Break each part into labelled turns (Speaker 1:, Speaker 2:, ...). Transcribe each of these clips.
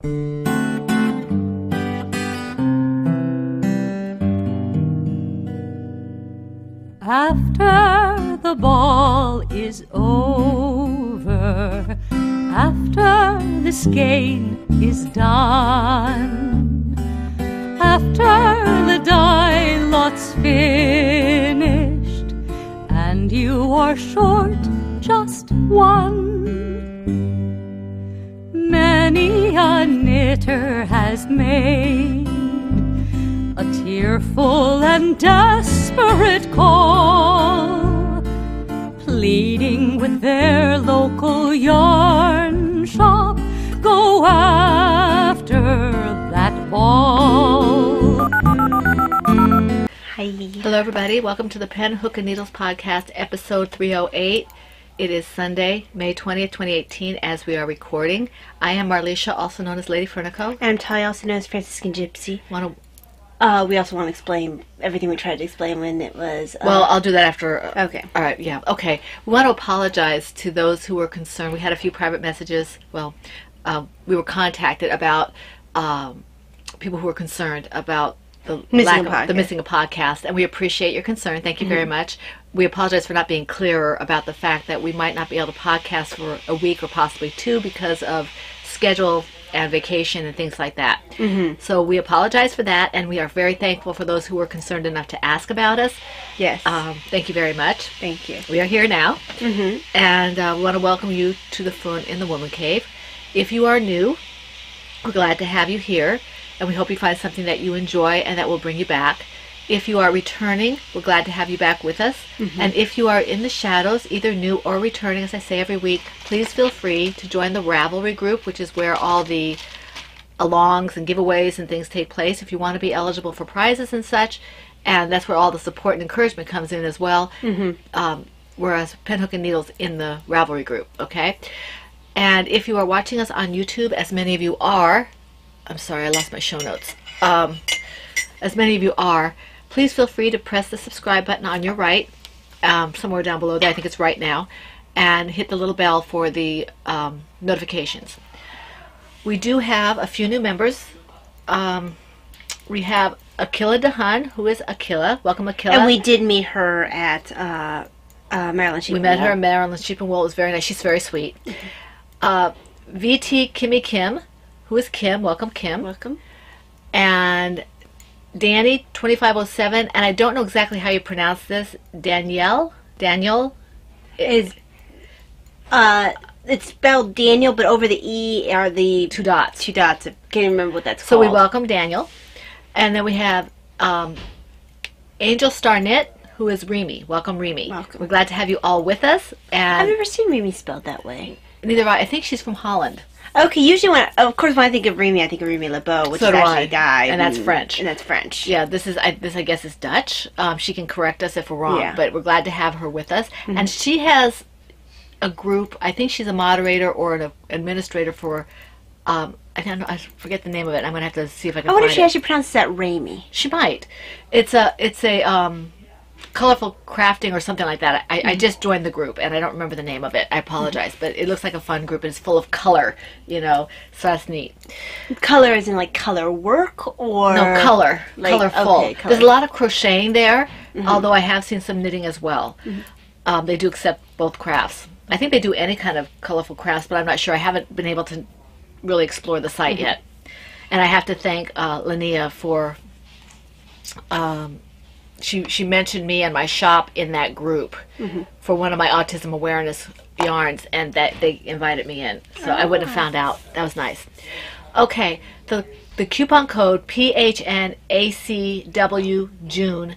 Speaker 1: After the ball is over, after this game is done, after the die lot's finished, and you are short just one, many a knitter has made a tearful and desperate call, pleading with their local yarn shop, go after that ball.
Speaker 2: Hi.
Speaker 3: Hello everybody, welcome to the Pen, Hook, and Needles podcast, episode 308. It is Sunday, May 20th, 2018, as we are recording. I am Marlisha, also known as Lady Fernico.
Speaker 2: And I'm Talia, also known as Franciscan Gypsy. We also want to explain everything we tried to explain when it was...
Speaker 3: Well, I'll do that after.
Speaker 2: Okay.
Speaker 3: All right, yeah, okay. We want to apologize to those who were concerned. We had a few private messages. Well, we were contacted about people who were concerned about the missing a podcast, and we appreciate your concern. Thank you very much. We apologize for not being clearer about the fact that we might not be able to podcast for a week or possibly two because of schedule and vacation and things like that. So we apologize for that, and we are very thankful for those who were concerned enough to ask about us.
Speaker 2: Yes.
Speaker 3: Thank you very much.
Speaker 2: Thank you.
Speaker 3: We are here now, and we want to welcome you to the Fun in the Woman Cave. If you are new, we're glad to have you here, and we hope you find something that you enjoy and that will bring you back. If you are returning, we're glad to have you back with us. And if you are in the shadows, either new or returning, as I say every week, please feel free to join the Ravelry group, which is where all the alongs and giveaways and things take place if you want to be eligible for prizes and such. And that's where all the support and encouragement comes in as well. Whereas Pen, Hook, and Needles in the Ravelry group, okay? And if you are watching us on YouTube, as many of you are, I'm sorry, I lost my show notes. As many of you are, please feel free to press the subscribe button on your right, somewhere down below there, I think it's right now, and hit the little bell for the notifications. We do have a few new members. We have Akila Dahan, who is Akila. Welcome, Akila.
Speaker 2: And we did meet her at Maryland Sheep
Speaker 3: We met her at Maryland Sheep and Wool. It was very nice. She's very sweet. VT Kimmy Kim, who is Kim. Welcome, Kim.
Speaker 2: Welcome.
Speaker 3: And Danny 2507, and I don't know exactly how you pronounce this. Daniel
Speaker 2: is it's spelled Daniel, but over the E are the
Speaker 3: two dots.
Speaker 2: I can't even remember what that's
Speaker 3: So
Speaker 2: called.
Speaker 3: we welcome Daniel, and then we have Angel Star Knit, who is Remy. Welcome, Remy.
Speaker 2: Welcome.
Speaker 3: We're glad to have you all with us. And
Speaker 2: I've never seen Remy spelled that way.
Speaker 3: neither have I. I think she's from Holland.
Speaker 2: Okay, usually when I think of Remy, I think of Remy LeBeau, which
Speaker 3: So
Speaker 2: is
Speaker 3: do
Speaker 2: actually
Speaker 3: I.
Speaker 2: a guy.
Speaker 3: And that's French.
Speaker 2: And that's French.
Speaker 3: Yeah, this I guess is Dutch. She can correct us if we're wrong,
Speaker 2: Yeah.
Speaker 3: but we're glad to have her with us. And she has a group. I think she's a moderator or an administrator for. I don't know. I forget the name of it. I'm gonna have to see if I can.
Speaker 2: I wonder
Speaker 3: find
Speaker 2: if she
Speaker 3: it.
Speaker 2: actually pronounces that Ramy.
Speaker 3: She might. It's a colorful crafting or something like that. I just joined the group and I don't remember the name of it. I apologize, but it looks like a fun group and it's full of color, so that's neat.
Speaker 2: Color is in like color work or
Speaker 3: No, color.
Speaker 2: like,
Speaker 3: Colorful.
Speaker 2: okay, color.
Speaker 3: There's a lot of crocheting there, although I have seen some knitting as well. They do accept both crafts. I think they do any kind of colorful crafts, but I'm not sure. I haven't been able to really explore the site yet. And I have to thank Linnea for she mentioned me and my shop in that group for one of my autism awareness yarns, and that they invited me in. So I wouldn't have found out. That was nice. Okay, the coupon code PHNACW June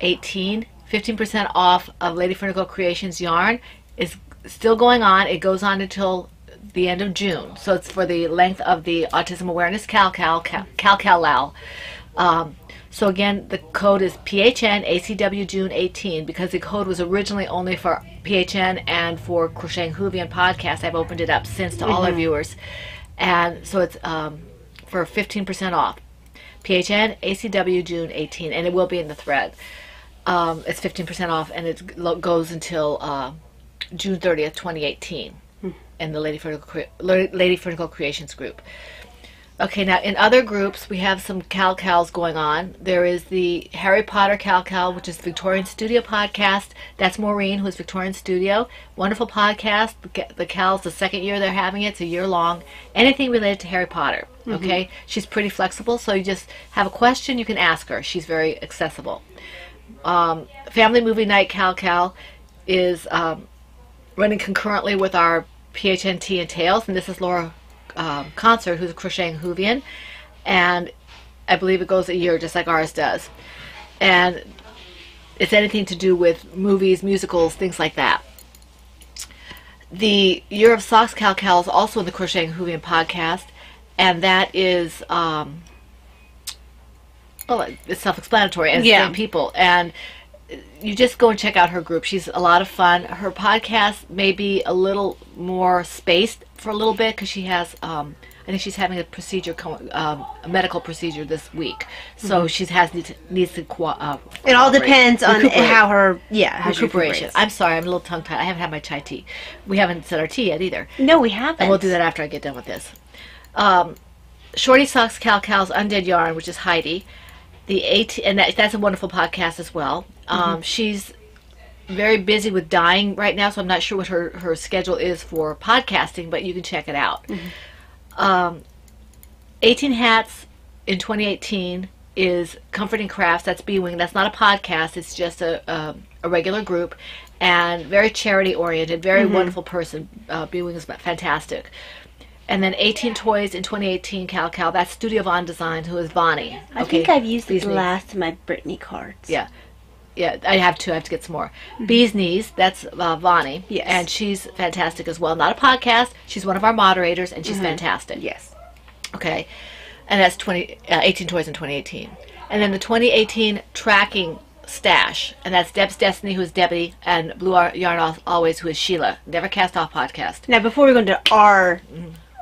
Speaker 3: 18, 15% off of Lady Fernico Creations yarn is still going on. It goes on until the end of June. So it's for the length of the Autism Awareness Cal. So again, the code is PHN ACW June 18 because the code was originally only for PHN and for Crocheting Hoovian podcast. I've opened it up since to all our viewers. And so it's for 15% off. PHN ACW June 18, and it will be in the thread. It's 15% off, and it goes until June 30th, 2018 in the Lady Fernico Creations group. Okay, now in other groups, we have some Cal-Cals going on. There is the Harry Potter Cal-Cal, which is Victorian Studio podcast. That's Maureen, who is Victorian Studio. Wonderful podcast. The Cal's the second year they're having it. It's a year long. Anything related to Harry Potter, okay? She's pretty flexible, so you just have a question, you can ask her. She's very accessible. Family Movie Night Cal-Cal is running concurrently with our PHNT and Tales, and this is Laura Concert, who's a crocheting Whovian, and I believe it goes a year just like ours does, and it's anything to do with movies, musicals, things like that. The Year of Socks Cal-Cal is also in the Crocheting Whovian podcast, and that is well, it's self-explanatory, and it's the same people, and you just go and check out her group. She's a lot of fun. Her podcast may be a little more spaced for a little bit because she has, I think she's having a procedure, a medical procedure this week. So she needs to.
Speaker 2: It all depends on how her
Speaker 3: recuperation. I'm sorry, I'm a little tongue tied. I haven't had my chai tea. We haven't said our tea yet either.
Speaker 2: No, we haven't.
Speaker 3: And we'll do that after I get done with this. Shorty Socks Cal-Cal's Undead Yarn, which is Heidi. And that's a wonderful podcast as well. She's very busy with dyeing right now, so I'm not sure what her schedule is for podcasting, but you can check it out. 18 Hats in 2018 is Comforting Crafts. That's B-Wing. That's not a podcast. It's just a regular group, and very charity-oriented, very wonderful person. B-Wing is fantastic. And then 18 Toys in 2018 Cal-Cal. That's Studio Von Designs, who is Vonnie.
Speaker 2: I think I've used the last of my Brittany cards.
Speaker 3: Yeah. Yeah, I have to. I have to get some more. Bee's Knees, that's Vonnie. Yes. And she's fantastic as well. Not a podcast. She's one of our moderators, and she's fantastic.
Speaker 2: Yes.
Speaker 3: Okay. And that's 18 Toys in 2018. And then the 2018 Tracking Stash, and that's Deb's Destiny, who is Debbie, and Blue Yarn Always, who is Sheila. Never Cast Off podcast.
Speaker 2: Now, before we go into our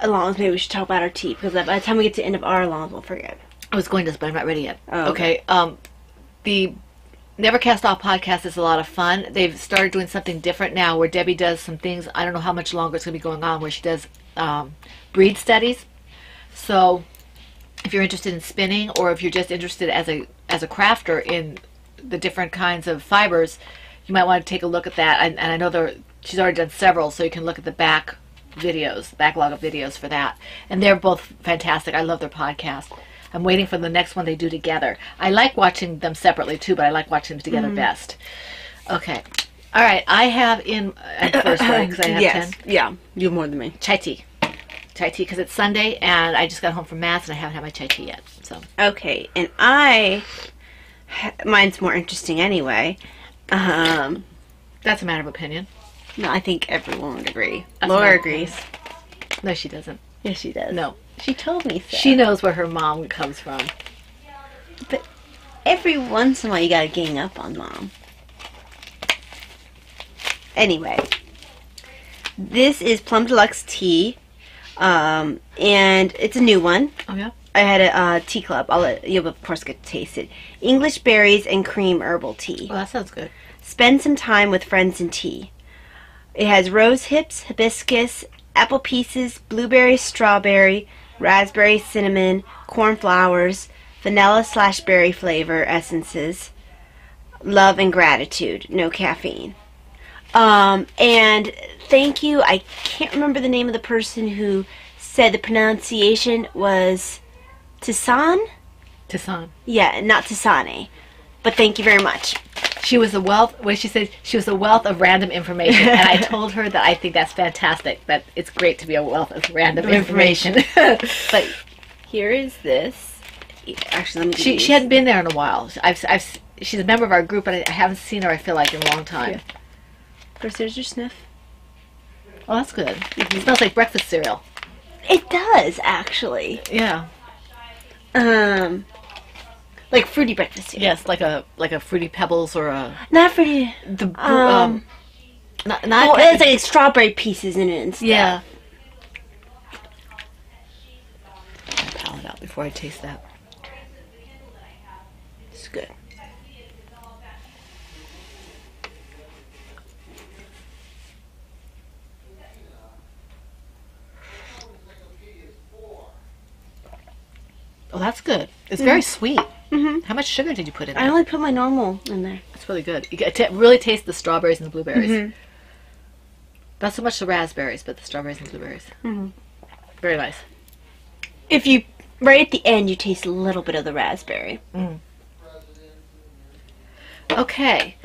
Speaker 2: alongs, maybe we should talk about our tea, because by the time we get to the end of our alongs, we'll forget.
Speaker 3: I was going to, but I'm not ready yet.
Speaker 2: Oh, okay.
Speaker 3: The Never Cast Off podcast is a lot of fun. They've started doing something different now, where Debbie does some things. I don't know how much longer it's going to be going on, where she does breed studies. So if you're interested in spinning, or if you're just interested as a crafter in the different kinds of fibers, you might want to take a look at that. And I know she's already done several, so you can look at the backlog of videos for that. And they're both fantastic. I love their podcast. I'm waiting for the next one they do together. I like watching them separately too, but I like watching them together best. Okay. All right. I have at first, right? Because I have 10.
Speaker 2: Yeah. You have more than me.
Speaker 3: Chai tea. Chai tea, because it's Sunday, and I just got home from Mass, and I haven't had my chai tea yet. So.
Speaker 2: Okay. And mine's more interesting anyway.
Speaker 3: That's a matter of opinion.
Speaker 2: No, I think everyone would agree. Laura agrees.
Speaker 3: No, she doesn't.
Speaker 2: Yes, she does.
Speaker 3: No.
Speaker 2: She told me so.
Speaker 3: She knows where her mom comes from.
Speaker 2: But every once in a while you gotta gang up on Mom. Anyway. This is Plum Deluxe tea. And it's a new one.
Speaker 3: Oh, yeah?
Speaker 2: I had a tea club. You'll of course get to taste it. English berries and cream herbal tea.
Speaker 3: Well, that sounds good.
Speaker 2: Spend some time with friends in tea. It has rose hips, hibiscus, apple pieces, blueberry, strawberry, raspberry, cinnamon, cornflowers, vanilla/berry flavor essences, love and gratitude, no caffeine. And thank you. I can't remember the name of the person who said the pronunciation was Tisan?
Speaker 3: Tisan.
Speaker 2: Yeah, not Tisane. But thank you very much.
Speaker 3: She was a wealth, what she said, she was a wealth of random information. And I told her that I think that's fantastic, that it's great to be a wealth of random information.
Speaker 2: But here is this. Actually, let me
Speaker 3: she hadn't been there in a while. She's a member of our group, but I haven't seen her, I feel like, in a long time.
Speaker 2: Yeah. First, there's your sniff.
Speaker 3: Oh, that's good. It smells like breakfast cereal.
Speaker 2: It does, actually.
Speaker 3: Yeah.
Speaker 2: Like fruity breakfast cereal.
Speaker 3: Yes, like a Fruity Pebbles or a...
Speaker 2: Not fruity.
Speaker 3: Not
Speaker 2: it's like strawberry pieces in it and stuff.
Speaker 3: Yeah. I'll pal it out before I taste that.
Speaker 2: It's good.
Speaker 3: Oh, that's good. It's very sweet.
Speaker 2: Mm-hmm.
Speaker 3: How much sugar did you put in
Speaker 2: I
Speaker 3: there?
Speaker 2: only put my normal in there.
Speaker 3: It's really good. You get to really taste the strawberries and the blueberries.
Speaker 2: Mm-hmm.
Speaker 3: Not so much the raspberries, but the strawberries and blueberries.
Speaker 2: Mm-hmm.
Speaker 3: Very nice.
Speaker 2: If you, right at the end, you taste a little bit of the raspberry.
Speaker 3: Mm. Okay.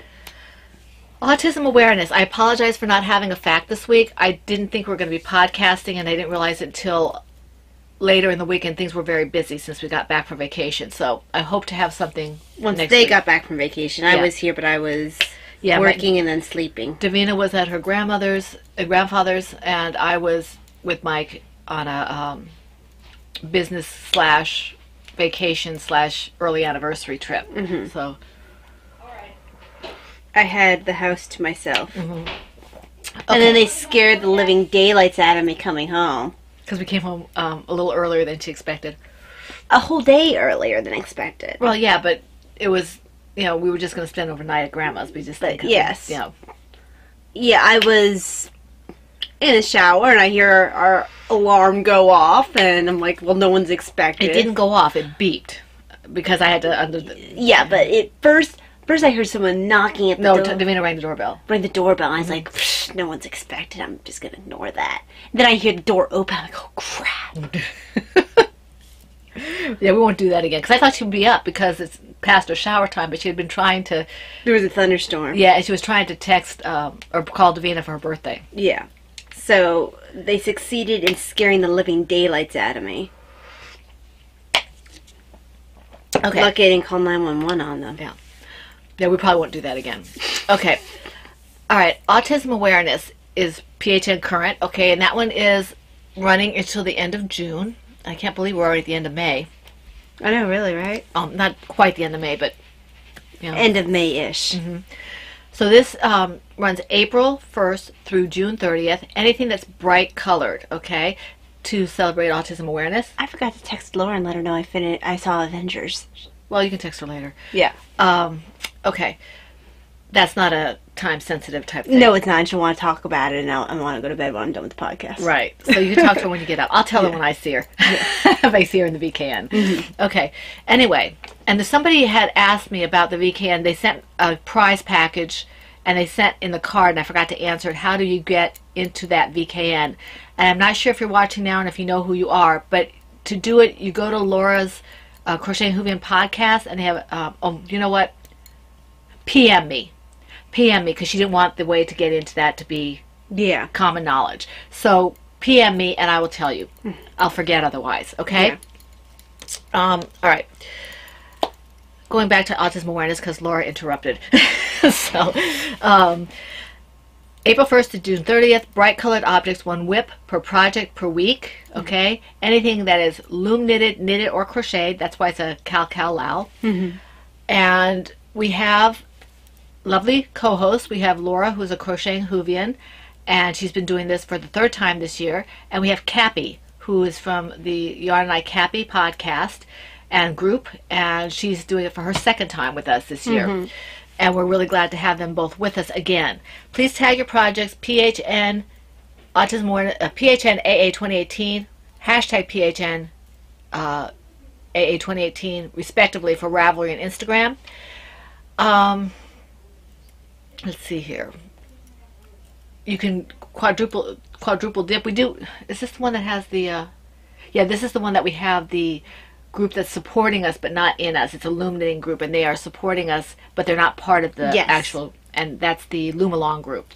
Speaker 3: Autism awareness. I apologize for not having a fact this week. I didn't think we were going to be podcasting, and I didn't realize it until later in the week, and things were very busy since we got back from vacation. So I hope to have something
Speaker 2: Once
Speaker 3: next
Speaker 2: they
Speaker 3: week.
Speaker 2: got back from vacation. I was here, but I was working and then sleeping.
Speaker 3: Davina was at her grandfather's, and I was with Mike on a business / vacation / early anniversary trip.
Speaker 2: Mm-hmm.
Speaker 3: So
Speaker 2: I had the house to myself.
Speaker 3: Okay.
Speaker 2: And then they scared the living daylights out of me coming home.
Speaker 3: Because we came home a little earlier than she expected.
Speaker 2: A whole day earlier than expected.
Speaker 3: Well, yeah, but it was, we were just going to spend overnight at Grandma's. We just didn't come.
Speaker 2: Yes. Yeah, I was in a shower and I hear our alarm go off and I'm like, well, no one's expected.
Speaker 3: It didn't go off. It beeped because I had to
Speaker 2: Yeah, but first I heard someone knocking at the door.
Speaker 3: No, Davina rang the doorbell.
Speaker 2: Rang the doorbell and I was like, no one's expected. I'm just going to ignore that. And then I hear the door open. I'm like, oh, crap.
Speaker 3: Yeah, we won't do that again. Because I thought she would be up because it's past her shower time, but she had been trying to...
Speaker 2: There was a thunderstorm.
Speaker 3: Yeah, and she was trying to text or call Davina for her birthday.
Speaker 2: Yeah. So they succeeded in scaring the living daylights out of me.
Speaker 3: Okay.
Speaker 2: Lucky I didn't call 911 on them.
Speaker 3: Yeah. Yeah, we probably won't do that again. Okay. All right. Autism awareness is PHN current. Okay, and that one is running until the end of June. I can't believe we're already at the end of May.
Speaker 2: I know, really, right?
Speaker 3: Not quite the end of May, but
Speaker 2: end of May-ish.
Speaker 3: Mm-hmm. So this runs April 1st through June 30th. Anything that's bright colored, okay, to celebrate autism awareness.
Speaker 2: I forgot to text Laura and let her know I saw Avengers.
Speaker 3: Well, you can text her later.
Speaker 2: Yeah.
Speaker 3: Okay. That's not a time-sensitive type thing.
Speaker 2: No, it's not. She'll want to talk about it, and I want to go to bed when I'm done with the podcast.
Speaker 3: Right. So you can talk to her when you get up. I'll tell her when I see her. If I see her in the VKN. Mm-hmm. Okay. Anyway, and somebody had asked me about the VKN. They sent a prize package, and they sent in the card, and I forgot to answer it. How do you get into that VKN? And I'm not sure if you're watching now and if you know who you are, but to do it, you go to Laura's Crochet and Hoovian podcast, and they have, you know what? PM me because she didn't want the way to get into that to be common knowledge. So PM me and I will tell you. I'll forget otherwise. Okay. Yeah. All right. Going back to autism awareness because Laura interrupted. So April 1st to June 30th, bright colored objects, 1 whip per project per week. Okay. Anything that is loom knitted or crocheted. That's why it's a cal-cal-lao. Mm-hmm. And we have lovely co-host. We have Laura, who's a crocheting Hoovian, and she's been doing this for the 3rd time this year. And we have Cappy, who is from the Yarn and I Cappy podcast and group, and she's doing it for her 2nd time with us this year. Mm-hmm. And we're really glad to have them both with us again. Please tag your projects, PHN Autism Awareness, PHN AA 2018, hashtag PHN AA 2018, respectively, for Ravelry and Instagram. Let's see here. You can quadruple dip. We do. Is this the one that has the? Yeah, this is the one that we have the group that's supporting us but not in us. It's a loom knitting group, and they are supporting us, but they're not part of the actual. And that's the Loom Along group,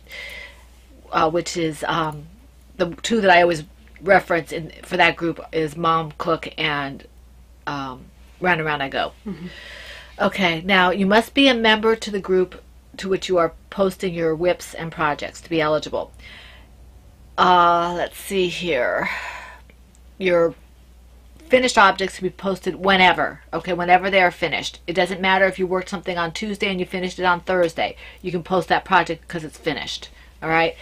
Speaker 3: which is the 2 that I always reference for that group is Mom, Cook, and Round and Round I Go. Mm-hmm. Okay, now you must be a member to the group to which you are posting your whips and projects to be eligible. Let's see here. Your finished objects can be posted whenever, okay, whenever they are finished. It doesn't matter if you worked something on Tuesday and you finished it on Thursday. You can post that project because it's finished, all right?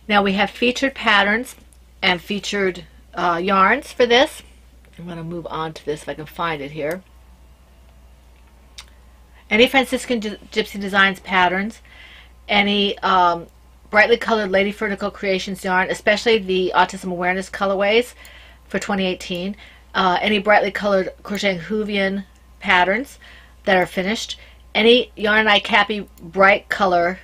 Speaker 3: Now we have featured patterns and featured yarns for this. I'm going to move on to this if I can find it here. Any Franciscan Gypsy Designs patterns, any brightly colored Lady Vertical Creations yarn, especially the Autism Awareness colorways for 2018. any brightly colored crochet and Hoovian patterns that are finished, any Yarn and I Cappy bright color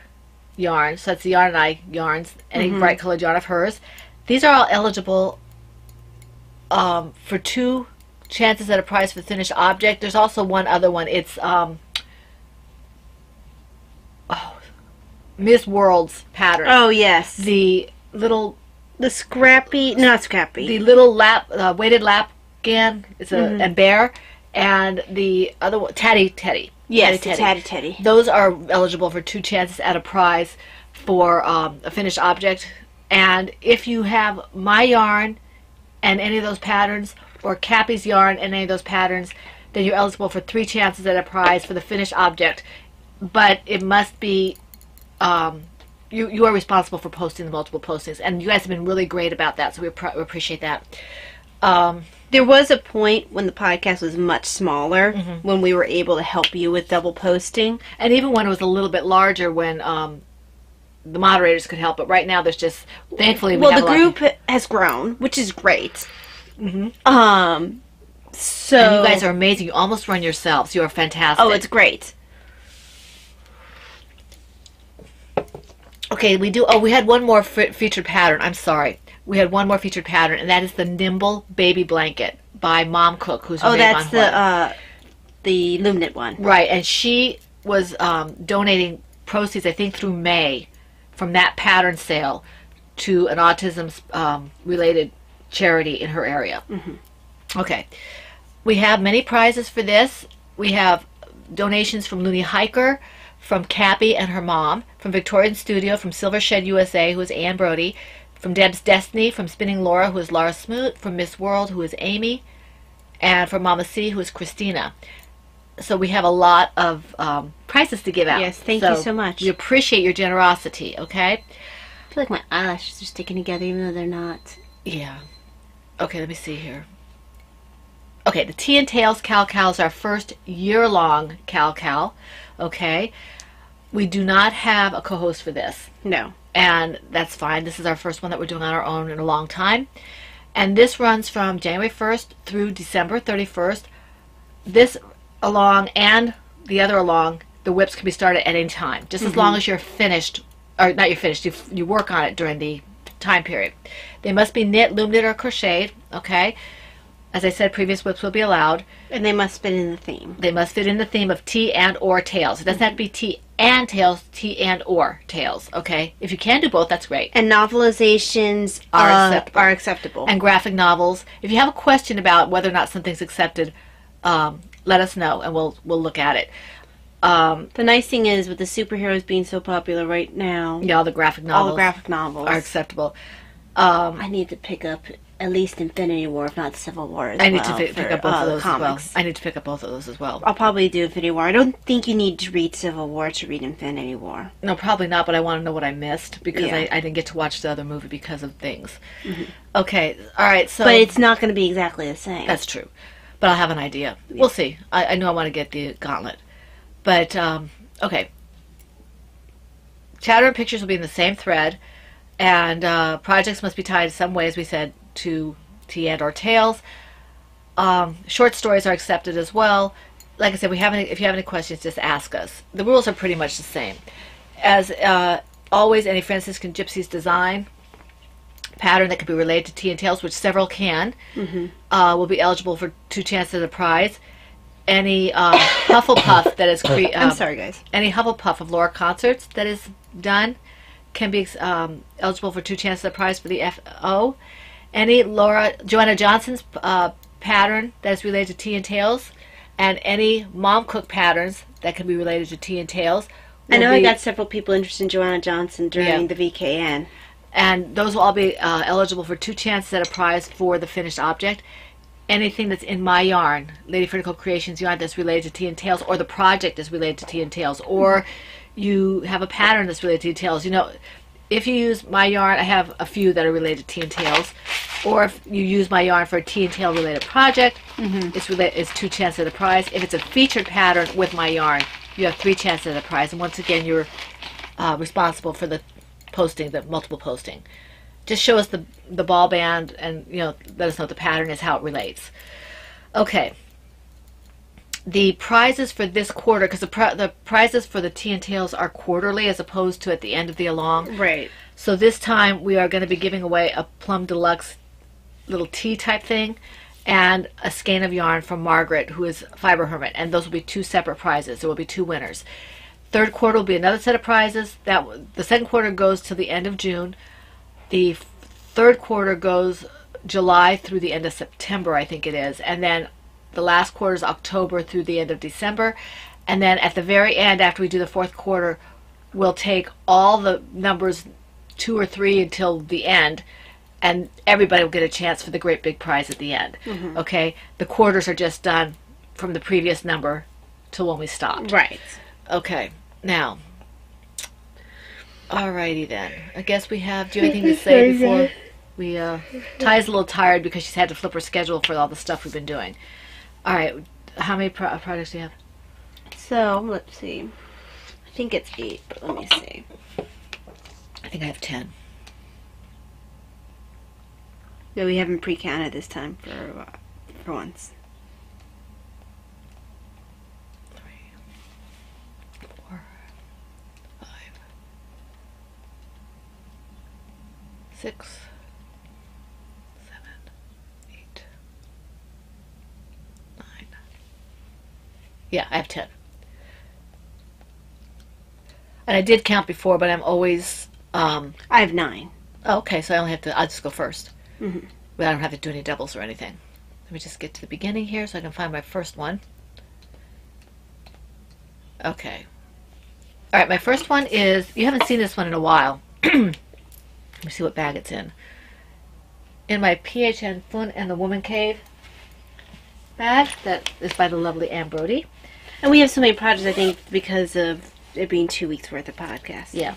Speaker 3: yarn, so that's the Yarn and I yarns, any bright colored yarn of hers. These are all eligible for 2 chances at a prize for the finished object. There's also one other one. It's Miss World's pattern.
Speaker 2: Oh, yes.
Speaker 3: The little...
Speaker 2: The scrappy... Not scrappy.
Speaker 3: The little lap, weighted lapgan. It's a and bear. And the other one, Teddy.
Speaker 2: Yes, Teddy.
Speaker 3: Those are eligible for 2 chances at a prize for a finished object. And if you have my yarn and any of those patterns, or Cappy's yarn and any of those patterns, then you're eligible for 3 chances at a prize for the finished object. But it must be, you are responsible for posting the multiple postings. And you guys have been really great about that, so we appreciate that.
Speaker 2: There was a point when the podcast was much smaller when we were able to help you with double posting.
Speaker 3: And even when it was a little bit larger, when the moderators could help. But right now there's just, thankfully,
Speaker 2: the group has grown, which is great. So...
Speaker 3: And you guys are amazing. You almost run yourselves. You are fantastic.
Speaker 2: Oh, it's great.
Speaker 3: Okay, we had one more featured pattern. I'm sorry. We had one more featured pattern, and that is the Nimble Baby Blanket by Mom Cook, who's
Speaker 2: that's the Loom Knit one.
Speaker 3: Right, and she was donating proceeds, I think, through May from that pattern sale to an autism-related charity in her area. Okay. We have many prizes for this. We have donations from Looney Hiker, from Cappy and her mom, from Victorian Studio, from Silver Shed USA, who is Ann Brody, from Deb's Destiny, from Spinning Laura, who is Laura Smoot, from Miss World, who is Amy, and from Mama C, who is Christina. So we have a lot of prizes to give out.
Speaker 2: Yes, thank you so much.
Speaker 3: We appreciate your generosity, okay?
Speaker 2: I feel like my eyelashes are sticking together even though they're not.
Speaker 3: Yeah. Okay, let me see here. Okay, the Tea and Tails Cal is our first year-long Cal. Okay. We do not have a co-host for this.
Speaker 2: No.
Speaker 3: And that's fine. This is our first one that we're doing on our own in a long time. And this runs from January 1st through December 31st. This along and the other along, the whips can be started at any time. Just as long as you're finished, or not you're finished, you work on it during the time period. They must be knit, loom knit, or crocheted. Okay. As I said, previous whips will be allowed.
Speaker 2: And they must fit in the theme.
Speaker 3: They must fit in the theme of tea and or tails. It doesn't have to be tea and tails, tea and or tails, okay? If you can do both, that's great.
Speaker 2: And novelizations are acceptable.
Speaker 3: And graphic novels. If you have a question about whether or not something's accepted, let us know, and we'll look at it.
Speaker 2: The nice thing is, with the superheroes being so popular right now...
Speaker 3: Yeah, all the graphic novels
Speaker 2: are
Speaker 3: acceptable.
Speaker 2: I need to pick up at least Infinity War, if not Civil War as well.
Speaker 3: I need to pick up both of those
Speaker 2: comics.
Speaker 3: as well. I need to pick up both of those as well.
Speaker 2: I'll probably do Infinity War. I don't think you need to read Civil War to read Infinity War.
Speaker 3: No, probably not, but I want to know what I missed because I didn't get to watch the other movie because of things. Okay, all right, so...
Speaker 2: But it's not going to be exactly the same.
Speaker 3: That's true. But I'll have an idea. Yeah. We'll see. I know I want to get the gauntlet. But, okay. Chatter and pictures will be in the same thread, and projects must be tied in some way, as we said, to tea and or tails. Short stories are accepted as well. Like I said, if you have any questions, just ask us. The rules are pretty much the same. As always, any Franciscan Gypsies design pattern that could be related to tea and tails, which several can, will be eligible for 2 chances at a prize. Any Hufflepuff that is
Speaker 2: I'm sorry, guys.
Speaker 3: Any Hufflepuff of Laura concerts that is done can be eligible for 2 chances at a prize for the FO. Any Joanna Johnson's pattern that is related to tea and tails, and any Mom Cook patterns that can be related to tea and tails.
Speaker 2: I know I got several people interested in Joanna Johnson during the VKN.
Speaker 3: And those will all be eligible for 2 chances at a prize for the finished object. Anything that's in my yarn, Lady Critical Creations yarn, that's related to tea and tails, or the project is related to tea and tails, or you have a pattern that's related to tea and tails. You know, if you use my yarn, I have a few that are related to tea and tails, or if you use my yarn for a tea and tail related project, it's 2 chances at a prize. If it's a featured pattern with my yarn, you have 3 chances at a prize. And once again, you're responsible for the posting, the multiple posting. Just show us the ball band, and let us know what the pattern is, how it relates. Okay. The prizes for this quarter, because the prizes for the tea and tails are quarterly as opposed to at the end of the along.
Speaker 2: Right.
Speaker 3: So this time we are going to be giving away a Plum Deluxe little tea type thing and a skein of yarn from Margaret, who is Fiber Hermit, and those will be 2 separate prizes. There will be 2 winners. Third quarter will be another set of prizes. The second quarter goes to the end of June. The third quarter goes July through the end of September, I think it is, and then the last quarter is October through the end of December, and then at the very end, after we do the fourth quarter, we'll take all the numbers 2 or 3 until the end, and everybody will get a chance for the great big prize at the end.
Speaker 2: Mm-hmm.
Speaker 3: Okay, the quarters are just done from the previous number to when we stopped.
Speaker 2: Right.
Speaker 3: Okay, now, alrighty then. I guess we have. Do you have anything to say before we? Ty's a little tired because she's had to flip her schedule for all the stuff we've been doing. All right, how many products do you have?
Speaker 2: So let's see. I think it's 8, but let me see.
Speaker 3: I think I have 10.
Speaker 2: No, we haven't pre-counted this time for once.
Speaker 3: 3, 4, 5, 6, 7, 8, 9. Yeah, I have 10. And I did count before, but I'm always.
Speaker 2: I have 9.
Speaker 3: Oh, okay, so I only have to. I'll just go first.
Speaker 2: Mm-hmm.
Speaker 3: But I don't have to do any doubles or anything. Let me just get to the beginning here so I can find my first one. Okay. All right, my first one is. You haven't seen this one in a while. Let me see what bag it's in. In my PHN Fun and the Woman Cave bag that is by the lovely Anne Brody.
Speaker 2: And we have so many projects, I think, because of it being 2 weeks worth of podcasts.
Speaker 3: Yeah.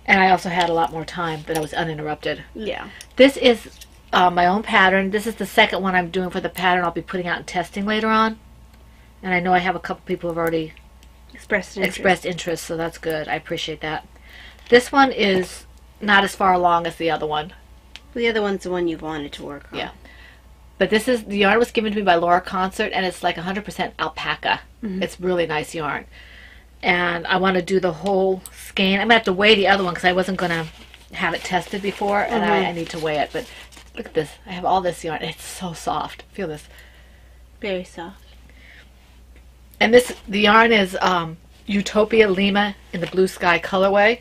Speaker 3: And I also had a lot more time, but I was uninterrupted.
Speaker 2: Yeah.
Speaker 3: This is my own pattern. This is the second one I'm doing for the pattern I'll be putting out in testing later on. And I know I have a couple people who have already
Speaker 2: Expressed
Speaker 3: interest, so that's good. I appreciate that. This one is not as far along as the other one.
Speaker 2: The other one's the one you've wanted to work on.
Speaker 3: Yeah. But this is, the yarn was given to me by Laura Concert, and it's like 100% alpaca.
Speaker 2: Mm-hmm.
Speaker 3: It's really nice yarn. And I want to do the whole skein. I'm going to have to weigh the other one because I wasn't going to have it tested before, and I need to weigh it. But look at this. I have all this yarn. It's so soft. Feel this.
Speaker 2: Very soft.
Speaker 3: And this, the yarn is Utopia Lima in the Blue Sky colorway.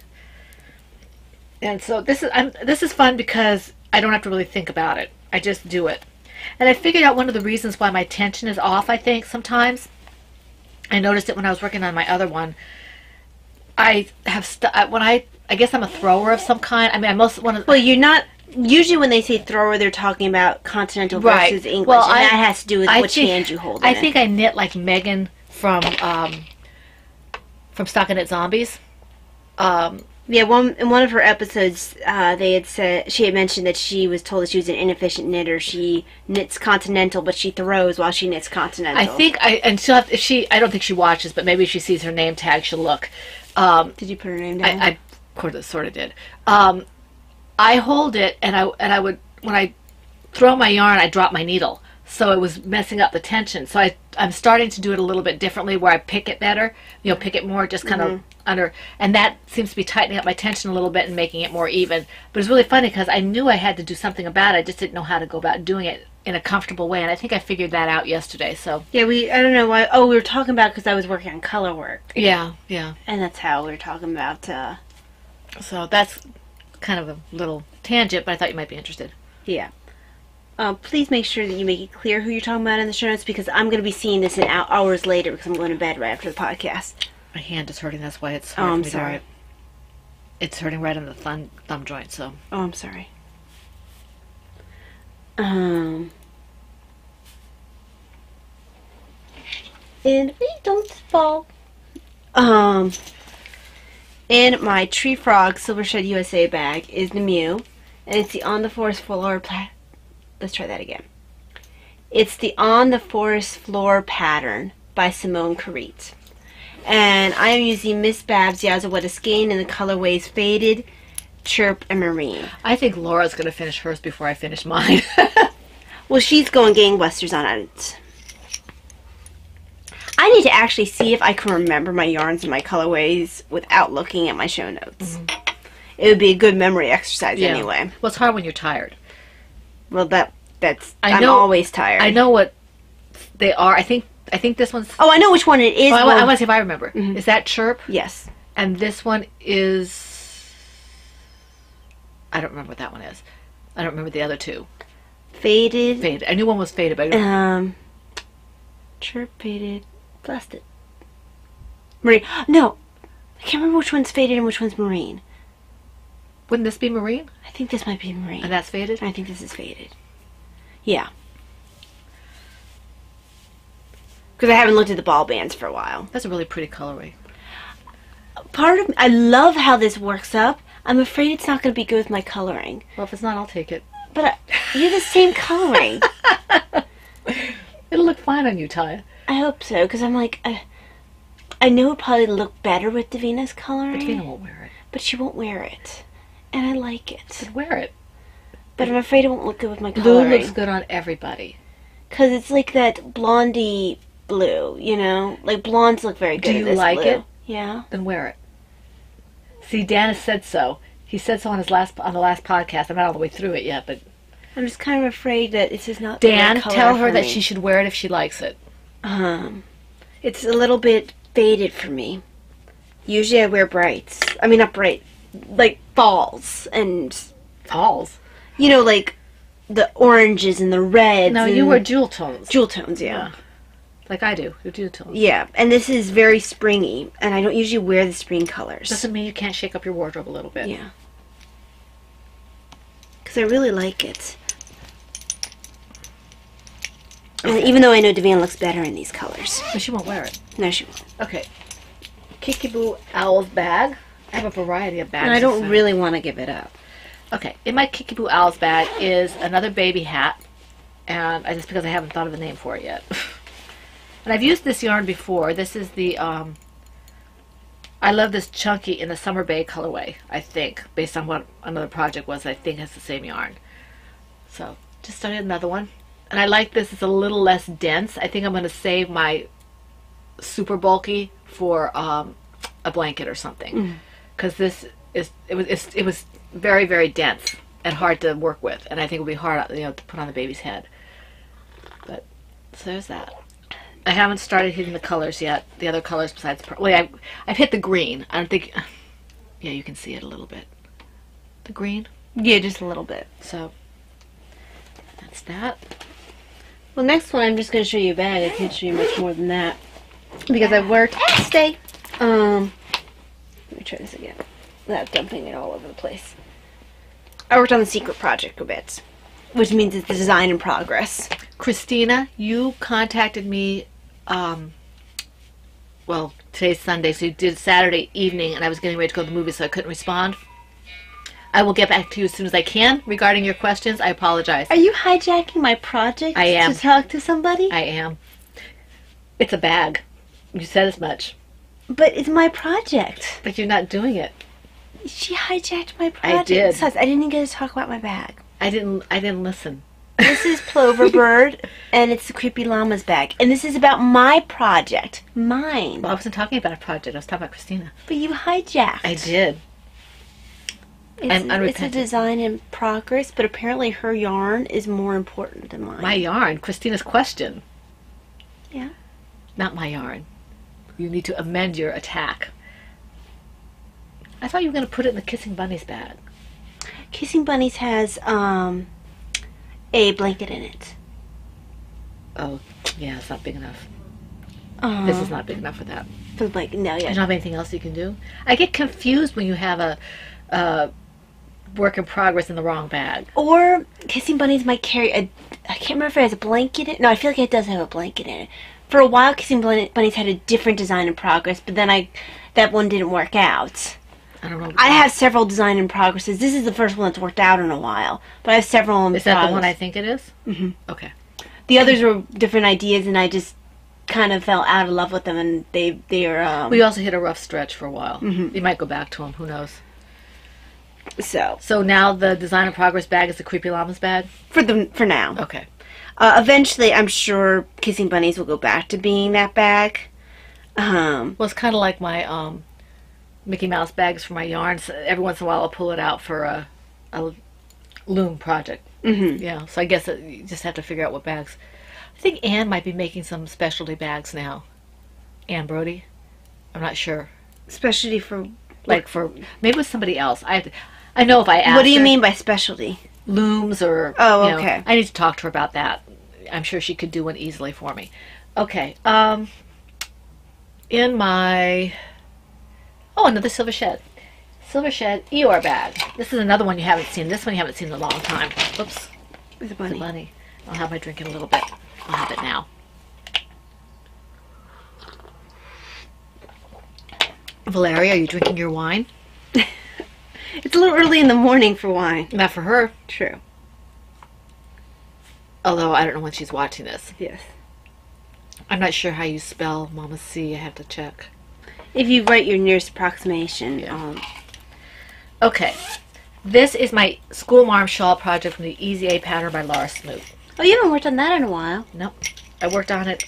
Speaker 3: And so this is fun because I don't have to really think about it. I just do it. And I figured out one of the reasons why my tension is off, I think, sometimes. I noticed it when I was working on my other one. I have I guess I'm a thrower of some kind. I mean, I most one of.
Speaker 2: Well, you're not. Usually, when they say thrower, they're talking about continental
Speaker 3: Right.
Speaker 2: versus English,
Speaker 3: Well,
Speaker 2: and that has to do with which hand you hold.
Speaker 3: I think I knit like Megan from Stockinette Zombies.
Speaker 2: Yeah, in one of her episodes, they had said she had mentioned that she was told that she was an inefficient knitter. She knits continental, but she throws while she knits continental.
Speaker 3: I think and she'll have, if she. I don't think she watches, but maybe if she sees her name tag, she'll look.
Speaker 2: Did you put her name down?
Speaker 3: I sort of did. I hold it, and I would, when I throw my yarn, I drop my needle, so it was messing up the tension. So I'm starting to do it a little bit differently, where I pick it better, pick it more, just kind of under, and that seems to be tightening up my tension a little bit and making it more even. But it's really funny because I knew I had to do something about it. I just didn't know how to go about doing it in a comfortable way, and I think I figured that out yesterday. So
Speaker 2: yeah, I don't know why. Oh, we were talking about because I was working on color work.
Speaker 3: Yeah,
Speaker 2: and that's how we were talking about.
Speaker 3: So that's kind of a little tangent, but I thought you might be interested.
Speaker 2: Yeah. Please make sure that you make it clear who you're talking about in the show notes, because I'm going to be seeing this in hours later because I'm going to bed right after the podcast.
Speaker 3: My hand is hurting. That's why it's hard.
Speaker 2: I'm sorry.
Speaker 3: It's hurting right on the thumb joint. So.
Speaker 2: Oh, I'm sorry. And we don't fall. In my Tree Frog Silver Shed USA bag is the Mew, and it's the On the Forest Floor. Let's try that again. It's the On the Forest Floor pattern by Simone Carite. And I am using Miss Babs Yazawetta skein in the colorways Faded, Chirp, and Marine.
Speaker 3: I think Laura's going to finish hers before I finish mine.
Speaker 2: Well, she's going gangbusters on it. I need to actually see if I can remember my yarns and my colorways without looking at my show notes. It would be a good memory exercise anyway.
Speaker 3: Well, it's hard when you're tired.
Speaker 2: Well, I'm always tired.
Speaker 3: I know what they are. I think this one's...
Speaker 2: Oh, I know which one it is.
Speaker 3: Oh, I want to see if I remember. Is that Chirp?
Speaker 2: Yes.
Speaker 3: And this one is... I don't remember what that one is. I don't remember the other two.
Speaker 2: Faded.
Speaker 3: Faded. I knew one was Faded, but I don't...
Speaker 2: Chirp, Faded, Blasted. Marine. No. I can't remember which one's Faded and which one's Marine.
Speaker 3: Wouldn't this be Marine?
Speaker 2: I think this might be Marine.
Speaker 3: And that's Faded?
Speaker 2: I think this is Faded. Yeah. Because I haven't looked at the ball bands for a while.
Speaker 3: That's a really pretty colorway.
Speaker 2: Part of me, I love how this works up. I'm afraid it's not going to be good with my coloring.
Speaker 3: Well, if it's not, I'll take it.
Speaker 2: But you're the same coloring.
Speaker 3: It'll look fine on you, Taya.
Speaker 2: I hope so, because I'm like, I know it'll probably look better with Davina's coloring.
Speaker 3: Davina won't wear it.
Speaker 2: But she won't wear it. And I like it.
Speaker 3: But wear it.
Speaker 2: But I'm afraid it won't look good with my
Speaker 3: Blue
Speaker 2: coloring.
Speaker 3: looks good on everybody.
Speaker 2: Because it's like that blondie blue, you know? Like blondes look very good.
Speaker 3: Do you
Speaker 2: in this
Speaker 3: like
Speaker 2: blue.
Speaker 3: it?
Speaker 2: Yeah.
Speaker 3: Then wear it. See, Dan has said so. He said so on the last podcast. I'm not all the way through it yet, but
Speaker 2: I'm just kind of afraid that this is not the right
Speaker 3: Dan,
Speaker 2: color
Speaker 3: tell her
Speaker 2: for
Speaker 3: that
Speaker 2: me.
Speaker 3: she should wear it if she likes it.
Speaker 2: It's a little bit faded for me. Usually I wear brights. I mean, not bright. Like falls and...
Speaker 3: Falls?
Speaker 2: You know, like the oranges and the reds.
Speaker 3: No,
Speaker 2: and
Speaker 3: you wear jewel tones.
Speaker 2: Jewel tones, yeah.
Speaker 3: Like I do. You jewel tones.
Speaker 2: Yeah, and this is very springy, and I don't usually wear the spring colors.
Speaker 3: Doesn't mean you can't shake up your wardrobe a little bit.
Speaker 2: Yeah. Because I really like it. And even though I know Davina looks better in these colors.
Speaker 3: But she won't wear it.
Speaker 2: No, she won't.
Speaker 3: Okay. Kickaboo Owl's bag. I have a variety of bags.
Speaker 2: And I don't really want to give it up.
Speaker 3: Okay, in my Kickaboo Owl's bag is another baby hat, and just because I haven't thought of a name for it yet. And I've used this yarn before. This is the, I love this chunky in the Summer Bay colorway, I think, based on what another project was. I think it's the same yarn. So, just started another one. And I like this. It's a little less dense. I think I'm going to save my super bulky for a blanket or something. Because this is, it was very, very dense and hard to work with. And I think it would be hard, you know, to put on the baby's head. But, so there's that. I haven't started hitting the colors yet. The other colors besides... Well, I've hit the green. I don't think... Yeah, you can see it a little bit. The green?
Speaker 2: Yeah, just a little bit.
Speaker 3: So, that's that.
Speaker 2: Well, next one I'm just going to show you a bag. I can't show you much more than that. Because I worked... Stay! Let me try this again. Without dumping it all over the place. I worked on the secret project a bit. Which means it's the design in progress.
Speaker 3: Christina, you contacted me... well, today's Sunday, so you did Saturday evening, and I was getting ready to go to the movies, so I couldn't respond. I will get back to you as soon as I can regarding your questions. I apologize.
Speaker 2: Are you hijacking my project
Speaker 3: I am.
Speaker 2: to talk to somebody?
Speaker 3: I am. It's a bag. You said as much.
Speaker 2: But it's my project.
Speaker 3: But you're not doing it.
Speaker 2: She hijacked my project.
Speaker 3: I did.
Speaker 2: Besides, I didn't even get to talk about my bag.
Speaker 3: I didn't listen.
Speaker 2: This is Plover Bird, and it's the Creepy Llama's bag. And this is about my project. Mine.
Speaker 3: Well, I wasn't talking about a project. I was talking about Christina.
Speaker 2: But you hijacked.
Speaker 3: I did. I'm
Speaker 2: It's a
Speaker 3: unrepentant.
Speaker 2: design in progress, but apparently her yarn is more important than mine.
Speaker 3: My yarn. Christina's question.
Speaker 2: Yeah.
Speaker 3: Not my yarn. You need to amend your attack. I thought you were going to put it in the Kissing Bunnies bag.
Speaker 2: Kissing Bunnies has a blanket in it.
Speaker 3: Oh, yeah, it's not big enough. This is not big enough for that.
Speaker 2: For the blanket, no,
Speaker 3: You
Speaker 2: yeah.
Speaker 3: don't have anything else you can do? I get confused when you have a work in progress in the wrong bag.
Speaker 2: Or Kissing Bunnies might carry a... I can't remember if it has a blanket in it. No, I feel like it does have a blanket in it. For a while, Kissing Bunnies had a different design in progress, but then that one didn't work out.
Speaker 3: I don't know.
Speaker 2: I have several design in progresses. This is the first one that's worked out in a while, but I have several in
Speaker 3: Is that
Speaker 2: progress.
Speaker 3: the one I think it is?
Speaker 2: Mm-hmm.
Speaker 3: Okay.
Speaker 2: The others were different ideas, and I just kind of fell out of love with them, and they are...
Speaker 3: We also hit a rough stretch for a while.
Speaker 2: Mm-hmm.
Speaker 3: You might go back to them. Who knows?
Speaker 2: So
Speaker 3: So now the design in progress bag is the Creepy Llama's bag?
Speaker 2: for now.
Speaker 3: Okay.
Speaker 2: Eventually, I'm sure Kissing Bunnies will go back to being that bag.
Speaker 3: Well, it's kind of like my Mickey Mouse bags for my yarns. Every once in a while, I'll pull it out for a loom project.
Speaker 2: Mm-hmm.
Speaker 3: Yeah, so I guess you just have to figure out what bags. I think Anne might be making some specialty bags now. Anne Brody? I'm not sure.
Speaker 2: Specialty for...
Speaker 3: Like for... Maybe with somebody else. I know if I asked
Speaker 2: What do you
Speaker 3: her,
Speaker 2: mean by specialty?
Speaker 3: looms or...
Speaker 2: Oh,
Speaker 3: you know,
Speaker 2: okay.
Speaker 3: I need to talk to her about that. I'm sure she could do one easily for me. Okay. In my... Oh, another Silver Shed. Silver Shed Eeyore bag. This is another one you haven't seen. This one you haven't seen in a long time. Oops.
Speaker 2: It's a
Speaker 3: It's a
Speaker 2: bunny.
Speaker 3: bunny. I'll have my drink in a little bit. I'll have it now. Valeria, are you drinking your wine?
Speaker 2: It's a little early in the morning for wine.
Speaker 3: Not for her.
Speaker 2: True.
Speaker 3: Although I don't know when she's watching this.
Speaker 2: Yes.
Speaker 3: I'm not sure how you spell Mama C. I have to check.
Speaker 2: If you write your nearest approximation.
Speaker 3: Yeah. Okay. This is my School Marm shawl project from the Easy A pattern by Laura Smoot.
Speaker 2: Oh, you haven't worked on that in a while.
Speaker 3: Nope. I worked on it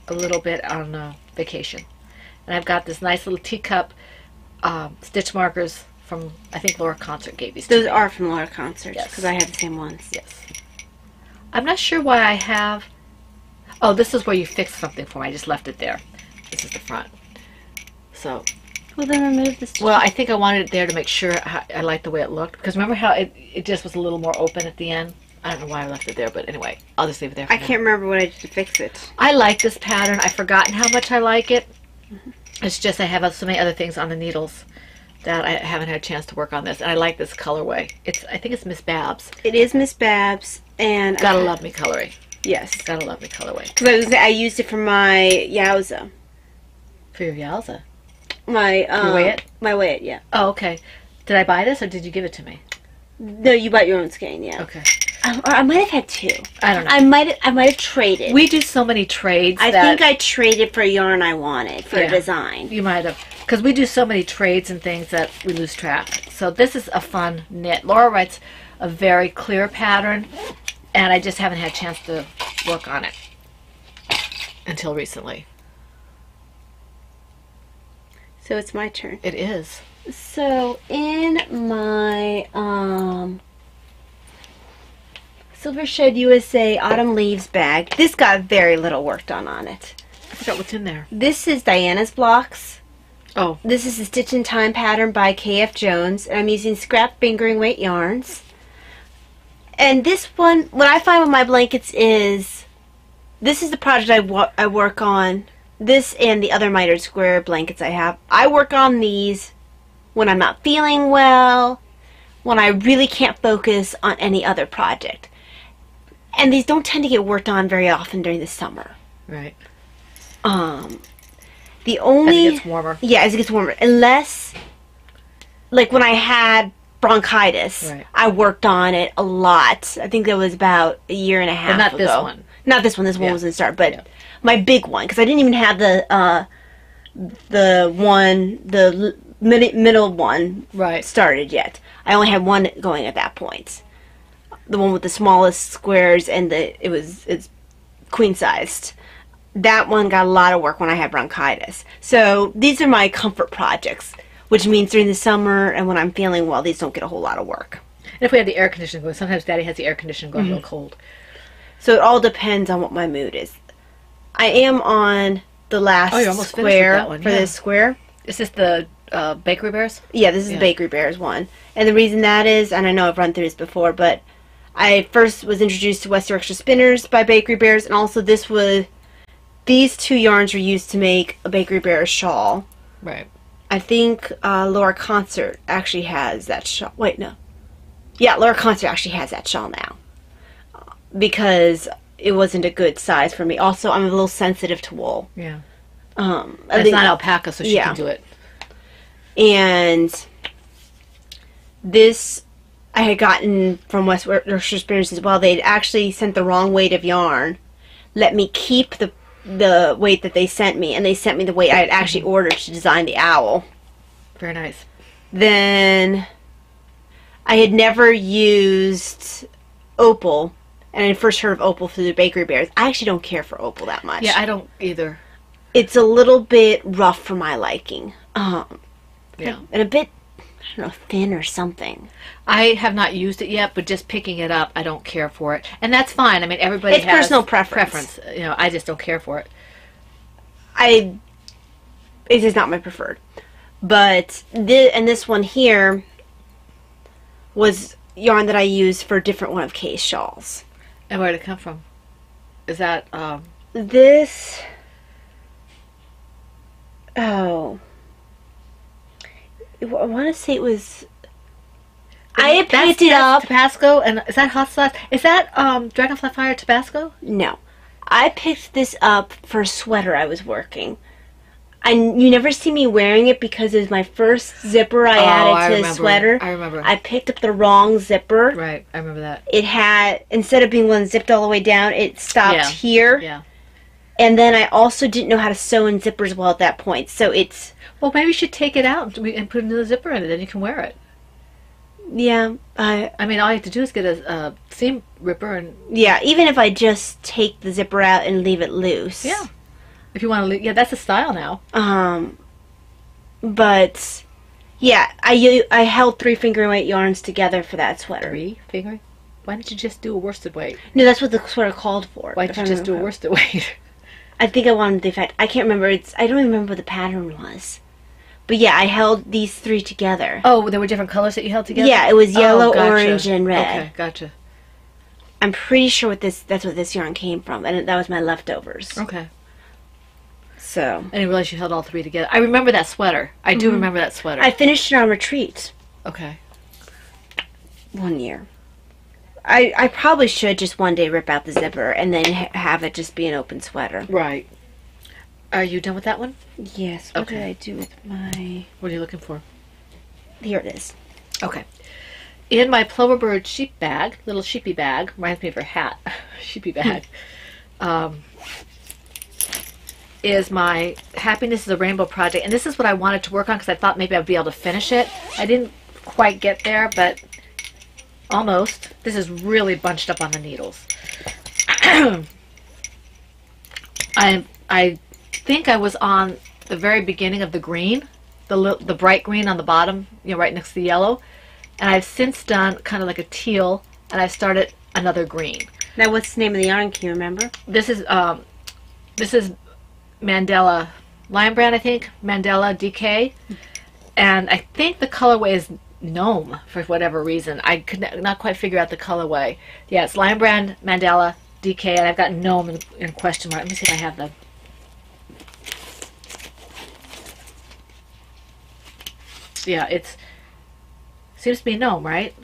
Speaker 3: a little bit on vacation. And I've got this nice little teacup stitch markers from, I think Laura Concert gave these to
Speaker 2: Those
Speaker 3: me.
Speaker 2: are from Laura Concerts.
Speaker 3: Yes.
Speaker 2: Because I have the same ones.
Speaker 3: Yes. I'm not sure why I have... Oh, this is where you fixed something for me. I just left it there. This is the front. So,
Speaker 2: Well, then remove this.
Speaker 3: well, I think I wanted it there to make sure I liked the way it looked. Because remember how it just was a little more open at the end? I don't know why I left it there, but anyway, I'll just leave it there for
Speaker 2: I
Speaker 3: now.
Speaker 2: can't remember what I did to fix it.
Speaker 3: I like this pattern. I've forgotten how much I like it. It's just I have so many other things on the needles that I haven't had a chance to work on this. And I like this colorway. I think it's Miss Babs.
Speaker 2: It is Miss Babs, and
Speaker 3: Gotta love me coloring.
Speaker 2: Yes,
Speaker 3: Gotta love me colorway.
Speaker 2: because I used it for my Yowza,
Speaker 3: For your Yalza.
Speaker 2: my
Speaker 3: weigh it?
Speaker 2: my weigh it. Yeah.
Speaker 3: Oh, okay. Did I buy this or did you give it to me?
Speaker 2: No, you bought your own skein. Yeah.
Speaker 3: Okay.
Speaker 2: Or I might have had two.
Speaker 3: I don't know.
Speaker 2: I might have traded.
Speaker 3: We do so many trades.
Speaker 2: I
Speaker 3: that
Speaker 2: think I traded for a yarn I wanted for
Speaker 3: Yeah.
Speaker 2: a design.
Speaker 3: You might have. Because we do so many trades and things that we lose track. So this is a fun knit. Laura writes a very clear pattern, and I just haven't had a chance to work on it until recently.
Speaker 2: So it's my turn.
Speaker 3: It is.
Speaker 2: So in my Silver Shed USA Autumn Leaves bag, this got very little work done on it.
Speaker 3: I forgot what's in there.
Speaker 2: This is Diana's blocks.
Speaker 3: Oh,
Speaker 2: This is a Stitch in Time pattern by KF Jones, and I'm using scrap fingering weight yarns. And this one, what I find with my blankets is, this is the project I work on. This and the other mitered square blankets I have. I work on these when I'm not feeling well, when I really can't focus on any other project. And these don't tend to get worked on very often during the summer.
Speaker 3: right.
Speaker 2: The only...
Speaker 3: As it gets warmer.
Speaker 2: Yeah, as it gets warmer. Unless, like when I had bronchitis,
Speaker 3: Right.
Speaker 2: I worked on it a lot. I think that was about a year and a half
Speaker 3: But not
Speaker 2: ago.
Speaker 3: this one.
Speaker 2: Not this one. This one
Speaker 3: Yeah.
Speaker 2: was in the start. But
Speaker 3: Yeah.
Speaker 2: my big one, because I didn't even have the middle one
Speaker 3: Right.
Speaker 2: started yet. I only had one going at that point. The one with the smallest squares, and it's queen sized. That one got a lot of work when I had bronchitis. So these are my comfort projects, which means during the summer and when I'm feeling well, these don't get a whole lot of work.
Speaker 3: And if we have the air conditioning going, sometimes Daddy has the air conditioning going
Speaker 2: Mm-hmm.
Speaker 3: real cold.
Speaker 2: So it all depends on what my mood is. I am on the last
Speaker 3: Oh, you're almost finished with
Speaker 2: square
Speaker 3: that one,
Speaker 2: for
Speaker 3: yeah.
Speaker 2: this square.
Speaker 3: Is this the Bakery Bears?
Speaker 2: Yeah, this is
Speaker 3: Yeah.
Speaker 2: the Bakery Bears one. And the reason that is, and I know I've run through this before, but I first was introduced to West Yorkshire Spinners by Bakery Bears, and also these two yarns were used to make a Bakery Bears shawl.
Speaker 3: Right.
Speaker 2: I think Laura Concert actually has that shawl. Wait, no. Yeah, Laura Concert actually has that shawl now. Because it wasn't a good size for me. Also, I'm a little sensitive to wool.
Speaker 3: Yeah.
Speaker 2: I
Speaker 3: And it's
Speaker 2: think-
Speaker 3: not alpaca, so she
Speaker 2: Yeah.
Speaker 3: can do it.
Speaker 2: And this I had gotten from West Yorkshire Spinners as well. They'd actually sent the wrong weight of yarn. Let me keep the weight that they sent me, and they sent me the weight I had actually ordered to design the owl.
Speaker 3: Very nice.
Speaker 2: Then I had never used opal and I first heard of opal through the Bakery Bears. I actually don't care for opal that much.
Speaker 3: Yeah, I don't either.
Speaker 2: It's a little bit rough for my liking.
Speaker 3: Yeah.
Speaker 2: And a bit, I don't know, thin or something.
Speaker 3: I have not used it yet, but just picking it up, I don't care for it. And that's fine. I mean, everybody
Speaker 2: It's
Speaker 3: has
Speaker 2: personal preference.
Speaker 3: You know, I just don't care for it.
Speaker 2: It is not my preferred. But, this one here was yarn that I used for a different one of Kay's shawls.
Speaker 3: And where did it come from? Is that,
Speaker 2: This, oh, I want to say it was, I had picked it up.
Speaker 3: Tabasco, and is that hot sauce? Is that Dragonfly Fire Tabasco?
Speaker 2: No. I picked this up for a sweater I was working. You never see me wearing it because it was my first zipper I added to the sweater.
Speaker 3: I remember.
Speaker 2: I picked up the wrong zipper.
Speaker 3: Right, I remember that.
Speaker 2: It had, instead of being one zipped all the way down, it stopped here.
Speaker 3: Yeah.
Speaker 2: And then I also didn't know how to sew in zippers well at that point. So it's...
Speaker 3: Well, maybe you should take it out and put another zipper in it, then you can wear it.
Speaker 2: Yeah.
Speaker 3: I mean, all you have to do is get a seam ripper and...
Speaker 2: Yeah, even if I just take the zipper out and leave it loose.
Speaker 3: Yeah. If you want to, yeah, that's the style now.
Speaker 2: But yeah, I held 3 finger weight yarns together for that sweater.
Speaker 3: 3 finger? Why didn't you just do a worsted weight?
Speaker 2: No, that's what the sweater called for.
Speaker 3: Why didn't you just do a worsted weight?
Speaker 2: I think I wanted the effect. I can't remember. I don't even remember what the pattern was. But yeah, I held these 3 together.
Speaker 3: Oh, there were different colors that you held together?
Speaker 2: Yeah, it was yellow,
Speaker 3: gotcha.
Speaker 2: orange, and red.
Speaker 3: Okay, gotcha.
Speaker 2: I'm pretty sure that's what this yarn came from, and that was my leftovers.
Speaker 3: Okay.
Speaker 2: So.
Speaker 3: I didn't realize you held all 3 together. I remember that sweater. I do remember that sweater.
Speaker 2: I finished it on retreat.
Speaker 3: Okay.
Speaker 2: One year. I probably should just one day rip out the zipper and then have it just be an open sweater.
Speaker 3: Right. Are you done with that one?
Speaker 2: Yes. What
Speaker 3: Okay.
Speaker 2: did I do with my...
Speaker 3: What are you looking for?
Speaker 2: Here it is.
Speaker 3: Okay. In my Plover Bird sheep bag, little sheepy bag, reminds me of her hat, sheepy bag, is my Happiness is a Rainbow project. And this is what I wanted to work on because I thought maybe I'd be able to finish it. I didn't quite get there, but almost. This is really bunched up on the needles. I think I was on the very beginning of the green, the bright green on the bottom, you know, right next to the yellow. And I've since done kind of like a teal, and I started another green.
Speaker 2: Now, what's the name of the yarn? Can you remember?
Speaker 3: This is Mandela Lion Brand, I think. Mandela DK. And I think the colorway is Gnome for whatever reason. I could not quite figure out the colorway. Yeah, it's Lion Brand, Mandela DK, and I've got Gnome in question mark. Let me see if I have the... Yeah, it's... Seems to be Gnome, right?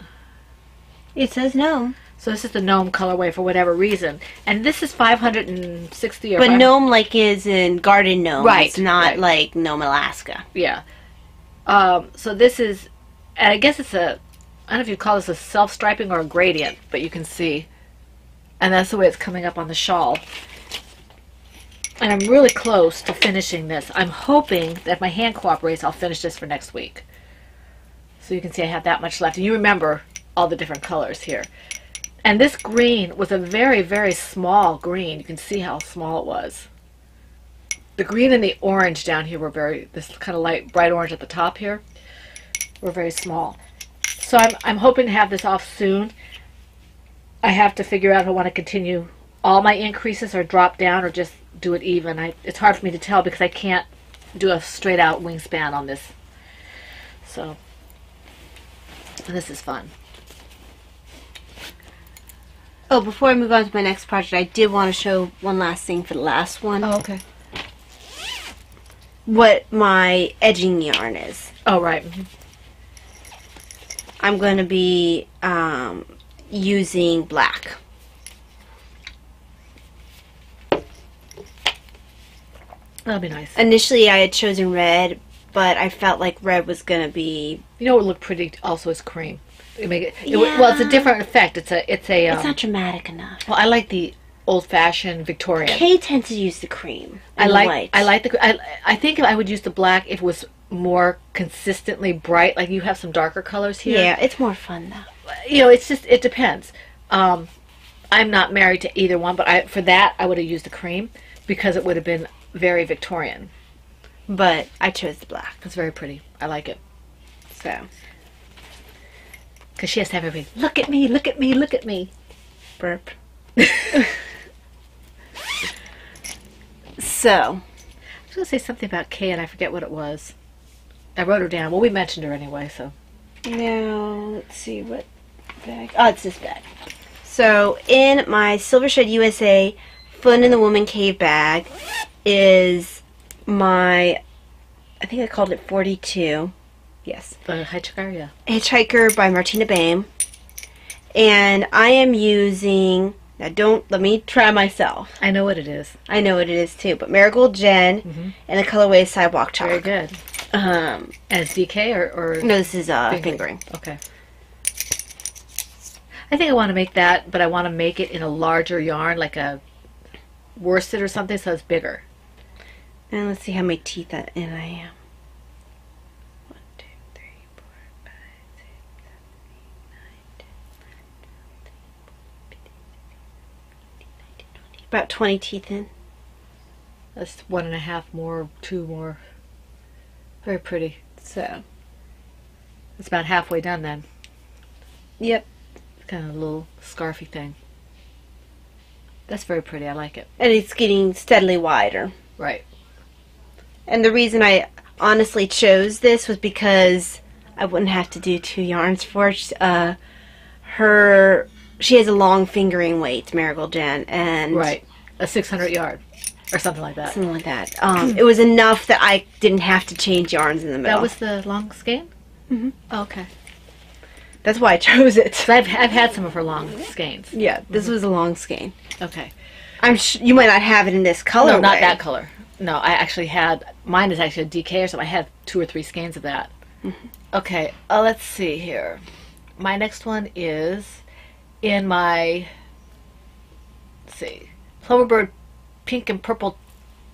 Speaker 2: It says Gnome.
Speaker 3: So this is the Gnome colorway for whatever reason. And this is 560 or...
Speaker 2: But Gnome like is in Garden Gnome.
Speaker 3: Right.
Speaker 2: It's not
Speaker 3: right.
Speaker 2: like Gnome Alaska.
Speaker 3: Yeah. So this is... And I guess it's a... I don't know if you'd call this a self-striping or a gradient, but you can see. And that's the way it's coming up on the shawl. And I'm really close to finishing this. I'm hoping that if my hand cooperates, I'll finish this for next week. So you can see I have that much left. And you remember all the different colors here. And this green was a very, very small green. You can see how small it was. The green and the orange down here were very, this kind of light, bright orange at the top here, were very small. So I'm hoping to have this off soon. I have to figure out if I want to continue all my increases or drop down or just do it even. It's hard for me to tell because I can't do a straight out wingspan on this. So this is fun.
Speaker 2: Oh, before I move on to my next project, I did want to show one last thing for the last one.
Speaker 3: Oh, okay.
Speaker 2: What my edging yarn is.
Speaker 3: Oh, right. Mm-hmm.
Speaker 2: I'm going to be using black.
Speaker 3: That'll be nice.
Speaker 2: Initially, I had chosen red, but I felt like red was going to be...
Speaker 3: You know what would look pretty also is cream.
Speaker 2: Yeah.
Speaker 3: Well, it's a different effect. It's
Speaker 2: not dramatic enough.
Speaker 3: Well, I like the old-fashioned Victorian.
Speaker 2: Kay tends to use the cream.
Speaker 3: I like
Speaker 2: the white.
Speaker 3: I think if I would use the black if it was more consistently bright. Like you have some darker colors here.
Speaker 2: Yeah, it's more fun though.
Speaker 3: You know, it's just, it depends. I I'm not married to either one, but for that I would have used the cream because it would have been very Victorian.
Speaker 2: But I chose the black.
Speaker 3: It's very pretty. I like it.
Speaker 2: So.
Speaker 3: Because she has to have everything. Look at me, look at me, look at me.
Speaker 2: Burp. So.
Speaker 3: I was going to say something about Kay and I forget what it was. I wrote her down. Well, we mentioned her anyway, so.
Speaker 2: Now, let's see what bag. Oh, it's this bag. So, in my Silver Shed USA Fun in the Woman Cave bag is my, I think I called it 42. Yes.
Speaker 3: The Hitchhiker, yeah.
Speaker 2: Hitchhiker by Martina Baim. And I am using, now don't, let me try myself.
Speaker 3: I know what it is.
Speaker 2: I know what it is too, but Marigold Jen and the colorway is Sidewalk Chalk.
Speaker 3: Very good. And it's DK or
Speaker 2: no, this is fingering.
Speaker 3: Okay. I think I want to make that, but I want to make it in a larger yarn, like a worsted or something, so it's bigger.
Speaker 2: And let's see how many teeth in I am. 1, 2, 3, 4, 5, 6, 7, 8, 9, 10, 11, 12, 13, 14, 15, 16, 17, 18, 19, 20. About 20 teeth in.
Speaker 3: That's 1.5 more, 2 more. Very pretty.
Speaker 2: So.
Speaker 3: It's about halfway done then.
Speaker 2: Yep.
Speaker 3: Kind of a little scarfy thing. That's very pretty. I like it.
Speaker 2: And it's getting steadily wider.
Speaker 3: Right.
Speaker 2: And the reason I honestly chose this was because I wouldn't have to do 2 yarns for it. She has a long fingering weight, Marigold Jen, and
Speaker 3: right, a 600 yard or something like that.
Speaker 2: Something like that. It was enough that I didn't have to change yarns in the middle.
Speaker 3: That was the long skein?
Speaker 2: Mm-hmm.
Speaker 3: Oh, okay.
Speaker 2: That's why I chose it.
Speaker 3: So I've had some of her long skeins.
Speaker 2: Yeah, this was a long skein.
Speaker 3: Okay.
Speaker 2: You might not have it in this color.
Speaker 3: No, not that color. No, I actually had, mine is actually a DK or something. I had 2 or 3 skeins of that. Okay, let's see here. My next one is in my, let's see, Cloverbird pink and purple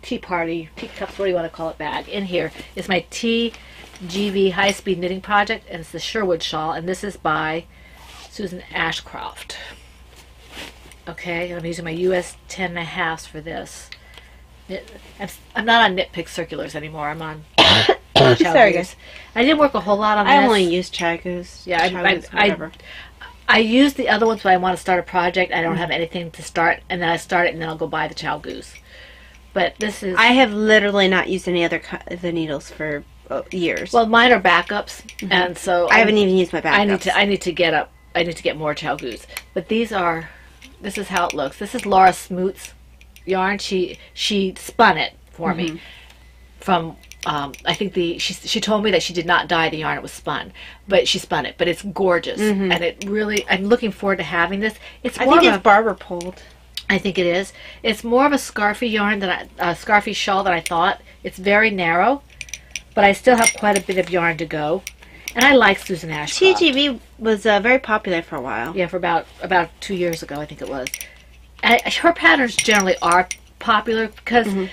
Speaker 3: tea party, teacups, what do you want to call it, bag. In here is my TGV high-speed knitting project, and it's the Sherwood shawl, and this is by Susan Ashcroft. Okay, and I'm using my US 10.5s for this. I'm not on Knit Pick Circulars anymore. I'm on
Speaker 2: Sorry, guys.
Speaker 3: I didn't work a whole lot on this.
Speaker 2: I only use Chagoos.
Speaker 3: Yeah, I use the other ones, but I want to start a project. I don't have anything to start, and then I start it, and then I'll go buy the Chow Goose. But this is...
Speaker 2: I have literally not used any other the needles for years.
Speaker 3: Well, mine are backups, and so...
Speaker 2: I haven't even used my backups.
Speaker 3: I need to get more Chow Goose. But these are... This is how it looks. This is Laura Smoot's yarn. She spun it for me from... I think she told me that she did not dye the yarn, it was spun, but she spun it. But it's gorgeous, and it really, I'm looking forward to having this. I think it's
Speaker 2: barber pulled.
Speaker 3: I think it is. It's more of a scarfy yarn than a scarfy shawl than I thought. It's very narrow, but I still have quite a bit of yarn to go, and I like Susan Ashcroft.
Speaker 2: TGV was very popular for a while.
Speaker 3: Yeah, for about 2 years ago, I think it was. Her patterns generally are popular because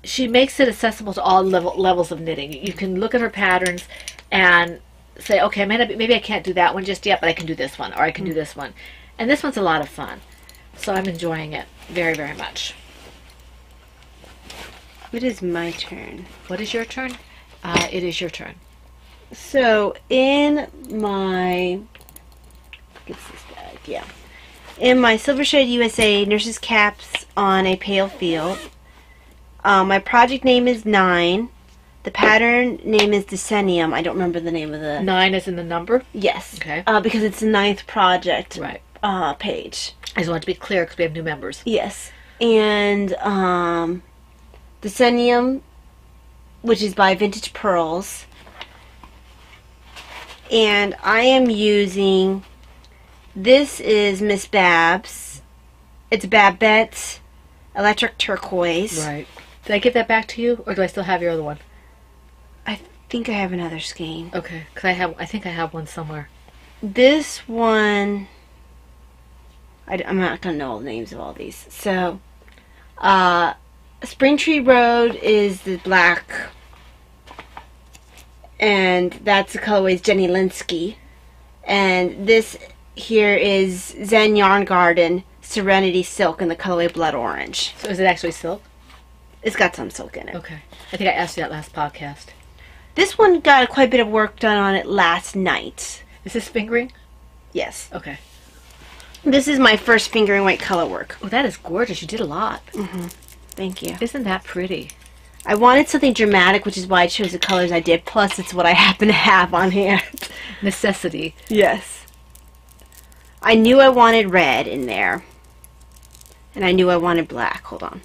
Speaker 3: she makes it accessible to all levels of knitting. You can look at her patterns and say, okay, maybe I can't do that one just yet, but I can do this one, or I can do this one. And this one's a lot of fun. So I'm enjoying it very, very much.
Speaker 2: It is my turn.
Speaker 3: What is your turn? It is your turn.
Speaker 2: So in my... What's this bag? Yeah. In my Silver Shed USA Nurse's Caps on a Pale Field, my project name is 9. The pattern name is Decennium. I don't remember the name of the...
Speaker 3: 9 is in the number?
Speaker 2: Yes.
Speaker 3: Okay.
Speaker 2: Because it's the 9th project
Speaker 3: right.
Speaker 2: Page.
Speaker 3: I just want to be clear because we have new members.
Speaker 2: Yes. And Decennium, which is by Vintage Pearls. And I am using... This is Miss Babs. It's Babette's Electric Turquoise.
Speaker 3: Right. Did I give that back to you, or do I still have your other one?
Speaker 2: I think I have another skein.
Speaker 3: Okay, because I think I have one somewhere.
Speaker 2: This one, I'm not going to know all the names of all these. So, Spring Tree Road is the black, and that's the colorway is Jenny Linsky. And this here is Zen Yarn Garden Serenity Silk in the colorway Blood Orange.
Speaker 3: So is it actually silk?
Speaker 2: It's got some silk in it.
Speaker 3: Okay. I think I asked you that last podcast.
Speaker 2: This one got quite a bit of work done on it last night.
Speaker 3: Is this fingering?
Speaker 2: Yes.
Speaker 3: Okay.
Speaker 2: This is my first fingering weight color work.
Speaker 3: Oh, that is gorgeous. You did a lot.
Speaker 2: Thank you.
Speaker 3: Isn't that pretty?
Speaker 2: I wanted something dramatic, which is why I chose the colors I did. Plus, it's what I happen to have on hand.
Speaker 3: Necessity.
Speaker 2: Yes. I knew I wanted red in there. And I knew I wanted black. Hold on.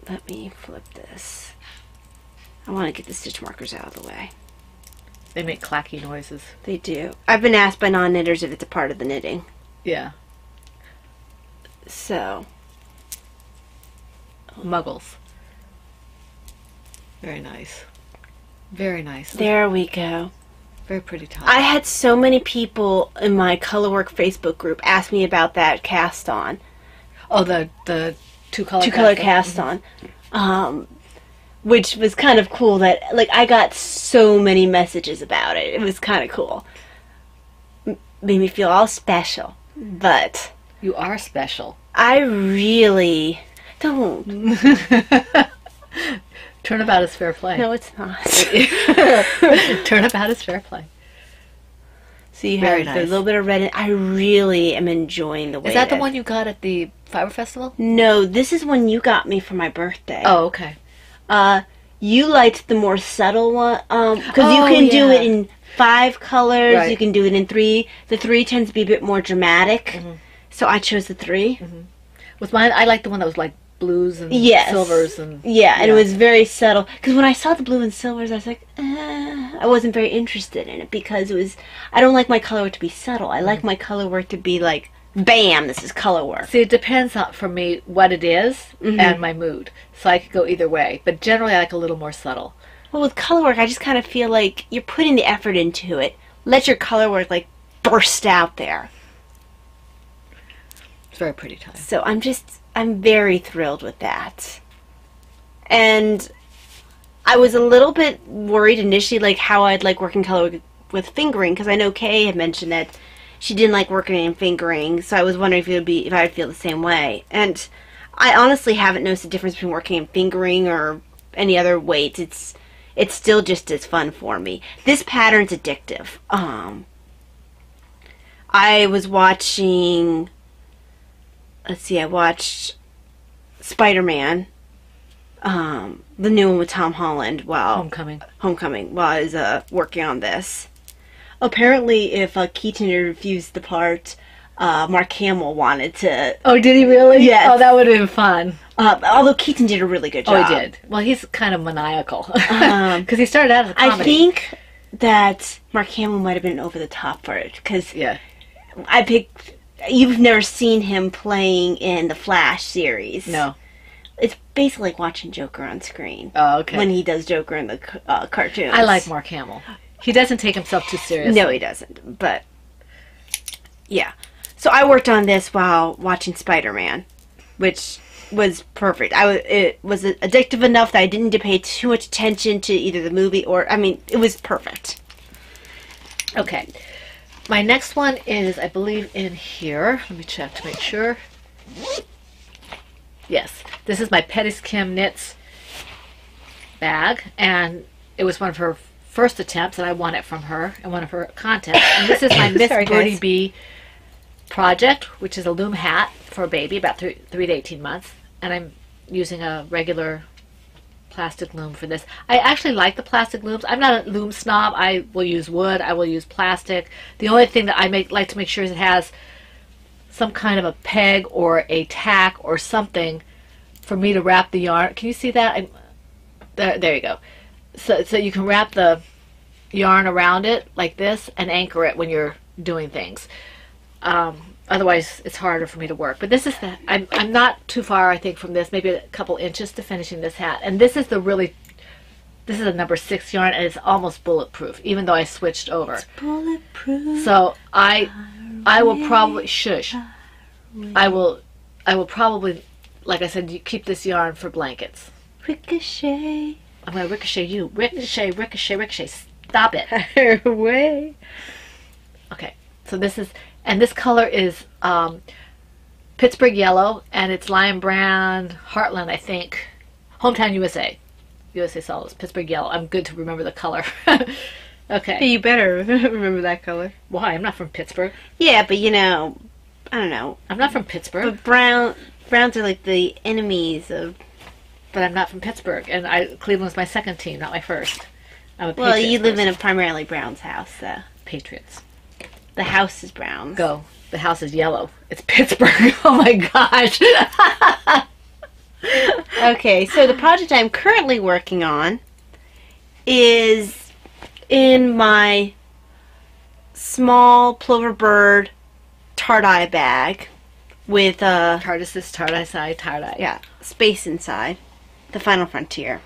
Speaker 2: Let me flip this. I want to get the stitch markers out of the way.
Speaker 3: They make clacky noises.
Speaker 2: They do. I've been asked by non-knitters if it's a part of the knitting.
Speaker 3: Yeah.
Speaker 2: So.
Speaker 3: Muggles. Very nice. Very nice.
Speaker 2: There we go.
Speaker 3: Very pretty top.
Speaker 2: I had so many people in my Colorwork Facebook group ask me about that cast on.
Speaker 3: Oh, the two-color
Speaker 2: Two-color cast on. Which was kind of cool that, like, I got so many messages about it. It was kind of cool. Made me feel all special. But
Speaker 3: You are special.
Speaker 2: I really don't.
Speaker 3: Turnabout is fair play.
Speaker 2: No, it's not.
Speaker 3: Turnabout is fair play.
Speaker 2: So you
Speaker 3: Very
Speaker 2: have
Speaker 3: nice.
Speaker 2: a little bit of red. I really am enjoying the way
Speaker 3: Is that the one you got at the Fiber Festival?
Speaker 2: No, this is one you got me for my birthday.
Speaker 3: Oh, okay.
Speaker 2: You liked the more subtle one, because
Speaker 3: Oh,
Speaker 2: you can do
Speaker 3: yeah.
Speaker 2: it in 5 colors.
Speaker 3: Right.
Speaker 2: You can do it in 3. The 3 tends to be a bit more dramatic, so I chose the 3.
Speaker 3: With mine, I like the one that was like blues and
Speaker 2: Yes.
Speaker 3: silvers and
Speaker 2: Yeah, and it was very subtle. Because when I saw the blue and silvers, I was like, I wasn't very interested in it because it was. I don't like my color work to be subtle. I like my color work to be like, bam, this is color work.
Speaker 3: See, it depends on, for me, what it is and my mood. So I could go either way. But generally, I like a little more subtle.
Speaker 2: Well, with color work, I just kind of feel like you're putting the effort into it. Let your color work like burst out there.
Speaker 3: It's very pretty time.
Speaker 2: So I'm very thrilled with that. And I was a little bit worried initially, like how I'd like working color with fingering, because I know Kay had mentioned that she didn't like working in fingering, so I was wondering if I would feel the same way. And I honestly haven't noticed the difference between working in fingering or any other weights. It's still just as fun for me. This pattern's addictive. I was watching. Let's see. I watched Spider-Man, the new one with Tom Holland. Homecoming. While I was working on this. Apparently, if Keaton refused the part, Mark Hamill wanted to.
Speaker 3: Oh, did he really?
Speaker 2: Yes.
Speaker 3: Oh, that would have been fun.
Speaker 2: Although Keaton did a really good job.
Speaker 3: Oh, he did. Well, he's kind of maniacal. Because he started out as a comedy.
Speaker 2: I think that Mark Hamill might have been over the top for it. Because
Speaker 3: Yeah.
Speaker 2: You've never seen him playing in the Flash series.
Speaker 3: No.
Speaker 2: It's basically like watching Joker on screen.
Speaker 3: Oh, okay.
Speaker 2: When he does Joker in the cartoons.
Speaker 3: I like Mark Hamill. He doesn't take himself too seriously.
Speaker 2: No, he doesn't. But, yeah. So I worked on this while watching Spider-Man, which was perfect. It was addictive enough that I didn't pay too much attention to either the movie or... it was perfect.
Speaker 3: Okay. My next one is, I believe, in here. Let me check to make sure. Yes. This is my Pettis Kim Knits bag, and it was one of her first attempts, and I won it from her in one of her contests. And this is my Miss
Speaker 2: Very
Speaker 3: Birdie
Speaker 2: nice.
Speaker 3: Bee project, which is a loom hat for a baby, about 3 to 18 months. And I'm using a regular plastic loom for this. I actually like the plastic looms. I'm not a loom snob. I will use wood. I will use plastic. The only thing that I like to make sure is it has some kind of a peg or a tack or something for me to wrap the yarn. Can you see that? There you go. So you can wrap the yarn around it like this and anchor it when you're doing things. Otherwise, it's harder for me to work. But this is the. I'm not too far, I think, from this. Maybe a couple inches to finishing this hat. And this is this is a number 6 yarn, and it's almost bulletproof, even though I switched over.
Speaker 2: It's bulletproof.
Speaker 3: So I will probably shush. I will probably, like I said, you keep this yarn for blankets.
Speaker 2: Ricochet.
Speaker 3: I'm gonna ricochet you. Ricochet, ricochet, ricochet. Stop it.
Speaker 2: Higher way.
Speaker 3: Okay, so this is, and this color is Pittsburgh yellow, and it's lime brown, Heartland, I think. Hometown USA. USA Solids, Pittsburgh yellow. I'm good to remember the color. Okay.
Speaker 2: You better remember that color.
Speaker 3: Why? I'm not from Pittsburgh.
Speaker 2: Yeah, but you know, I don't know.
Speaker 3: I'm not from Pittsburgh.
Speaker 2: But Browns are like the enemies of.
Speaker 3: But I'm not from Pittsburgh, and Cleveland's my second team, not my first. I'm a
Speaker 2: Well,
Speaker 3: Patriots
Speaker 2: you live
Speaker 3: person.
Speaker 2: in a primarily Browns house, so
Speaker 3: Patriots.
Speaker 2: the house is Browns.
Speaker 3: Go. The house is yellow. It's Pittsburgh. Oh my gosh.
Speaker 2: Okay, so the project I'm currently working on is in my small plover bird tart-eye bag with
Speaker 3: Tardises, tardisi, tardii.
Speaker 2: yeah, space inside. The Final Frontier.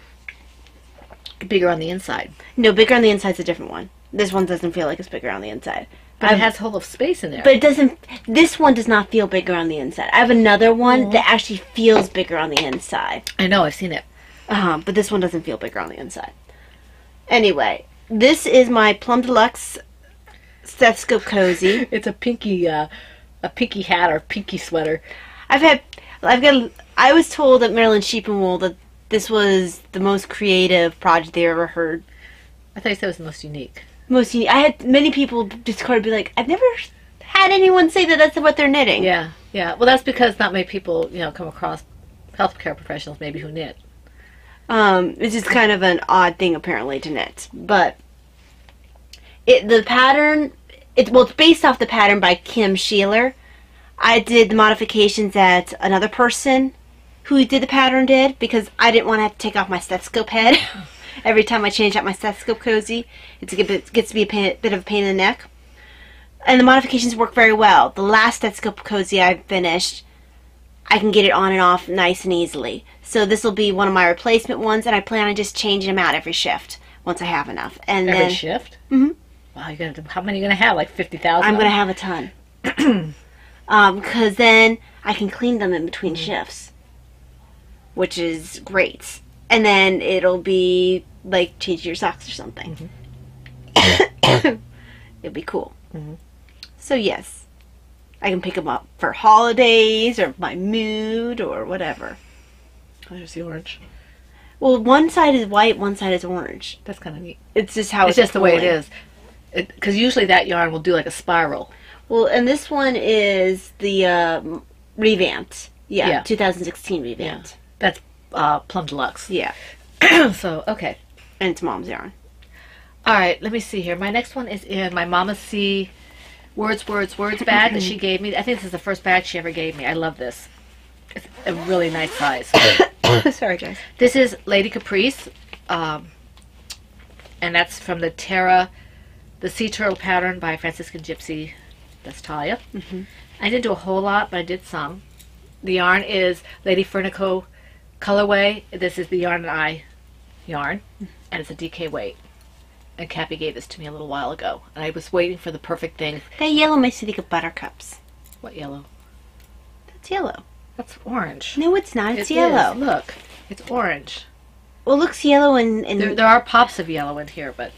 Speaker 3: Bigger on the inside.
Speaker 2: No, bigger on the inside's a different one. This one doesn't feel like it's bigger on the inside.
Speaker 3: But it has a whole of space in there.
Speaker 2: But it doesn't. This one does not feel bigger on the inside. I have another one that actually feels bigger on the inside.
Speaker 3: I know, I've seen it.
Speaker 2: But this one doesn't feel bigger on the inside. Anyway, this is my Plum Deluxe stethoscope cozy.
Speaker 3: It's a pinky hat or pinky sweater.
Speaker 2: I was told at Maryland Sheep and Wool that this was the most creative project they ever heard.
Speaker 3: I thought you said it was the most unique.
Speaker 2: I had many people Discord be like, I've never had anyone say that that's what they're knitting.
Speaker 3: Yeah, yeah. Well, that's because not many people, come across healthcare professionals maybe who knit.
Speaker 2: It's just kind of an odd thing apparently to knit. But the pattern, it's based off the pattern by Kim Sheeler. I did the modifications that another person who did the pattern did because I didn't want to have to take off my stethoscope head every time I change out my stethoscope cozy. It gets to be a bit of a pain in the neck. And the modifications work very well. The last stethoscope cozy I finished, I can get it on and off nice and easily. So this will be one of my replacement ones, and I plan on just changing them out every shift once I have enough. And
Speaker 3: Every
Speaker 2: then,
Speaker 3: shift?
Speaker 2: Mhm.
Speaker 3: Wow, how many are you going to have? Like 50,000?
Speaker 2: I'm going to have a ton. Because then I can clean them in between shifts, which is great. And then it'll be like changing your socks or something. It'll be cool. So yes, I can pick them up for holidays or my mood or whatever.
Speaker 3: Oh, there's the orange.
Speaker 2: Well, one side is white, one side is orange.
Speaker 3: That's kind of neat.
Speaker 2: It's just how
Speaker 3: It's just the way it is. Because usually that yarn will do like a spiral.
Speaker 2: Well, and this one is the revamped.
Speaker 3: Yeah.
Speaker 2: 2016 revamped.
Speaker 3: That's Plum Deluxe.
Speaker 2: Yeah.
Speaker 3: So, okay.
Speaker 2: And it's mom's yarn.
Speaker 3: All right, let me see here. My next one is in my Mama C Words bag that she gave me. I think this is the first bag she ever gave me. I love this. It's a really nice size.
Speaker 2: Sorry, guys.
Speaker 3: This is Lady Caprice, and that's from the Sea Turtle pattern by Franciscan Gypsy. That's Talia. I didn't do a whole lot, but I did some. The yarn is Lady Fernico colorway. This is the Yarn and I yarn, and it's a DK weight. And Cappy gave this to me a little while ago, and I was waiting for the perfect thing.
Speaker 2: That yellow makes you think of buttercups.
Speaker 3: What yellow?
Speaker 2: That's yellow.
Speaker 3: That's orange.
Speaker 2: No, it's not. It's
Speaker 3: It
Speaker 2: yellow.
Speaker 3: is. Look, it's orange.
Speaker 2: Well, it looks yellow and
Speaker 3: There are pops of yellow in here, but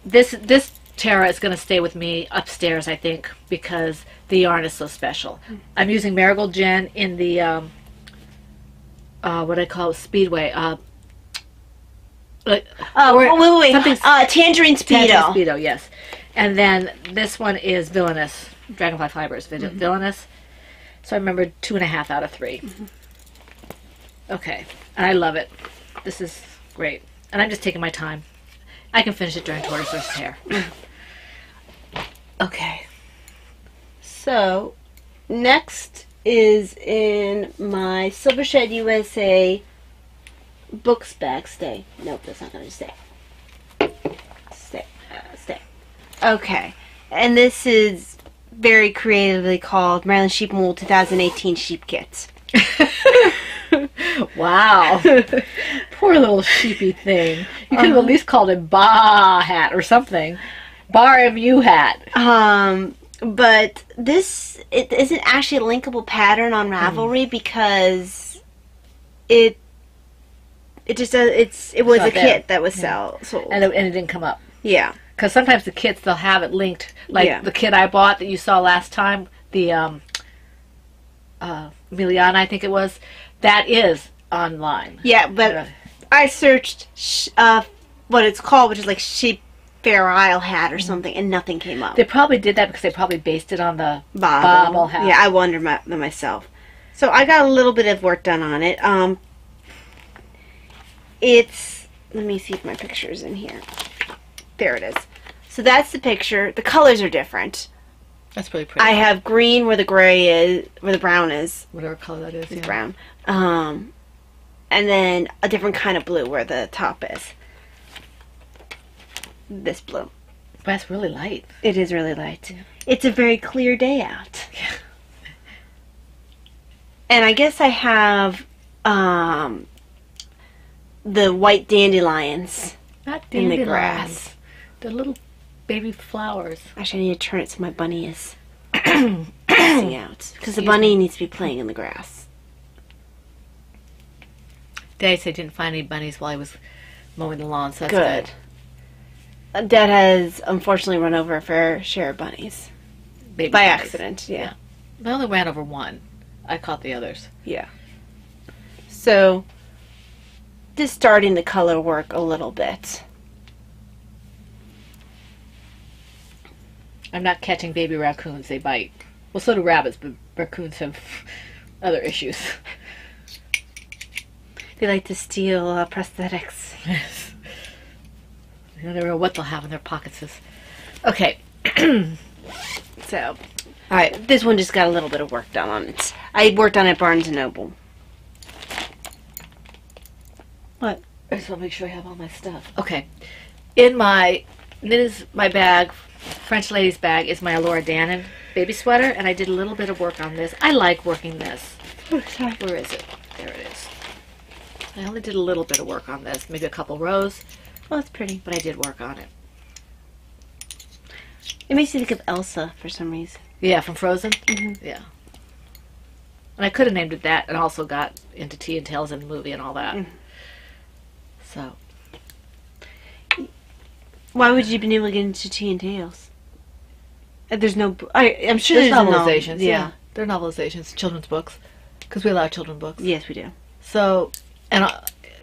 Speaker 3: this Tara is going to stay with me upstairs, I think, because the yarn is so special. I'm using Marigold Gin in the what I call it, Speedway.
Speaker 2: wait.
Speaker 3: something-
Speaker 2: Tangerine Speedo.
Speaker 3: Tangerine Speedo, yes. And then this one is Villainous. Dragonfly Fibers, Villainous. So I remembered 2.5 out of 3. Okay. And I love it. This is great. And I'm just taking my time. I can finish it during Tortoise versus Hare. Okay.
Speaker 2: So, next is in my Silver Shed USA books bag. Stay. Nope, that's not going to stay. Stay. Stay. Okay. And this is very creatively called Maryland Sheep and Wool 2018 Sheep Kits.
Speaker 3: Wow. Poor little sheepy thing. You could have at least called it Ba Hat or something. Bar MU hat.
Speaker 2: But it isn't actually a linkable pattern on Ravelry because It just does. It was
Speaker 3: not
Speaker 2: a
Speaker 3: there.
Speaker 2: kit that was sold.
Speaker 3: And it didn't come up.
Speaker 2: Yeah.
Speaker 3: Because sometimes the kits, they'll have it linked. Like the kit I bought that you saw last time, the Miliana, I think it was, that is online.
Speaker 2: Yeah, but I searched what it's called, which is like Sheep Fair Isle hat or something, and nothing came up.
Speaker 3: They probably did that because they probably based it on the
Speaker 2: Bobble
Speaker 3: bobble hat.
Speaker 2: Yeah, I wonder myself. So I got a little bit of work done on it. Let me see if my picture's in here. There it is. So that's the picture. The colors are different.
Speaker 3: That's really pretty.
Speaker 2: I have green where the gray is, where the brown is.
Speaker 3: Whatever color that is.
Speaker 2: It's brown. And then a different kind of blue where the top is. This blue.
Speaker 3: But that's really light.
Speaker 2: It is really light. Yeah. It's a very clear day out.
Speaker 3: Yeah.
Speaker 2: And I guess I have the white dandelions in the grass.
Speaker 3: The little baby flowers.
Speaker 2: Actually, I need to turn it so my bunny is passing out. Because the bunny needs to be playing in the grass.
Speaker 3: Daddy said he didn't find any bunnies while he was mowing the lawn, so that's good.
Speaker 2: Dad has unfortunately run over a fair share of bunnies.
Speaker 3: Baby
Speaker 2: by
Speaker 3: bunnies.
Speaker 2: Accident, yeah.
Speaker 3: I only ran over one. I caught the others.
Speaker 2: Yeah. So, just starting the color work a little bit.
Speaker 3: I'm not catching baby raccoons. They bite. Well, so do rabbits, but raccoons have other issues.
Speaker 2: They like to steal prosthetics.
Speaker 3: Yes. You never know what they'll have in their pockets. Okay.
Speaker 2: So, alright, this one just got a little bit of work done on it. I worked on it at Barnes & Noble. What?
Speaker 3: I just want to make sure I have all my stuff. Okay. In my bag, French lady's bag, is my Alora Dannon baby sweater, and I did a little bit of work on this. I like working this.
Speaker 2: Okay.
Speaker 3: Where is it? There it is. I only did a little bit of work on this, maybe a couple rows.
Speaker 2: Oh, that's pretty.
Speaker 3: But I did work on it.
Speaker 2: It makes you think of Elsa for some reason.
Speaker 3: Yeah, from Frozen?
Speaker 2: Mm-hmm.
Speaker 3: Yeah. And I could have named it that and also got into Tea and Tales in the movie and all that.
Speaker 2: Mm-hmm.
Speaker 3: So.
Speaker 2: Why would you be able to get into Tea and Tales? There's no... I'm sure
Speaker 3: There's
Speaker 2: there's
Speaker 3: novelizations.
Speaker 2: Yeah.
Speaker 3: They're novelizations, children's books. Because we allow children's books.
Speaker 2: Yes, we do.
Speaker 3: So, and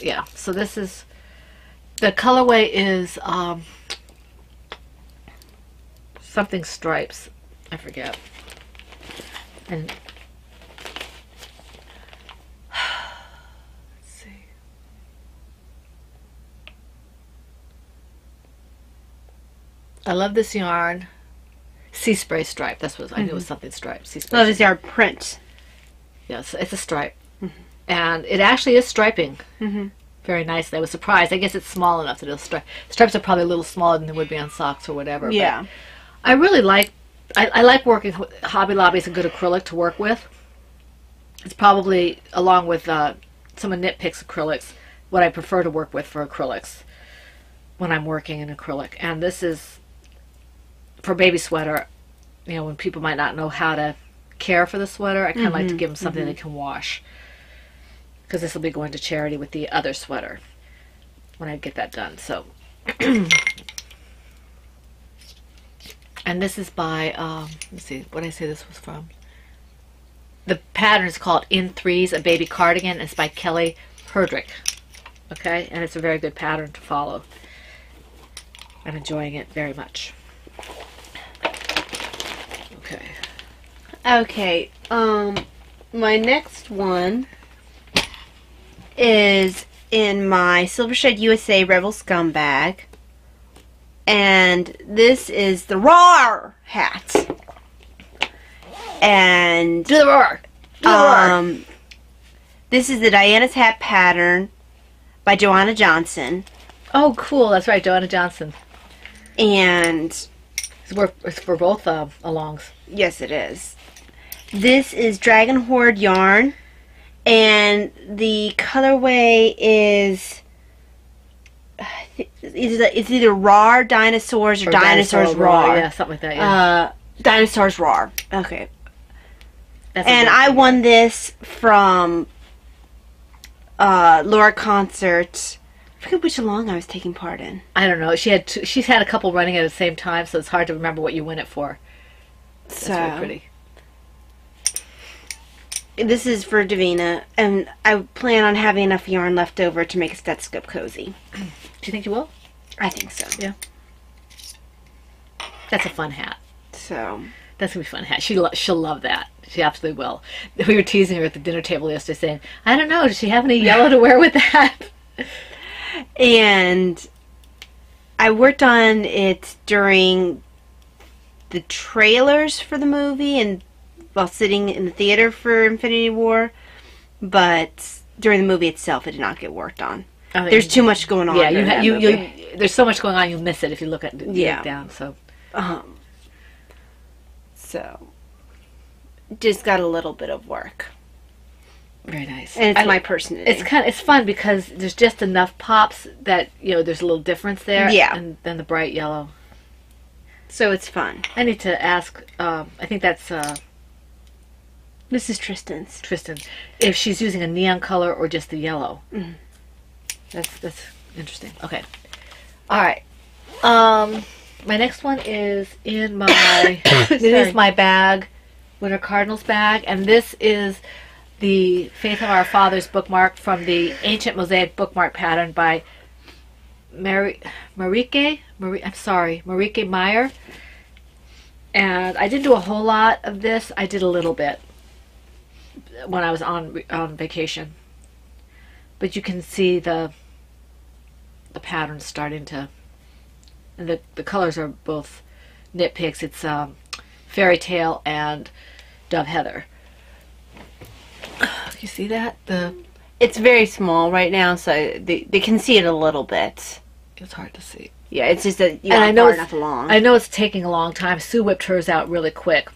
Speaker 3: yeah, so this is... The colorway is something stripes. I forget. And let's see. I love this yarn. Sea spray stripe. That's what I knew it was something striped. Sea spray.
Speaker 2: Well, this is our print.
Speaker 3: Yes, it's a stripe, and it actually is striping. Very nicely. I was surprised. I guess it's small enough that it'll stripe. Stripes are probably a little smaller than they would be on socks or whatever.
Speaker 2: Yeah.
Speaker 3: But I really like. I like working with Hobby Lobby. Is a good acrylic to work with. It's probably, along with some of Knit Picks acrylics, what I prefer to work with for acrylics when I'm working in acrylic. And this is for baby sweater. You know, when people might not know how to care for the sweater, I kind of like to give them something they can wash. Because this will be going to charity with the other sweater when I get that done. So, and this is by, let's see, what did I say this was from? The pattern is called In Threes, a Baby Cardigan. It's by Kelly Herdrick. Okay, and it's a very good pattern to follow. I'm enjoying it very much. Okay.
Speaker 2: Okay, my next one is in my Silvershed USA Rebel Scum bag, and this is the RAR hat. And
Speaker 3: Do the roar! Do the roar!
Speaker 2: This is the Diana's Hat pattern by Joanna Johnson.
Speaker 3: Oh, cool. That's right, Joanna Johnson.
Speaker 2: And
Speaker 3: It's for both alongs.
Speaker 2: yes, it is. This is Dragon Horde yarn, and the colorway is it's either RAR Dinosaurs or Dinosaurs RAR.
Speaker 3: Yeah, something like that. Yeah.
Speaker 2: Dinosaurs RAR. Okay.
Speaker 3: That's
Speaker 2: And I won this from Laura concert. I forget which along I was taking part in.
Speaker 3: I don't know. She's had a couple running at the same time, so it's hard to remember what you win it for. That's very pretty.
Speaker 2: This is for Davina, and I plan on having enough yarn left over to make a stethoscope cozy.
Speaker 3: Do you think you will?
Speaker 2: I think so.
Speaker 3: Yeah. That's a fun hat.
Speaker 2: So
Speaker 3: that's gonna be a fun hat. She'll love that. She absolutely will. We were teasing her at the dinner table yesterday, saying, "I don't know, does she have any yellow to wear with that?"
Speaker 2: And I worked on it during the trailers for the movie and while sitting in the theater for Infinity War, but during the movie itself, it did not get worked on. I mean, there's too much going on.
Speaker 3: Yeah, there's so much going on, you'll miss it if you look at it down.
Speaker 2: So just got a little bit of work.
Speaker 3: Very nice.
Speaker 2: And it's my personality.
Speaker 3: It's fun because there's just enough pops that there's a little difference there.
Speaker 2: Yeah.
Speaker 3: And then the bright yellow.
Speaker 2: So it's fun.
Speaker 3: I need to ask. I think that's.
Speaker 2: This is Tristan's.
Speaker 3: Tristan, if she's using a neon color or just the yellow.
Speaker 2: Mm-hmm.
Speaker 3: That's interesting. Okay. All right. My next one is in my. It is my bag, Winter Cardinals bag, and this is the Faith of Our Fathers bookmark from the Ancient Mosaic bookmark pattern by Marike Meyer. And I didn't do a whole lot of this. I did a little bit when I was on vacation. But you can see the pattern starting to, and the colors are both nitpicks. It's Fairy Tale and Dove Heather. You see that?
Speaker 2: It's very small right now, so they can see it a little bit.
Speaker 3: It's hard to see.
Speaker 2: Yeah, it's just that you're not far enough along.
Speaker 3: I know it's taking a long time. Sue whipped hers out really quick.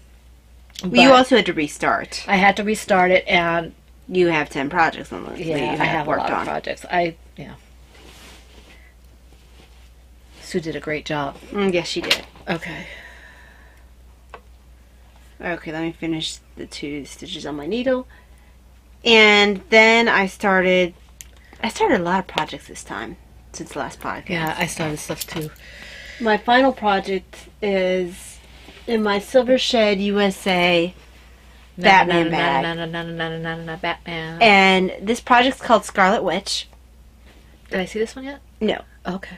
Speaker 2: But you also had to restart.
Speaker 3: I had to restart it, and
Speaker 2: you have 10 projects on the list.
Speaker 3: Yeah, I have worked on projects. Sue did a great job.
Speaker 2: Yes, she did.
Speaker 3: Okay.
Speaker 2: Okay, let me finish the 2 stitches on my needle. And then I started a lot of projects this time since the last podcast.
Speaker 3: Yeah, I started stuff too.
Speaker 2: My final project is in my Silver Shed USA Batman bag.
Speaker 3: Batman.
Speaker 2: And this project's called Scarlet Witch.
Speaker 3: Did I see this one yet?
Speaker 2: No.
Speaker 3: Okay.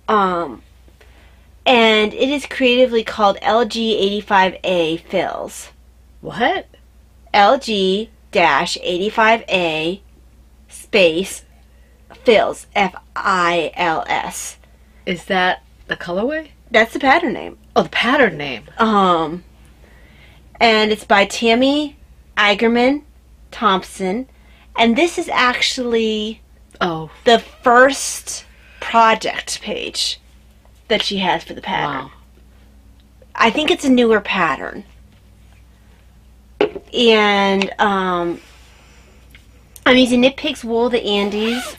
Speaker 2: And it is creatively called LG85A Fills.
Speaker 3: What?
Speaker 2: LG-85A space Fills. F-I-L-S.
Speaker 3: Is that the colorway?
Speaker 2: That's the pattern name.
Speaker 3: Oh, the pattern name.
Speaker 2: And it's by Tammy Eigerman Thompson. And this is actually the first project page that she has for the pattern.
Speaker 3: Wow.
Speaker 2: I think it's a newer pattern. And I'm using Knit Pig's Wool, the Andes,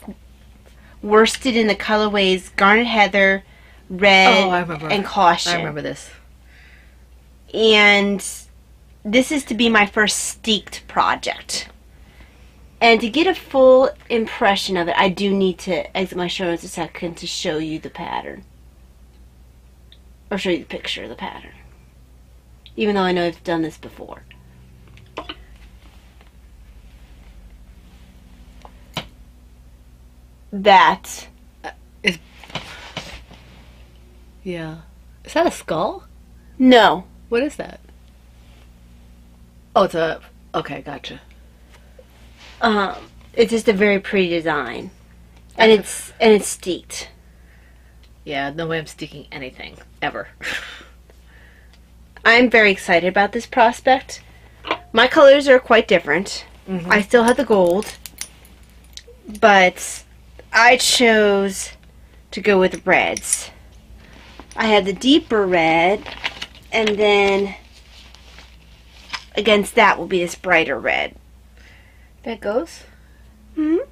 Speaker 2: worsted in the colorways Garnet Heather, Red, and Caution.
Speaker 3: I remember this.
Speaker 2: And this is to be my first steeked project. And to get a full impression of it, I do need to exit my show notes a second to show you the pattern. Or show you the picture of the pattern. Even though I know I've done this before. That
Speaker 3: is... Yeah. Is that a skull?
Speaker 2: No.
Speaker 3: What is that? Oh, it's a... Okay, gotcha.
Speaker 2: It's just a very pretty design. And it's steeked.
Speaker 3: Yeah, no way I'm sticking anything, ever.
Speaker 2: I'm very excited about this prospect. My colors are quite different. Mm-hmm. I still have the gold. But I chose to go with reds. I had the deeper red, and then against that will be this brighter red.
Speaker 3: That goes?
Speaker 2: Mm-hmm.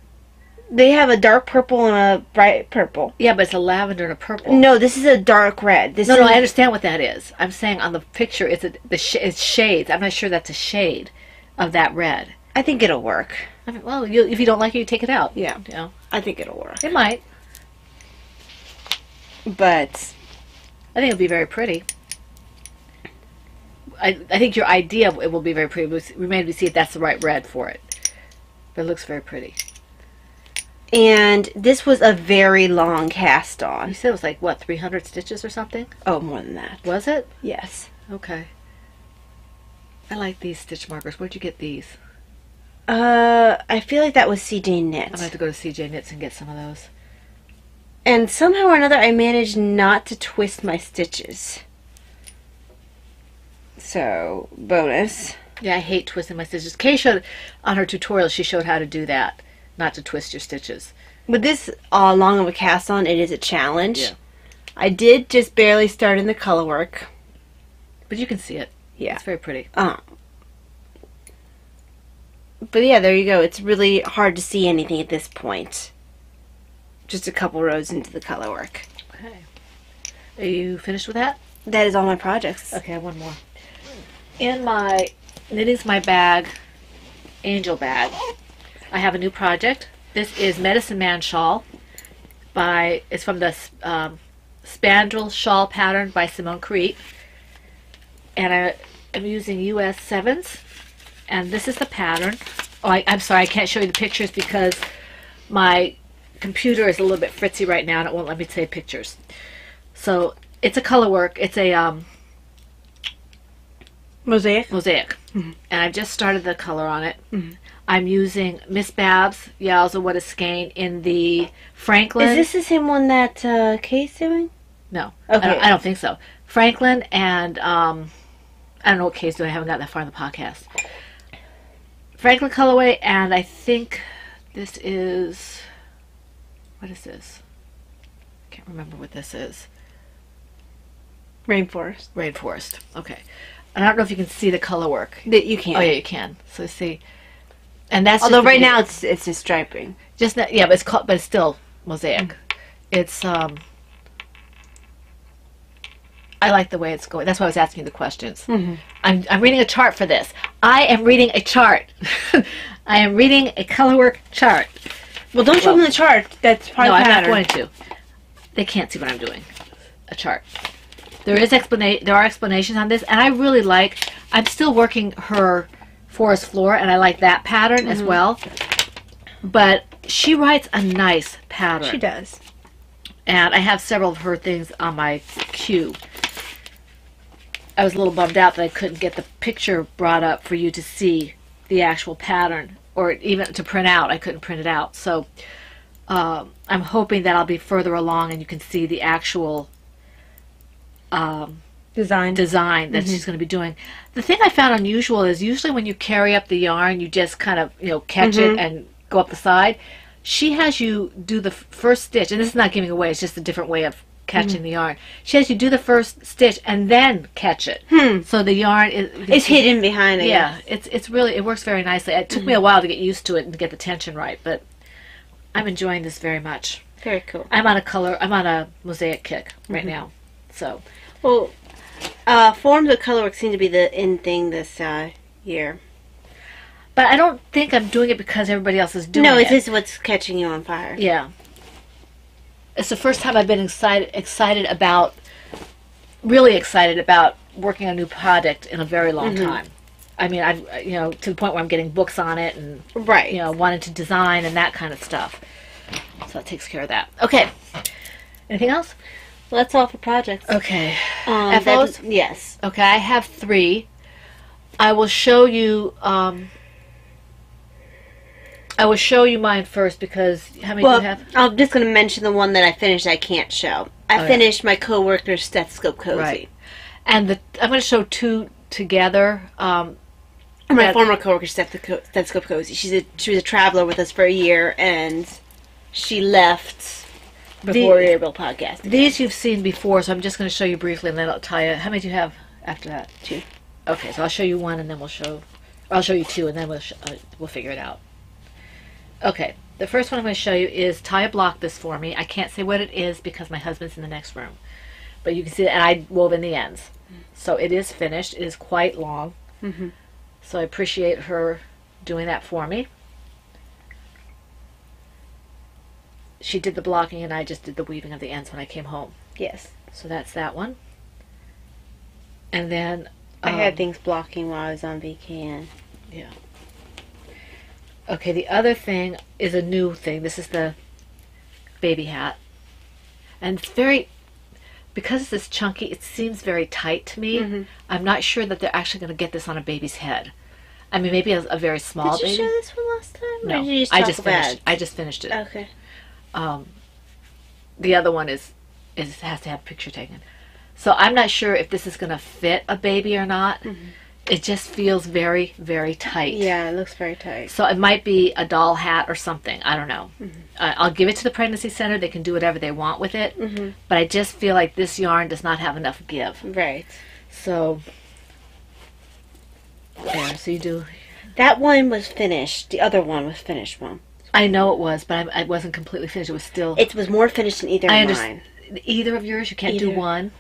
Speaker 2: They have a dark purple and a bright purple.
Speaker 3: Yeah, but it's a lavender and a purple.
Speaker 2: No, this is a dark red.
Speaker 3: No, I understand what that is. I'm saying on the picture it's shades. I'm not sure that's a shade of that red.
Speaker 2: I think it'll work.
Speaker 3: I mean, well, if you don't like it, you take it out.
Speaker 2: Yeah.
Speaker 3: You know,
Speaker 2: I think it'll work.
Speaker 3: it might.
Speaker 2: But
Speaker 3: I think it'll be very pretty. I think your idea it will be very pretty. It remains to see if that's the right red for it. But it looks very pretty.
Speaker 2: and this was a very long cast
Speaker 3: You
Speaker 2: on.
Speaker 3: said it was like, what, 300 stitches or something?
Speaker 2: Oh, more than that.
Speaker 3: Was it?
Speaker 2: Yes.
Speaker 3: Okay. I like these stitch markers. Where'd you get these?
Speaker 2: I feel like that was CJ Knit.
Speaker 3: I'm going to have to go to CJ Knits and get some of those.
Speaker 2: And somehow or another, I managed not to twist my stitches. So, bonus.
Speaker 3: Yeah, I hate twisting my stitches. Kay showed, on her tutorial, she showed how to do that. Not to twist your stitches.
Speaker 2: With this long of a cast on, it is a challenge.
Speaker 3: Yeah.
Speaker 2: I did just barely start in the color work.
Speaker 3: But you can see it.
Speaker 2: Yeah.
Speaker 3: It's very pretty.
Speaker 2: But yeah, there you go. It's really hard to see anything at this point. Just a couple rows into the color work.
Speaker 3: Okay. Are you finished with that?
Speaker 2: That is all my projects.
Speaker 3: Okay, I have one more. In my Knitting's My Bag Angel Bag, I have a new project. This is Medicine Man Shawl. It's from the Spandrel Shawl pattern by Simone Crete. And I am using US 7s. And this is the pattern. Oh, I'm sorry, I can't show you the pictures because my computer is a little bit fritzy right now and it won't let me take pictures. So it's a color work. It's a
Speaker 2: Mosaic.
Speaker 3: mosaic. And I've just started the color on it.
Speaker 2: Mm-hmm.
Speaker 3: I'm using Miss Babs Yowza What a Skein in the Franklin.
Speaker 2: Is this the same one that Kay's doing?
Speaker 3: No.
Speaker 2: Okay.
Speaker 3: I don't think so. Franklin and I don't know what Kay's doing. I haven't gotten that far in the podcast. Franklin colorway, and I think this is, what is this? I can't remember what this is.
Speaker 2: Rainforest.
Speaker 3: Rainforest. Okay. And I don't know if you can see the color work.
Speaker 2: That you can.
Speaker 3: Oh yeah, you can. So see, and that's
Speaker 2: Although
Speaker 3: just the
Speaker 2: right now
Speaker 3: beginning.
Speaker 2: it's just striping.
Speaker 3: Just not, yeah, but it's still mosaic. It's I like the way it's going. That's why I was asking you the questions. I'm reading a chart for this. I am reading a chart. I am reading a colorwork chart.
Speaker 2: Well, don't show them the chart. That's part
Speaker 3: No,
Speaker 2: of the
Speaker 3: I'm not
Speaker 2: pattern.
Speaker 3: going to. They can't see what I'm doing. A chart. There are explanations on this, and I really like. I'm still working her forest floor, and I like that pattern as well. But she writes a nice pattern.
Speaker 2: She does.
Speaker 3: And I have several of her things on my queue. I was a little bummed out that I couldn't get the picture brought up for you to see the actual pattern, or even to print out. I couldn't print it out. So I'm hoping that I'll be further along and you can see the actual design that she's going to be doing. The thing I found unusual is usually when you carry up the yarn, you just kind of, catch it and go up the side. She has you do the first stitch, and this is not giving away, it's just a different way of catching the yarn. She has you do the first stitch and then catch it. So the yarn
Speaker 2: It's hidden behind it.
Speaker 3: Yeah, it's really, it works very nicely. It took me a while to get used to it and get the tension right, but I'm enjoying this very much.
Speaker 2: Very cool.
Speaker 3: I'm on a mosaic kick right now. So,
Speaker 2: Well, forms of colorwork seem to be the in thing this year.
Speaker 3: but I don't think I'm doing it because everybody else is doing it.
Speaker 2: No, it's just what's catching you on fire.
Speaker 3: Yeah. It's the first time I've been really excited about working on a new project in a very long time. I mean, to the point where I'm getting books on it and,
Speaker 2: Right.
Speaker 3: wanting to design and that kind of stuff. So that takes care of that. Okay. Anything else?
Speaker 2: Well, that's all for projects.
Speaker 3: Okay.
Speaker 2: FOs? Yes.
Speaker 3: Okay, I have 3. I will show you, mine first because how many do you have?
Speaker 2: I'm just going to mention the one that I finished I can't show. I finished my coworker's stethoscope cozy.
Speaker 3: Right. And I'm going to show 2 together.
Speaker 2: My former coworker's stethoscope cozy. She was a traveler with us for a year, and she left before we were able to podcast again.
Speaker 3: These you've seen before, so I'm just going to show you briefly, and then I'll tell you. How many do you have after that?
Speaker 2: 2.
Speaker 3: Okay, so I'll show you 1, and then I'll show you 2, and then we'll figure it out. Okay, the first one I'm going to show you is Taya blocked this for me. I can't say what it is because my husband's in the next room, but you can see it, and I wove in the ends. So it is finished. It is quite long. So I appreciate her doing that for me. She did the blocking and I just did the weaving of the ends when I came home.
Speaker 2: Yes.
Speaker 3: So that's that one. And then
Speaker 2: I had things blocking while I was on VKN.
Speaker 3: Yeah. Okay, the other thing is a new thing. This is the baby hat. And it's very, because it's this chunky, it seems very tight to me.
Speaker 2: Mm-hmm.
Speaker 3: I'm not sure that they're actually going to get this on a baby's head. I mean, maybe a very small
Speaker 2: Did you
Speaker 3: baby.
Speaker 2: show this one last time?
Speaker 3: No,
Speaker 2: or did you
Speaker 3: I
Speaker 2: talk
Speaker 3: just
Speaker 2: about
Speaker 3: finished. I just finished it.
Speaker 2: Okay.
Speaker 3: The other one is has to have a picture taken. So I'm not sure if this is going to fit a baby or not.
Speaker 2: Mm-hmm.
Speaker 3: It just feels very, very tight.
Speaker 2: Yeah, it looks very tight.
Speaker 3: So it might be a doll hat or something. I don't know.
Speaker 2: Mm-hmm.
Speaker 3: I'll give it to the pregnancy center. They can do whatever they want with it.
Speaker 2: Mm-hmm.
Speaker 3: But I just feel like this yarn does not have enough give.
Speaker 2: Right.
Speaker 3: So there. So you do.
Speaker 2: That one was finished. The other one was finished, Mom.
Speaker 3: I know it was, but I wasn't completely finished. It was still.
Speaker 2: It was more finished than either
Speaker 3: I
Speaker 2: of
Speaker 3: understand.
Speaker 2: mine.
Speaker 3: Either of yours, you can't do
Speaker 2: Either.
Speaker 3: one.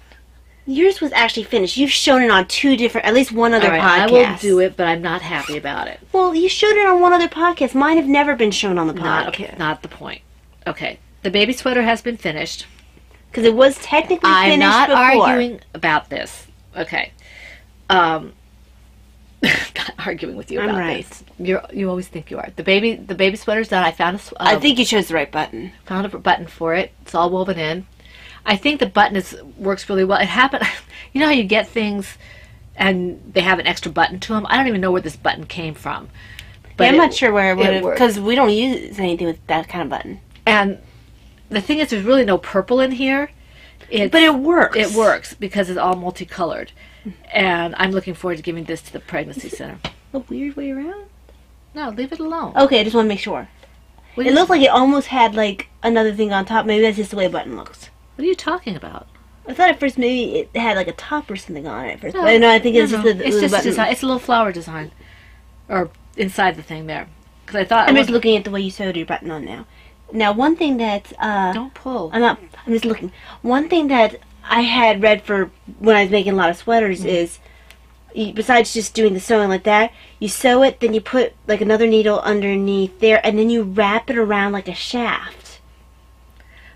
Speaker 2: Yours was actually finished. You've shown it on two different, at least one other
Speaker 3: All right,
Speaker 2: podcast.
Speaker 3: I will do it, but I'm not happy about it.
Speaker 2: Well, you showed it on one other podcast. Mine have never been shown on the podcast.
Speaker 3: Not the point. Okay, the baby sweater has been finished.
Speaker 2: Because it was technically
Speaker 3: I'm
Speaker 2: finished
Speaker 3: not
Speaker 2: before.
Speaker 3: arguing about this. Okay. Not arguing with you
Speaker 2: I'm
Speaker 3: about
Speaker 2: right.
Speaker 3: this. You always think you are. The baby sweater's done. I found
Speaker 2: I think you chose the right button.
Speaker 3: found a button for it. It's all woven in. I think the button works really well. It happened. You know how you get things and they have an extra button to them. I don't even know where this button came from.
Speaker 2: But I'm not sure where it would have,
Speaker 3: worked.
Speaker 2: because we don't use anything with that kind of button.
Speaker 3: And the thing is, there's really no purple in here.
Speaker 2: But it works.
Speaker 3: It works because it's all multicolored. And I'm looking forward to giving this to the pregnancy center.
Speaker 2: A weird way around?
Speaker 3: No, leave it alone.
Speaker 2: Okay, I just want to make sure.
Speaker 3: What
Speaker 2: It looked like it almost had like another thing on top. Maybe that's just the way a button looks.
Speaker 3: What are you talking about?
Speaker 2: I thought at first maybe it had like a top or something on it at first. But no, I think it's just the
Speaker 3: it's just a
Speaker 2: button.
Speaker 3: design. It's a little flower design, or inside the thing there. Because I thought
Speaker 2: I'm just looking at the way you sewed your button on now. Now, one thing that
Speaker 3: don't pull.
Speaker 2: I'm just looking. One thing that I had read for when I was making a lot of sweaters is, besides just doing the sewing like that, you sew it, then you put like another needle underneath there, and then you wrap it around like a shaft.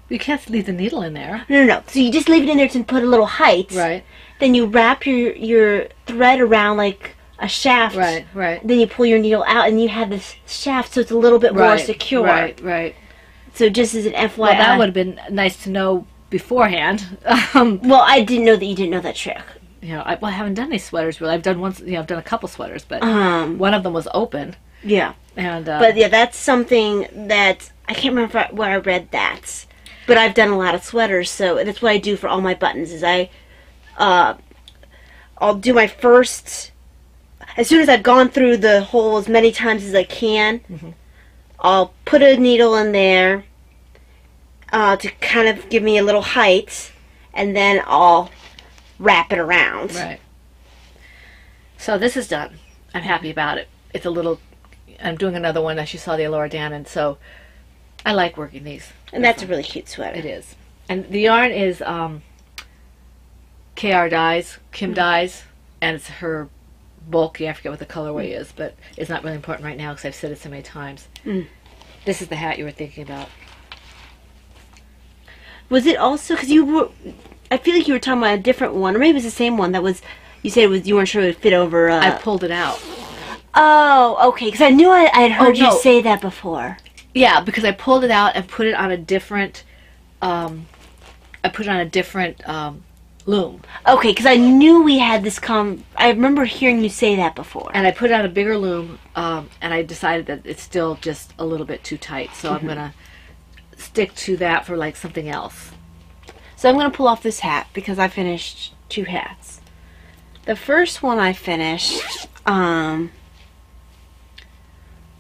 Speaker 3: You can't leave the needle in there.
Speaker 2: No. So you just leave it in there to put a little height.
Speaker 3: Right.
Speaker 2: Then you wrap your thread around like a shaft.
Speaker 3: Right.
Speaker 2: Then you pull your needle out, and you have this shaft, so it's a little bit more secure.
Speaker 3: Right.
Speaker 2: So just as an FYI.
Speaker 3: Well, that would have been nice to know beforehand.
Speaker 2: Well, I didn't know that you didn't know that trick.
Speaker 3: You know, I haven't done any sweaters really. I've done I've done a couple sweaters, but one of them was open.
Speaker 2: Yeah.
Speaker 3: And
Speaker 2: but yeah, that's something that I can't remember where I read that. But I've done a lot of sweaters, so that's what I do for all my buttons. Is I'll do my first. As soon as I've gone through the hole as many times as I can, I'll put a needle in there to kind of give me a little height, and then I'll wrap it around.
Speaker 3: Right. So this is done. I'm happy about it. It's a little. I'm doing another one, as you saw the Laura Dannon, so I like working these.
Speaker 2: And that's a really cute sweater.
Speaker 3: It is. And the yarn is KR dyes, Kim dyes, and it's her bulky. I forget what the colorway is, but it's not really important right now because I've said it so many times. This is the hat you were thinking about.
Speaker 2: Was it also because you were? I feel like you were talking about a different one, or maybe it was the same one. That was you said it was. You weren't sure it would fit over.
Speaker 3: I pulled it out.
Speaker 2: Oh, okay. Because I knew I had heard you say that before.
Speaker 3: Yeah, because I pulled it out and put it on a different. Loom.
Speaker 2: Okay, because I knew we had this I remember hearing you say that before.
Speaker 3: And I put it on a bigger loom, and I decided that it's still just a little bit too tight, so I'm gonna stick to that for like something else.
Speaker 2: So I'm gonna pull off this hat because I finished 2 hats. The first one I finished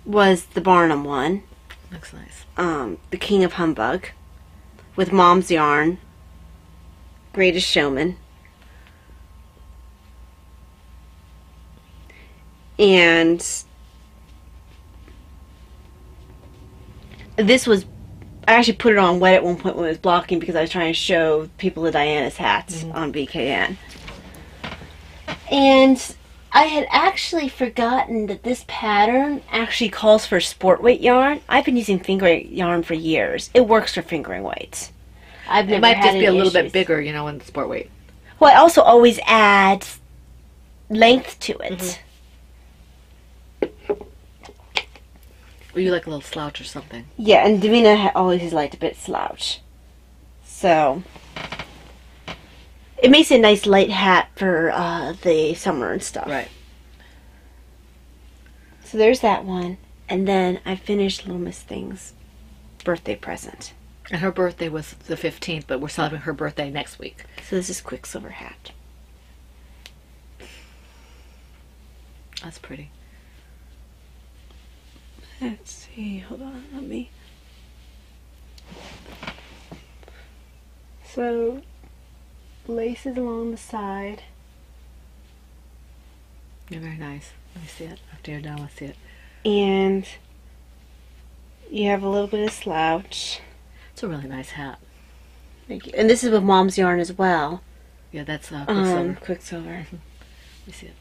Speaker 2: was the Barnum one.
Speaker 3: Looks nice.
Speaker 2: The King of Humbug with Mom's yarn. Greatest Showman. And this was, I actually put it on wet at one point when it was blocking because I was trying to show people the Diana's hats on BKN. And I had actually forgotten that this pattern actually calls for sport weight yarn. I've been using finger weight yarn for years. It works for fingering weights. I've never
Speaker 3: It might
Speaker 2: had
Speaker 3: just be a
Speaker 2: any
Speaker 3: little bit
Speaker 2: issues.
Speaker 3: bigger, you know, in sport weight.
Speaker 2: Well, I also always add length to it.
Speaker 3: Or you like a little slouch or something.
Speaker 2: Yeah, and Davina always has liked a bit slouch. So, it makes a nice light hat for the summer and stuff.
Speaker 3: Right.
Speaker 2: So there's that one. And then I finished Little Miss Thing's birthday present.
Speaker 3: And her birthday was the 15th, but we're celebrating her birthday next week.
Speaker 2: So this is Quicksilver hat.
Speaker 3: That's pretty.
Speaker 2: Let's see, hold on, let me. So, laces along the side.
Speaker 3: You're very nice. Let me see it. After you're done, let's see it.
Speaker 2: And you have a little bit of slouch.
Speaker 3: It's a really nice hat.
Speaker 2: Thank you. And this is with Mom's yarn as well.
Speaker 3: Yeah, that's Quicksilver.
Speaker 2: Quicksilver.
Speaker 3: Let me see it.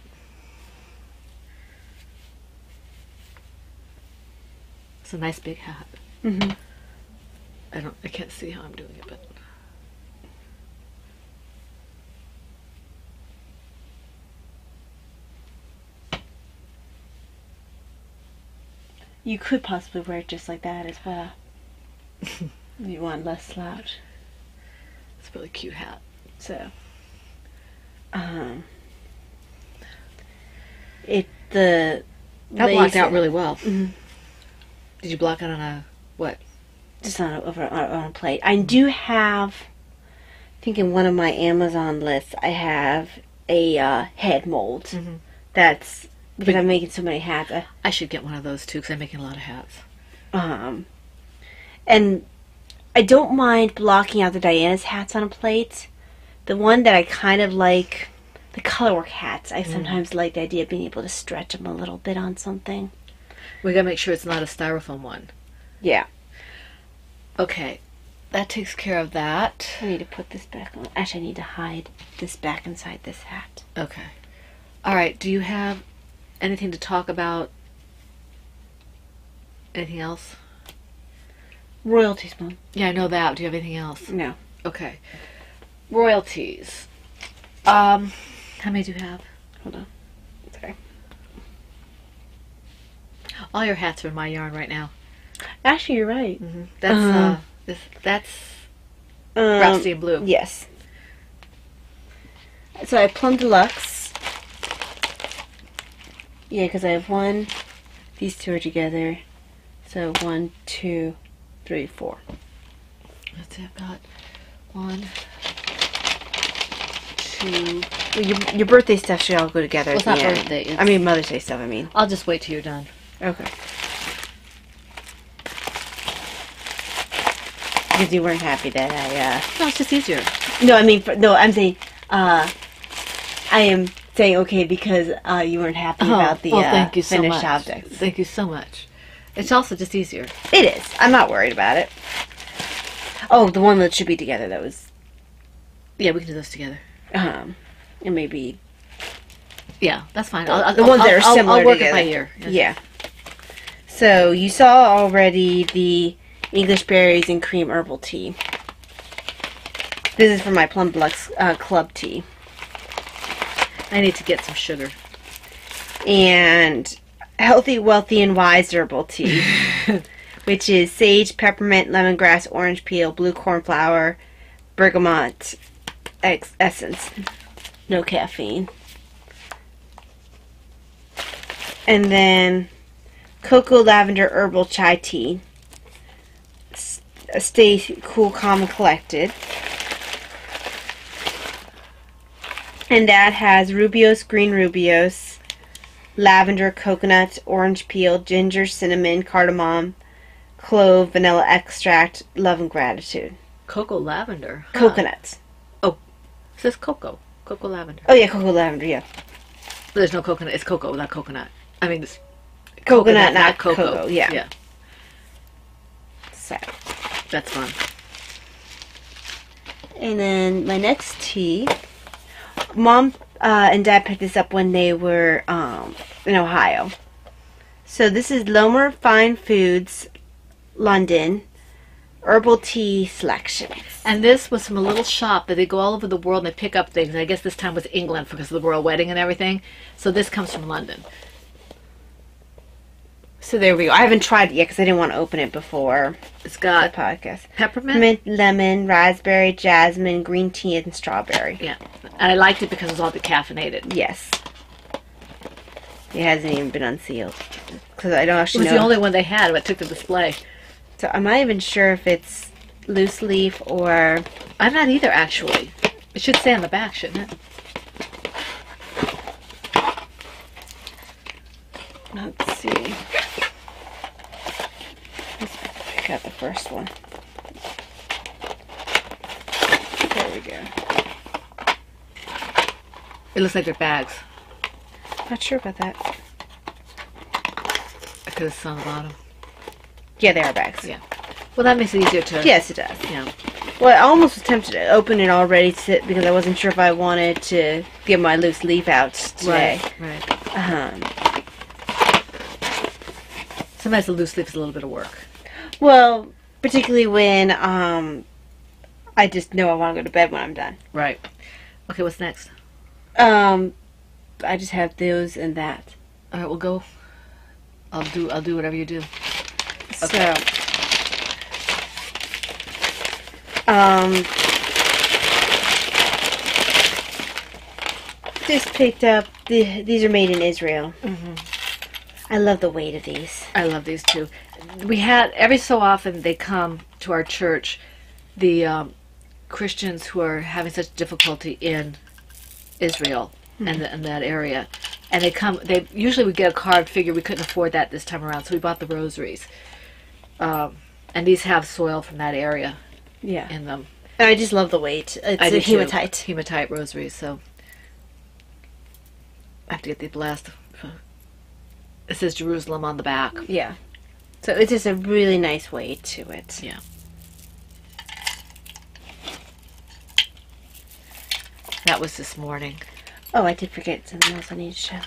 Speaker 3: It's a nice big hat.
Speaker 2: Mm-hmm.
Speaker 3: I can't see how I'm doing it, but
Speaker 2: You could possibly wear it just like that as well. You want less slouch.
Speaker 3: it's a really cute hat.
Speaker 2: So,
Speaker 3: That blocked out really well.
Speaker 2: Mhm.
Speaker 3: Did you block it on a what?
Speaker 2: Just on a plate. I do have, I think in one of my Amazon lists, I have a head mold.
Speaker 3: Mhm.
Speaker 2: That's because I'm making so many hats.
Speaker 3: I should get one of those too, because I'm making a lot of hats.
Speaker 2: And I don't mind blocking out the Diana's hats on a plate. The one that I kind of like, the colorwork hats, I sometimes like the idea of being able to stretch them a little bit on something.
Speaker 3: We gotta make sure it's not a styrofoam one.
Speaker 2: Yeah.
Speaker 3: Okay, that takes care of that.
Speaker 2: I need to put this back on. Actually, I need to hide this back inside this hat.
Speaker 3: Okay. All right, do you have anything to talk about? Anything else?
Speaker 2: Royalties, Mom.
Speaker 3: Yeah, I know that. Do you have anything else?
Speaker 2: No.
Speaker 3: Okay. Royalties. How many do you have?
Speaker 2: Hold on. Sorry.
Speaker 3: All your hats are in my yarn right now.
Speaker 2: Actually, you're right.
Speaker 3: That's Rusty and Blue.
Speaker 2: Yes. So I have Plum Deluxe. Yeah, because I have one. These two are together. So 1, 2, 3, 4.
Speaker 3: Let's see, I've got 1, 2.
Speaker 2: Well, your birthday stuff should all go together.
Speaker 3: Well, it's
Speaker 2: at the
Speaker 3: not
Speaker 2: end.
Speaker 3: birthday, it's-
Speaker 2: I mean, Mother's Day stuff, I mean.
Speaker 3: I'll just wait till you're done.
Speaker 2: Okay. Because you weren't happy that
Speaker 3: No, it's just easier.
Speaker 2: No, I mean, I'm saying, I am saying okay because you weren't happy about the
Speaker 3: thank you so
Speaker 2: finished
Speaker 3: much.
Speaker 2: objects.
Speaker 3: Thank you so much. It's also just easier.
Speaker 2: It is. I'm not worried about it. Oh, the one that should be together, that was,
Speaker 3: Yeah, we can do those together.
Speaker 2: and maybe
Speaker 3: Yeah, that's fine.
Speaker 2: the ones that are similar
Speaker 3: I'll work
Speaker 2: together.
Speaker 3: it by ear.
Speaker 2: Yeah. So you saw already the English berries and cream herbal tea. This is for my Plum Deluxe club tea.
Speaker 3: I need to get some sugar.
Speaker 2: And healthy, wealthy, and wise herbal tea, which is sage, peppermint, lemongrass, orange peel, blue cornflower, bergamot essence. No caffeine. And then cocoa, lavender, herbal chai tea. Stay cool, calm, and collected. And that has rubios, green rubios, lavender, coconut, orange peel, ginger, cinnamon, cardamom, clove, vanilla extract, love and gratitude.
Speaker 3: Cocoa lavender. Huh.
Speaker 2: Coconuts.
Speaker 3: It says cocoa. Cocoa lavender.
Speaker 2: Oh yeah, cocoa lavender, yeah.
Speaker 3: There's no coconut. It's cocoa, not coconut. I mean, it's
Speaker 2: Coconut, not cocoa, yeah.
Speaker 3: Yeah,
Speaker 2: So.
Speaker 3: that's fun.
Speaker 2: And then my next tea, Mom and Dad picked this up when they were in Ohio. So this is Lomer Fine Foods, London, herbal tea selection.
Speaker 3: And this was from a little shop that they go all over the world and they pick up things. And I guess this time was England because of the royal wedding and everything. So this comes from London.
Speaker 2: So there we go. I haven't tried it yet because I didn't want to open it before
Speaker 3: It's
Speaker 2: the
Speaker 3: got
Speaker 2: podcast.
Speaker 3: peppermint.
Speaker 2: Mint, lemon, raspberry, jasmine, green tea, and strawberry.
Speaker 3: Yeah. And I liked it because it's all decaffeinated.
Speaker 2: Yes. It hasn't even been unsealed. Because I don't
Speaker 3: It
Speaker 2: actually
Speaker 3: was
Speaker 2: know.
Speaker 3: the only one they had when I took the display.
Speaker 2: So I'm not even sure if it's loose leaf or...
Speaker 3: I'm not either, actually. It should say on the back, shouldn't it?
Speaker 2: Let's see. Let's pick out the first one. There we go.
Speaker 3: It looks like they're bags.
Speaker 2: Not sure about that.
Speaker 3: Because it's on the bottom.
Speaker 2: Yeah, they are bags.
Speaker 3: Yeah. Well, that makes it easier to...
Speaker 2: Yes, it does.
Speaker 3: Yeah.
Speaker 2: Well, I almost was tempted to open it already because I wasn't sure if I wanted to get my loose leaf out today.
Speaker 3: Right. Sometimes the loose leaf is a little bit of work.
Speaker 2: Well, particularly when I just know I want to go to bed when I'm done.
Speaker 3: Right. Okay, what's next?
Speaker 2: I just have those and that.
Speaker 3: All right, we'll go. I'll do whatever you do.
Speaker 2: Okay. Just picked up, these are made in Israel.
Speaker 3: Mm-hmm.
Speaker 2: I love the weight of these.
Speaker 3: I love these too. We had, every so often they come to our church, the Christians who are having such difficulty in Israel and that area. And they usually would get a carved figure. We couldn't afford that this time around, so we bought the rosaries. And these have soil from that area
Speaker 2: Yeah.
Speaker 3: in them.
Speaker 2: And I just love the weight. It's
Speaker 3: I
Speaker 2: a
Speaker 3: do too.
Speaker 2: hematite.
Speaker 3: Hematite rosaries, so I have to get the blast. It says Jerusalem on the back.
Speaker 2: Yeah. So it's just a really nice weight to it.
Speaker 3: Yeah. That was this morning.
Speaker 2: Oh, I did forget something else I need to show.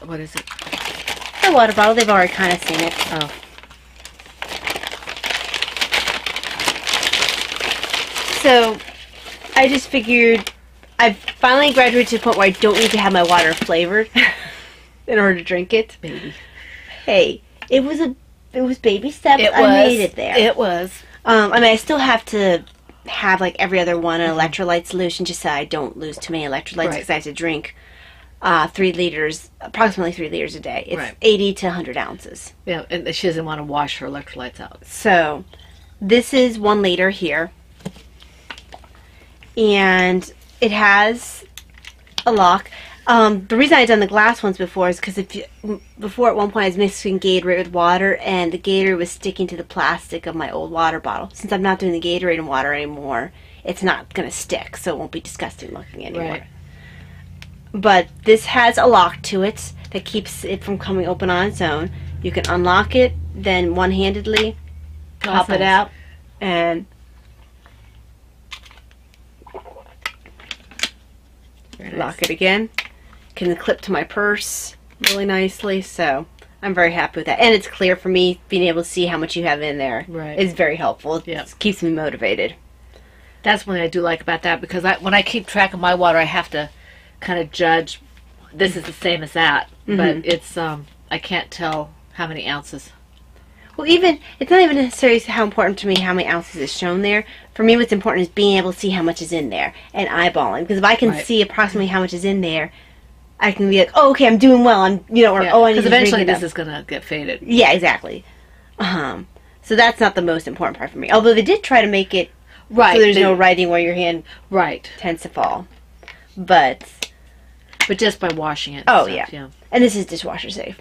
Speaker 3: What is it?
Speaker 2: The water bottle, they've already kind of seen it.
Speaker 3: Oh.
Speaker 2: So, I just figured I've finally graduated to the point where I don't need to have my water flavored in order to drink it.
Speaker 3: Baby.
Speaker 2: Hey, it was baby steps. I made it there.
Speaker 3: It was.
Speaker 2: I mean, I still have to have like every other one an electrolyte solution just so I don't lose too many electrolytes because I have to drink 3 liters, approximately 3 liters a day. It's 80 to 100 ounces.
Speaker 3: Yeah, and she doesn't want to wash her electrolytes out.
Speaker 2: So, this is 1 liter here. And it has a lock. The reason I'd done the glass ones before is because before at one point I was mixing Gatorade with water and the Gatorade was sticking to the plastic of my old water bottle. Since I'm not doing the Gatorade in water anymore, it's not going to stick, so it won't be disgusting looking anymore.
Speaker 3: Right.
Speaker 2: But this has a lock to it that keeps it from coming open on its own. You can unlock it, then one-handedly pop it out, and lock it again. Can clip to my purse really nicely, so I'm very happy with that. And it's clear for me, being able to see how much you have in there.
Speaker 3: Right.
Speaker 2: It's very helpful. It
Speaker 3: Yeah.
Speaker 2: keeps me motivated.
Speaker 3: That's one thing I do like about that, because when I keep track of my water, I have to kind of judge. This is the same as that, but it's I can't tell how many ounces.
Speaker 2: Well, it's not even necessarily how important to me how many ounces is shown there. For me, what's important is being able to see how much is in there and eyeballing. Because if I can see approximately how much is in there, I can be like, oh, okay, I'm doing well. I need
Speaker 3: Because
Speaker 2: to
Speaker 3: eventually
Speaker 2: drink
Speaker 3: this is gonna get faded.
Speaker 2: Yeah, exactly. So that's not the most important part for me. Although they did try to make it
Speaker 3: Right.
Speaker 2: so there's no writing where your hand
Speaker 3: Right.
Speaker 2: tends to fall. But
Speaker 3: just by washing it.
Speaker 2: Oh,
Speaker 3: and stuff,
Speaker 2: yeah. And this is dishwasher safe.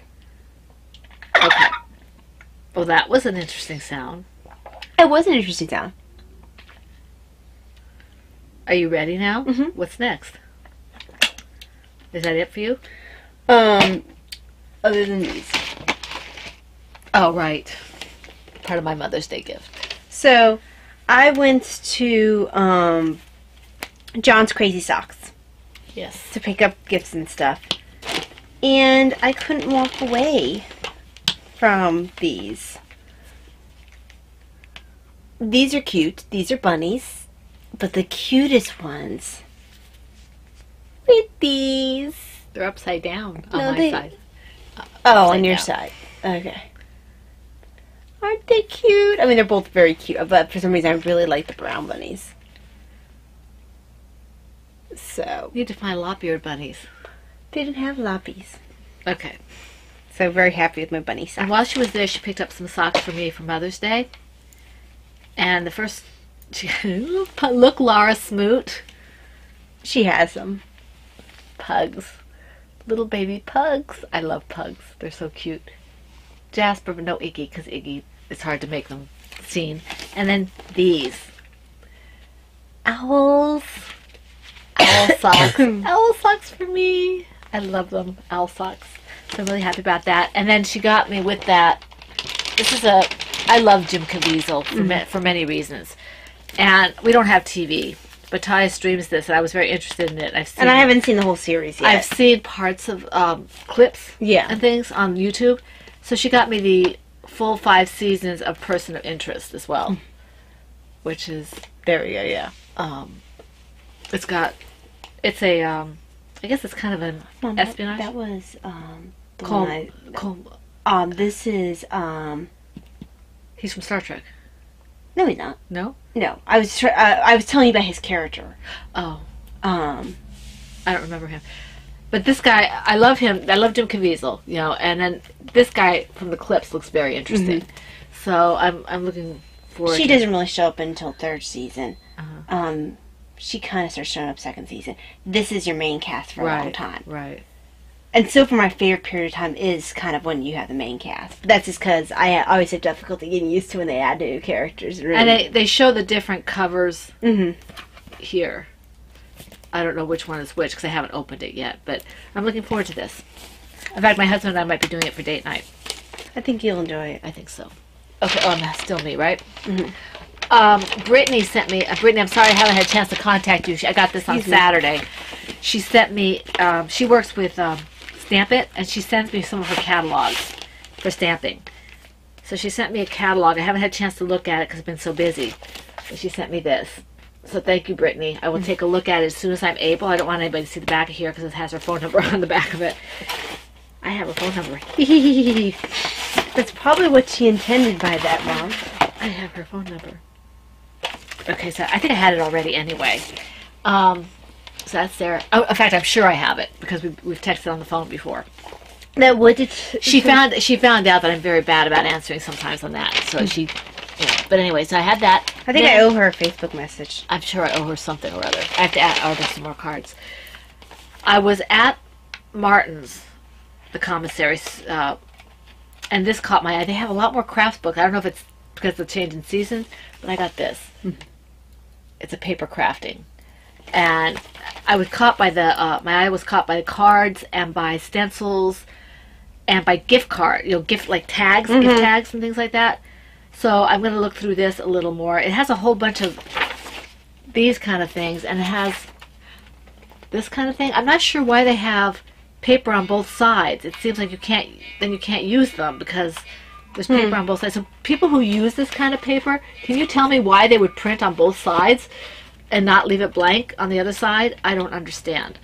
Speaker 3: Okay. Well, that was an interesting sound.
Speaker 2: It was an interesting sound.
Speaker 3: Are you ready now?
Speaker 2: Mhm.
Speaker 3: What's next? Is that it for you?
Speaker 2: Other than these.
Speaker 3: Oh, right. Part of my Mother's Day gift.
Speaker 2: So, I went to John's Crazy Socks.
Speaker 3: Yes.
Speaker 2: to pick up gifts and stuff. And I couldn't walk away from these. These are cute. These are bunnies. But the cutest ones. Look at these.
Speaker 3: They're upside down on
Speaker 2: No,
Speaker 3: my side.
Speaker 2: Oh, on your
Speaker 3: down.
Speaker 2: side. Okay. Aren't they cute? I mean, they're both very cute, but for some reason I really like the brown bunnies. So,
Speaker 3: You need to find lop-eared bunnies.
Speaker 2: they didn't have lappies.
Speaker 3: Okay.
Speaker 2: So, very happy with my bunny socks.
Speaker 3: And while she was there, she picked up some socks for me for Mother's Day. And the first, look, Laura Smoot.
Speaker 2: She has them.
Speaker 3: Pugs. Little baby pugs. I love pugs. They're so cute. Jasper, but no Iggy, because Iggy, it's hard to make them seen. And then these. Owls. Owl socks. Owl socks for me. I love them. Owl socks. So I'm really happy about that. And then she got me with that. This is I love Jim Caviezel for many reasons. And we don't have TV. But Taya streams this, and I was very interested in it.
Speaker 2: And I haven't seen the whole series yet.
Speaker 3: I've seen parts of clips
Speaker 2: Yeah.
Speaker 3: and things on YouTube. So she got me the full 5 seasons of Person of Interest as well, which is
Speaker 2: There we go, yeah.
Speaker 3: it's a I guess it's kind of an espionage.
Speaker 2: That was, the one this is,
Speaker 3: He's from Star Trek.
Speaker 2: no, he's not.
Speaker 3: No?
Speaker 2: No, I was telling you about his character.
Speaker 3: Oh,
Speaker 2: Um,
Speaker 3: I don't remember him. But this guy, I love him. I love Jim Caviezel, you know. And then this guy from the clips looks very interesting. So I'm looking forward.
Speaker 2: she doesn't really show up until 3rd season.
Speaker 3: Uh-huh.
Speaker 2: She kind of starts showing up 2nd season. This is your main cast for a long time.
Speaker 3: Right.
Speaker 2: And so for my favorite period of time is kind of when you have the main cast. But that's just because I always have difficulty getting used to when they add new characters. Really.
Speaker 3: And they show the different covers
Speaker 2: Mm-hmm.
Speaker 3: here. I don't know which one is which because I haven't opened it yet, but I'm looking forward to this. In fact, my husband and I might be doing it for date night.
Speaker 2: I think you'll enjoy it.
Speaker 3: I think so. Okay, oh, that's still me, right?
Speaker 2: Mm-hmm.
Speaker 3: Brittany sent me, Brittany, I'm sorry I haven't had a chance to contact you. I got this on Saturday. She sent me, she works with Stamp It, and she sends me some of her catalogs for stamping. So she sent me a catalog. I haven't had a chance to look at it because I've been so busy. But she sent me this. So thank you, Brittany. I will take a look at it as soon as I'm able. I don't want anybody to see the back of here because it has her phone number on the back of it. I have her phone number.
Speaker 2: That's probably what she intended by that, Mom.
Speaker 3: I have her phone number. Okay, so I think I had it already anyway. So that's there. Oh, in fact, I'm sure I have it because we've texted on the phone before.
Speaker 2: Now, what did
Speaker 3: She found out that I'm very bad about answering sometimes on that. So she, but anyway, so I had that.
Speaker 2: I think I owe her a Facebook message.
Speaker 3: I'm sure I owe her something or other. I have to order some more cards. I was at Martin's, the commissary, and this caught my eye. They have a lot more crafts books. I don't know if it's because of the change in seasons, but I got this. It's a paper crafting. And I was caught by my eye was caught by the cards and by stencils and by gift gift tags, gift tags and things like that. So I'm going to look through this a little more. It has a whole bunch of these kind of things, and it has this kind of thing. I'm not sure why they have paper on both sides. It seems like you can't use them because there's paper on both sides. So people who use this kind of paper, can you tell me why they would print on both sides and not leave it blank on the other side? I don't understand.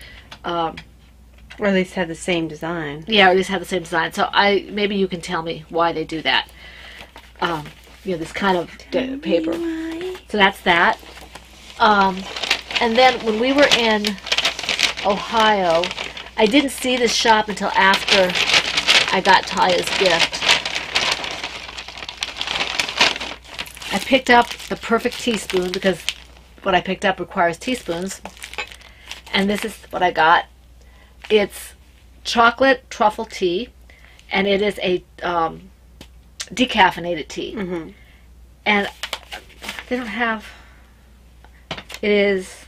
Speaker 2: Or at least have the same design.
Speaker 3: Yeah, or at least have the same design. So maybe you can tell me why they do that. This kind of paper. So that's that. And then when we were in Ohio, I didn't see this shop until after I got Taya's gift. I picked up the perfect teaspoon because what I picked up requires teaspoons. And this is what I got. It's chocolate truffle tea, and it is a decaffeinated tea. And they don't have, it is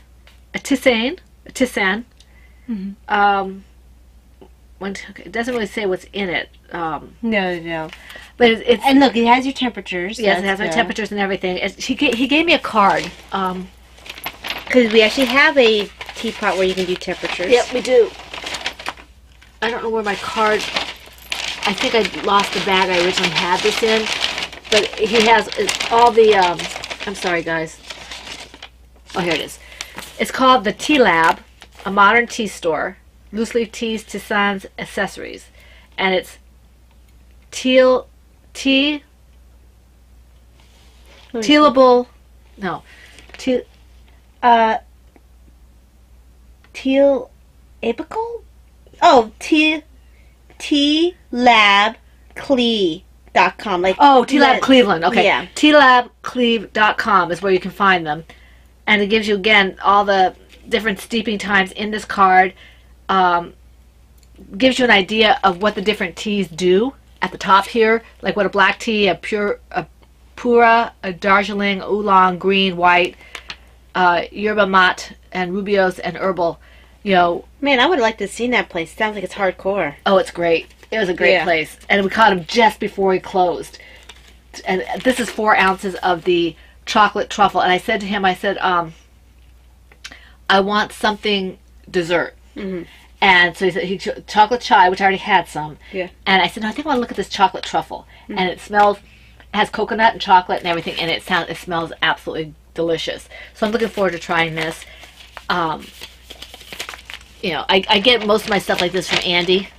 Speaker 3: a tisane. It doesn't really say what's in it.
Speaker 2: No.
Speaker 3: But it's
Speaker 2: And look, it has your temperatures.
Speaker 3: yes, it has my temperatures and everything. He gave me a card.
Speaker 2: Because we actually have a teapot where you can do temperatures.
Speaker 3: Yep, we do. I don't know where my card... I think I lost the bag I originally had this in. But he has all the... I'm sorry, guys. Oh, here it is. It's called the Tea Lab, a modern tea store. Loose leaf teas, tisanes, accessories. And it's tealable... No.
Speaker 2: Teal apical? Oh, tealabclee.com. Like,
Speaker 3: Oh, T-Lab Cleveland. Okay.
Speaker 2: Yeah.
Speaker 3: TLabCleve.com is where you can find them. And it gives you, again, all the different steeping times in this card. Gives you an idea of what the different teas do at the top here. Like what a black tea, a pura, a Darjeeling, oolong, green, white, yerba mate, and rubios, and herbal. You know,
Speaker 2: man, I would like to have seen that place. Sounds like it's hardcore.
Speaker 3: oh, it's great. It was a great place. And we caught him just before he closed. And this is 4 ounces of the chocolate truffle. And I said to him, I said, I want something dessert.
Speaker 2: Mm-hmm.
Speaker 3: And so he said, chocolate chai, which I already had some.
Speaker 2: Yeah.
Speaker 3: And I said, no, I think I want to look at this chocolate truffle. Mm-hmm. And it has coconut and chocolate and everything. And it smells absolutely delicious. So I'm looking forward to trying this. You know, I get most of my stuff like this from Andy.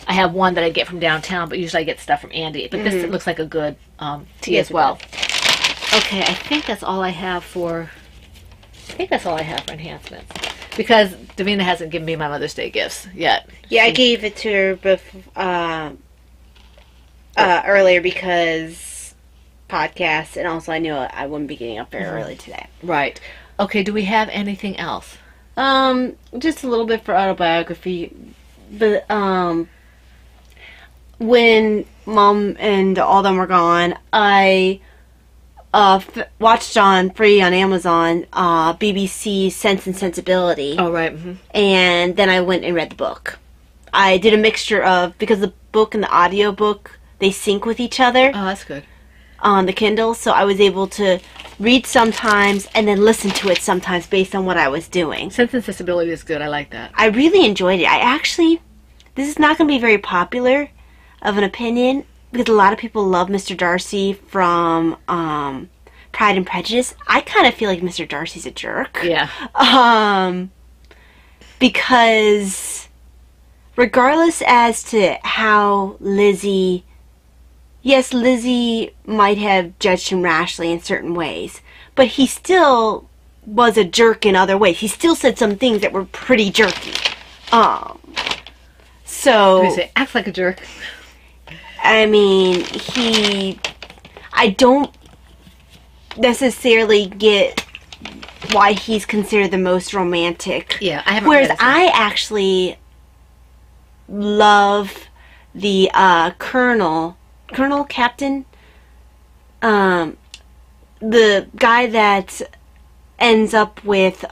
Speaker 3: I have one that I get from downtown, but usually I get stuff from Andy. But this looks like a good tea as well. Okay, I think that's all I have for... enhancements. Because Davina hasn't given me my Mother's Day gifts yet.
Speaker 2: Yeah, I gave it to her before, earlier because podcasts, and also I knew I wouldn't be getting up very early today.
Speaker 3: Right. Okay, do we have anything else?
Speaker 2: Just a little bit for autobiography, but when Mom and all them were gone, I watched on free on Amazon BBC Sense and Sensibility.
Speaker 3: Oh, right. Mm-hmm.
Speaker 2: And then I went and read the book. I did a mixture of, because the book and the audio book, they sync with each other.
Speaker 3: Oh, that's good.
Speaker 2: On the Kindle, so I was able to read sometimes and then listen to it sometimes based on what I was doing.
Speaker 3: Sense and Sensibility is good. I like that.
Speaker 2: I really enjoyed it. This is not going to be very popular of an opinion because a lot of people love Mr. Darcy from Pride and Prejudice. I kind of feel like Mr. Darcy's a jerk.
Speaker 3: Yeah.
Speaker 2: Because regardless as to how Lizzie might have judged him rashly in certain ways, but he still was a jerk in other ways. He still said some things that were pretty jerky. So...
Speaker 3: Did you say, acts like a jerk?
Speaker 2: I mean, I don't necessarily get why he's considered the most romantic.
Speaker 3: Yeah, I haven't
Speaker 2: Whereas
Speaker 3: read it.
Speaker 2: I actually love the Captain, the guy that ends up with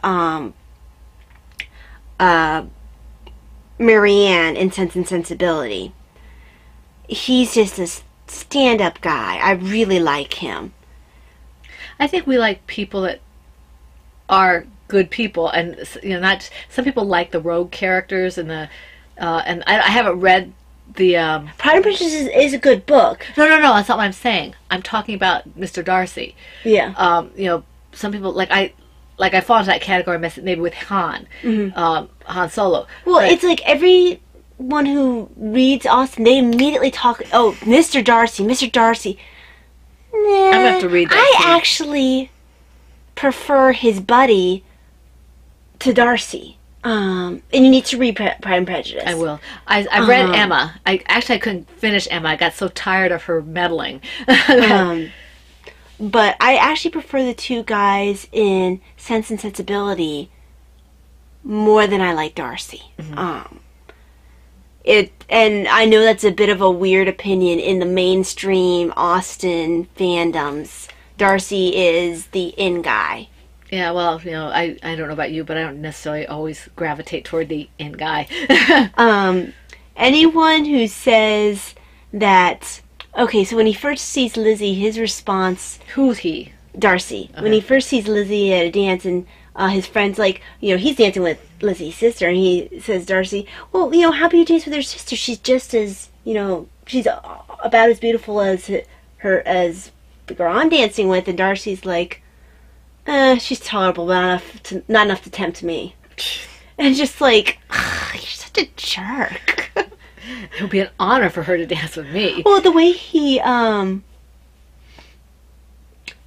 Speaker 2: Marianne in Sense and Sensibility. He's just a stand-up guy. I really like him.
Speaker 3: I think we like people that are good people, and not some people like the rogue characters and the and I haven't read the
Speaker 2: Pride and Prejudice is a good book.
Speaker 3: No, that's not what I'm saying. I'm talking about Mr. Darcy.
Speaker 2: Yeah.
Speaker 3: Some people like I fall into that category maybe with Han, Han Solo.
Speaker 2: Well, it's like everyone who reads Austen, they immediately talk. Oh, Mr. Darcy, Mr. Darcy. Nah,
Speaker 3: I'm gonna have to read that.
Speaker 2: I actually prefer his buddy to Darcy. And you need to read Pride and Prejudice.
Speaker 3: I will. I read Emma. I couldn't finish Emma. I got so tired of her meddling.
Speaker 2: But I actually prefer the two guys in Sense and Sensibility more than I like Darcy. Mm-hmm. And I know that's a bit of a weird opinion in the mainstream Austen fandoms. Darcy is the in guy.
Speaker 3: Yeah, well, I don't know about you, but I don't necessarily always gravitate toward the in guy.
Speaker 2: Anyone who says that... Okay, so when he first sees Lizzie, his response...
Speaker 3: Who's he?
Speaker 2: Darcy.
Speaker 3: Okay.
Speaker 2: When he first sees Lizzie at a dance and his friend's like, he's dancing with Lizzie's sister, and he says, Darcy, well, how about you dance with her sister? She's just as, she's about as beautiful as as the girl I'm dancing with. And Darcy's like, she's tolerable, but not enough to tempt me. And just like, you're such a jerk.
Speaker 3: It would be an honor for her to dance with me.
Speaker 2: Well, the way he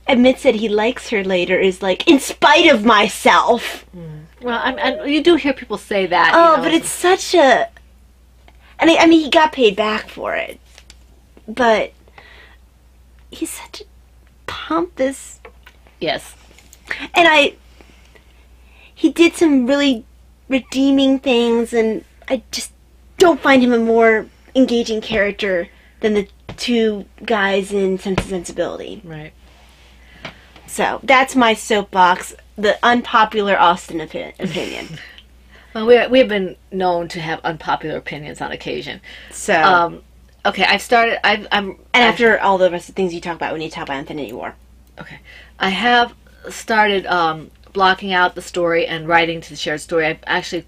Speaker 2: admits that he likes her later is like, in spite of myself.
Speaker 3: Well, you do hear people say that.
Speaker 2: But it's such a... And I mean, he got paid back for it. But he's such a pompous...
Speaker 3: Yes.
Speaker 2: And he did some really redeeming things, and I just don't find him a more engaging character than the two guys in Sense and Sensibility.
Speaker 3: Right.
Speaker 2: So, that's my soapbox, the unpopular Austen opinion.
Speaker 3: Well, we have been known to have unpopular opinions on occasion.
Speaker 2: So,
Speaker 3: okay,
Speaker 2: after all the rest of the things you talk about, we need to talk about Infinity War.
Speaker 3: Okay. I have started blocking out the story and writing to the shared story. I've actually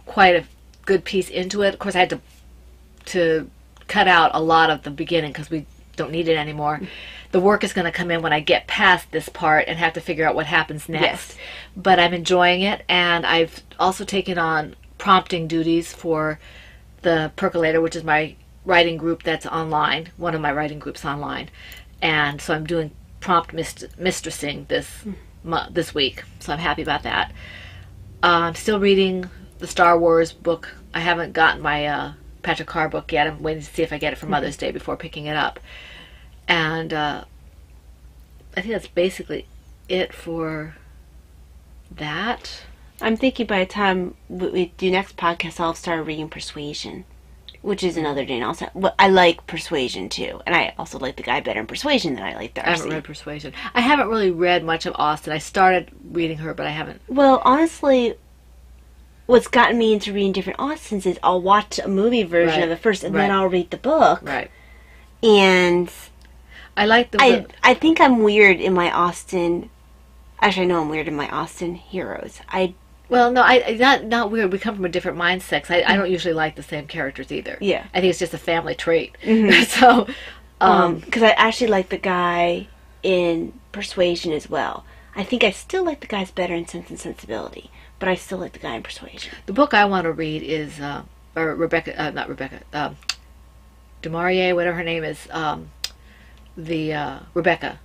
Speaker 3: quite a good piece into it. Of course, I had to cut out a lot of the beginning because we don't need it anymore. The work is going to come in when I get past this part and have to figure out what happens next.
Speaker 2: Yes.
Speaker 3: But I'm enjoying it, and I've also taken on prompting duties for the Percolator, which is my writing group that's online, one of my writing groups online. And so I'm doing prompt mistressing this week, so I'm happy about that. I'm still reading the Star Wars book. I haven't gotten my Patrick Carr book yet. I'm waiting to see if I get it for Mother's Day before picking it up. And I think that's basically it for that.
Speaker 2: I'm thinking by the time we do next podcast, I'll start reading Persuasion, which is another Jane Austen. Well, I like Persuasion too, and I also like the guy better in Persuasion than I like Darcy.
Speaker 3: I haven't read Persuasion. I haven't really read much of Austen. I started reading her, but I haven't.
Speaker 2: Well, honestly, what's gotten me into reading different Austens is I'll watch a movie version of it first, and then I'll read the book.
Speaker 3: Right.
Speaker 2: And
Speaker 3: I like the...
Speaker 2: I think I'm weird in my Austen... Actually, I know I'm weird in my Austen heroes.
Speaker 3: Well, no, not weird. We come from a different mindset. I don't usually like the same characters either.
Speaker 2: Yeah.
Speaker 3: I think it's just a family trait. Mm-hmm. So,
Speaker 2: because I actually like the guy in Persuasion as well. I think I still like the guys better in Sense and Sensibility, but I still like the guy in Persuasion.
Speaker 3: The book I want to read is Du Maurier, whatever her name is, Rebecca.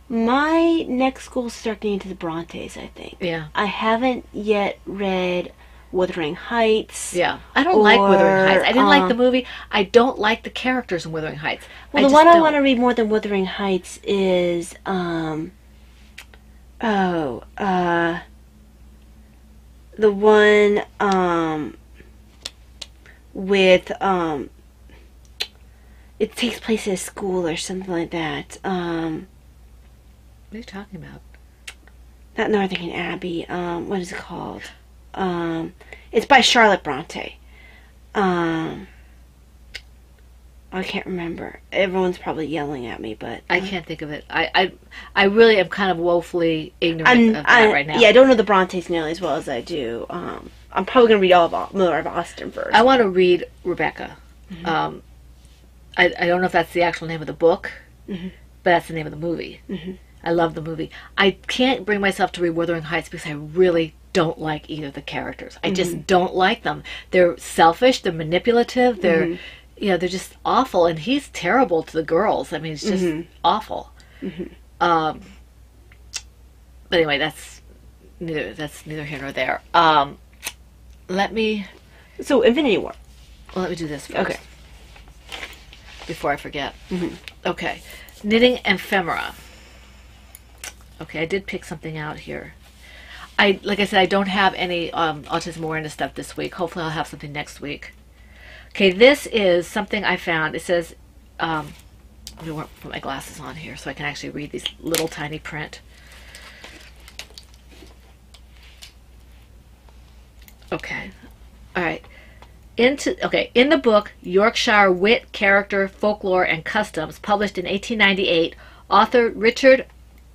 Speaker 2: My next goal is to start getting into the Brontes, I think.
Speaker 3: Yeah.
Speaker 2: I haven't yet read Wuthering Heights.
Speaker 3: Yeah. I don't like Wuthering Heights. I didn't like the movie. I don't like the characters in Wuthering Heights.
Speaker 2: Well, the one I want to read more than Wuthering Heights is, the one, with, it takes place at a school or something like that.
Speaker 3: What are you talking about?
Speaker 2: Not Northern Abbey. What is it called? It's by Charlotte Bronte. I can't remember. Everyone's probably yelling at me, but
Speaker 3: I can't think of it. I really am kind of woefully ignorant of that right now.
Speaker 2: Yeah, I don't know the Brontes nearly as well as I do. I'm probably going to read more of Austen first.
Speaker 3: I want to read Rebecca. Mm-hmm. I don't know if that's the actual name of the book, but that's the name of the movie. Mm-hmm. I love the movie. I can't bring myself to read Wuthering Heights because I really don't like either of the characters. I just don't like them. They're selfish. They're manipulative. They're, they're just awful. And he's terrible to the girls. I mean, it's just awful. But anyway, that's neither here nor there.
Speaker 2: So Infinity War.
Speaker 3: Well, let me do this first.
Speaker 2: Okay.
Speaker 3: Before I forget. Okay. Knitting ephemera. Okay, I did pick something out here. Like I said, I don't have any autism awareness stuff this week. Hopefully I'll have something next week. Okay, this is something I found. It says, let me put my glasses on here so I can actually read these little tiny print. Okay, all right. In the book, Yorkshire Wit, Character, Folklore, and Customs, published in 1898, author Richard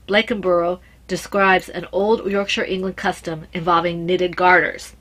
Speaker 3: Blakenborough describes an old Yorkshire, England custom involving knitted garters.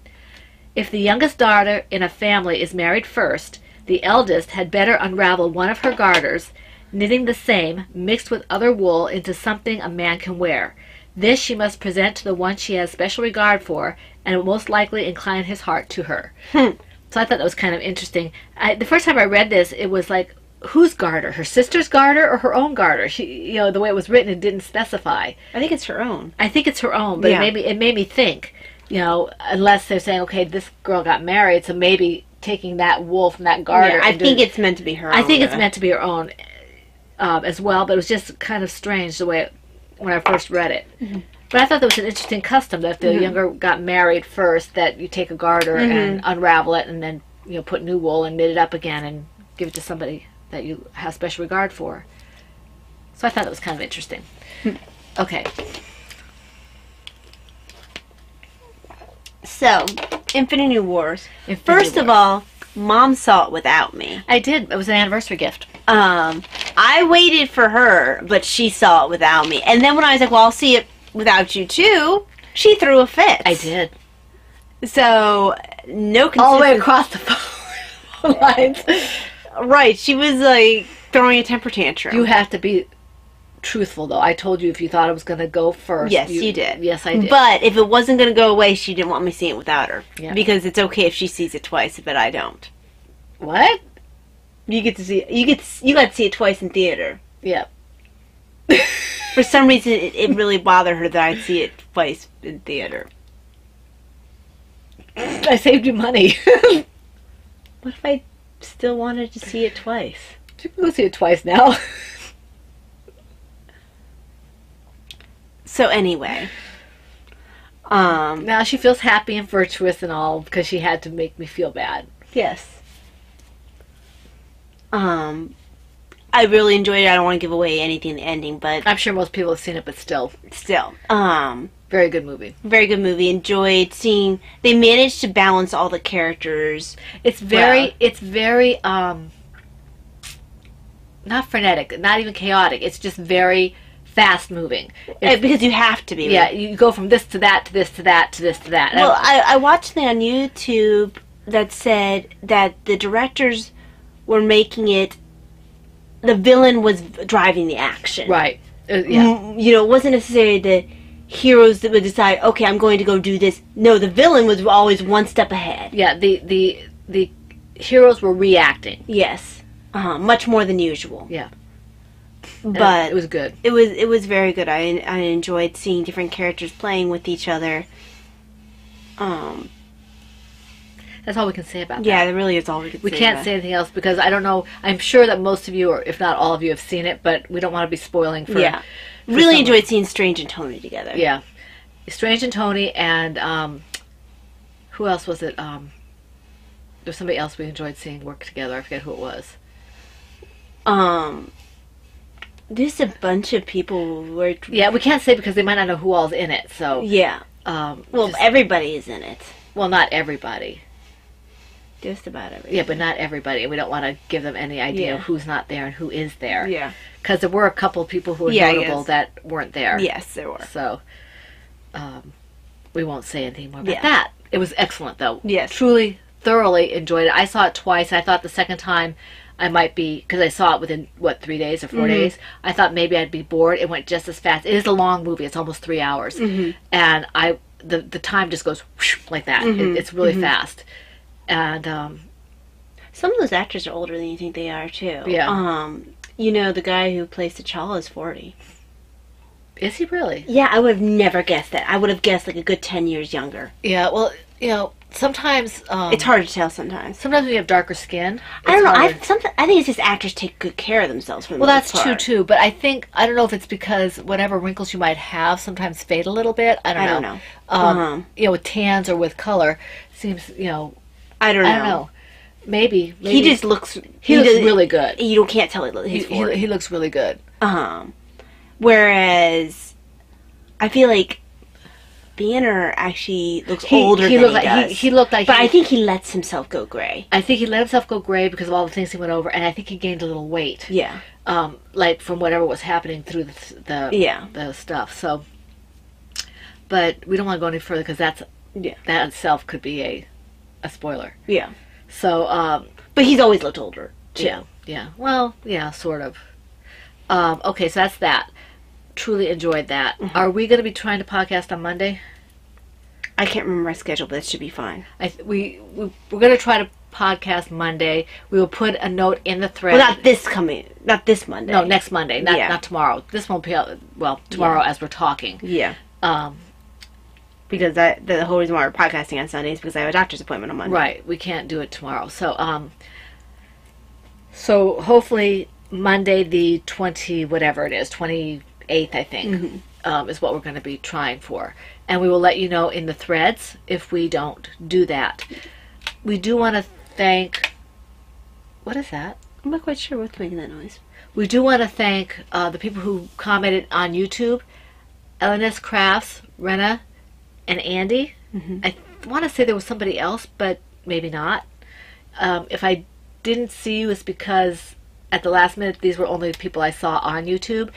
Speaker 3: If the youngest daughter in a family is married first, the eldest had better unravel one of her garters, knitting the same, mixed with other wool, into something a man can wear. This she must present to the one she has special regard for, and it will most likely incline his heart to her. So I thought that was kind of interesting. The first time I read this, it was like, whose garter? Her sister's garter or her own garter? She, the way it was written, it didn't specify.
Speaker 2: I think it's her own.
Speaker 3: I think it's her own, but
Speaker 2: Yeah.
Speaker 3: it made me think, unless they're saying, okay, this girl got married, so maybe taking that wool from that garter.
Speaker 2: Yeah, I think it's meant to be her own.
Speaker 3: I think it's meant to be her own as well, but it was just kind of strange the way when I first read it. Mm-hmm. But I thought that was an interesting custom, that if the younger got married first, that you take a garter and unravel it and then put new wool and knit it up again and give it to somebody that you have special regard for. So I thought that was kind of interesting. Okay.
Speaker 2: So, Infinity Wars. First of all, Mom saw it without me.
Speaker 3: I did. It was an anniversary gift.
Speaker 2: I waited for her, but she saw it without me. And then when I was like, well, I'll see it without you too, she threw a fit.
Speaker 3: I did.
Speaker 2: So, no consistency.
Speaker 3: All the way across the phone lines.
Speaker 2: Right, she was like throwing a temper tantrum.
Speaker 3: You have to be truthful, though. I told you if you thought it was going to go first.
Speaker 2: Yes, you did.
Speaker 3: Yes, I did.
Speaker 2: But if it wasn't going to go away, she didn't want me seeing it without her.
Speaker 3: Yeah.
Speaker 2: Because it's okay if she sees it twice, but I don't.
Speaker 3: What?
Speaker 2: You got to see it twice in theater.
Speaker 3: Yeah.
Speaker 2: For some reason, it really bothered her that I'd see it twice in theater.
Speaker 3: I saved you money.
Speaker 2: What if I still wanted to see it twice?
Speaker 3: You can go see it twice now.
Speaker 2: So anyway,
Speaker 3: now she feels happy and virtuous and all because she had to make me feel bad.
Speaker 2: yes. I really enjoyed it. I don't want to give away anything in the ending, but
Speaker 3: I'm sure most people have seen it, but still,
Speaker 2: very
Speaker 3: good movie.
Speaker 2: Very good movie. Enjoyed seeing they managed to balance all the characters.
Speaker 3: It's very not frenetic, not even chaotic. It's just very fast moving.
Speaker 2: Because you have to be.
Speaker 3: Yeah, you go from this to that to this to that to this to that.
Speaker 2: Well, I watched that on YouTube that said that the directors were making it. The villain was driving the action.
Speaker 3: Right. Yeah.
Speaker 2: It wasn't necessarily the heroes that would decide, okay, I'm going to go do this. No, the villain was always one step ahead.
Speaker 3: Yeah, the heroes were reacting.
Speaker 2: Yes. Much more than usual.
Speaker 3: Yeah.
Speaker 2: But
Speaker 3: it was good.
Speaker 2: It was very good. I enjoyed seeing different characters playing with each other.
Speaker 3: That's all we can say about that.
Speaker 2: Yeah, that really is all we can say.
Speaker 3: We can't say anything else because I don't know. I'm sure that most of you, or if not all of you, have seen it, but we don't want to be spoiling for.
Speaker 2: Yeah. Really enjoyed seeing Strange and Tony together.
Speaker 3: Yeah. Strange and Tony and who else was it? There's somebody else we enjoyed seeing work together. I forget who it was.
Speaker 2: There's a bunch of people who are...
Speaker 3: Yeah, we can't say because they might not know who all's in it. So
Speaker 2: yeah. Everybody is in it.
Speaker 3: Well, not everybody.
Speaker 2: Just about everybody.
Speaker 3: Yeah, but not everybody. And we don't want to give them any idea of who's not there and who is there.
Speaker 2: Yeah.
Speaker 3: Because there were a couple of people who were notable that weren't there.
Speaker 2: Yes, there were.
Speaker 3: So we won't say anything more about that. It was excellent, though.
Speaker 2: Yes.
Speaker 3: Truly, thoroughly enjoyed it. I saw it twice. I thought the second time I might be, because I saw it within, 3 days or 4 days, I thought maybe I'd be bored. It went just as fast. It is a long movie. It's almost 3 hours. And the time just goes whoosh, like that. It's really fast. And
Speaker 2: some of those actors are older than you think they are, too.
Speaker 3: Yeah.
Speaker 2: The guy who plays T'Challa is 40.
Speaker 3: Is he really?
Speaker 2: Yeah, I would have never guessed that. I would have guessed like a good 10 years younger.
Speaker 3: Yeah, well, sometimes...
Speaker 2: it's hard to tell sometimes.
Speaker 3: Sometimes when you have darker skin...
Speaker 2: I don't know. I think it's just actors take good care of themselves for the most
Speaker 3: that's
Speaker 2: part.
Speaker 3: true, too. But I don't know if it's because whatever wrinkles you might have sometimes fade a little bit. I don't know. With tans or with color, seems,
Speaker 2: I don't know.
Speaker 3: Maybe.
Speaker 2: He just looks...
Speaker 3: He looks really good.
Speaker 2: You can't tell he's 40.
Speaker 3: He looks really good.
Speaker 2: Whereas, I feel like Banner actually looks older than he does.
Speaker 3: He looked like...
Speaker 2: But I think he lets himself go gray.
Speaker 3: I think he let himself go gray because of all the things he went over, and I think he gained a little weight.
Speaker 2: Yeah.
Speaker 3: Like from whatever was happening through the stuff. So, but we don't want to go any further because that
Speaker 2: Yeah.
Speaker 3: itself could be a spoiler.
Speaker 2: Yeah.
Speaker 3: So,
Speaker 2: But he's always looked older, too.
Speaker 3: yeah. Well, yeah, sort of. Okay, so that's that. Truly enjoyed that.
Speaker 2: Mm-hmm.
Speaker 3: Are we going to be trying to podcast on Monday?
Speaker 2: I can't remember my schedule, but it should be fine.
Speaker 3: We're going to try to podcast Monday. We will put a note in the thread.
Speaker 2: Well, not this Monday.
Speaker 3: No, next Monday, not
Speaker 2: Yeah.
Speaker 3: not tomorrow. This won't be tomorrow as we're talking.
Speaker 2: Yeah.
Speaker 3: Um,
Speaker 2: Because the whole reason why we're podcasting on Sunday is because I have a doctor's appointment on Monday.
Speaker 3: right, we can't do it tomorrow. So hopefully Monday the 28th, I think, is what we're going to be trying for. And we will let you know in the threads if we don't do that. We do want to thank... What is that?
Speaker 2: I'm not quite sure what's making that noise.
Speaker 3: We do want to thank the people who commented on YouTube. Elenis Crafts, Rena, and Andy. I want to say there was somebody else, but maybe not. If I didn't see you, it's because at the last minute these were only the people I saw on YouTube.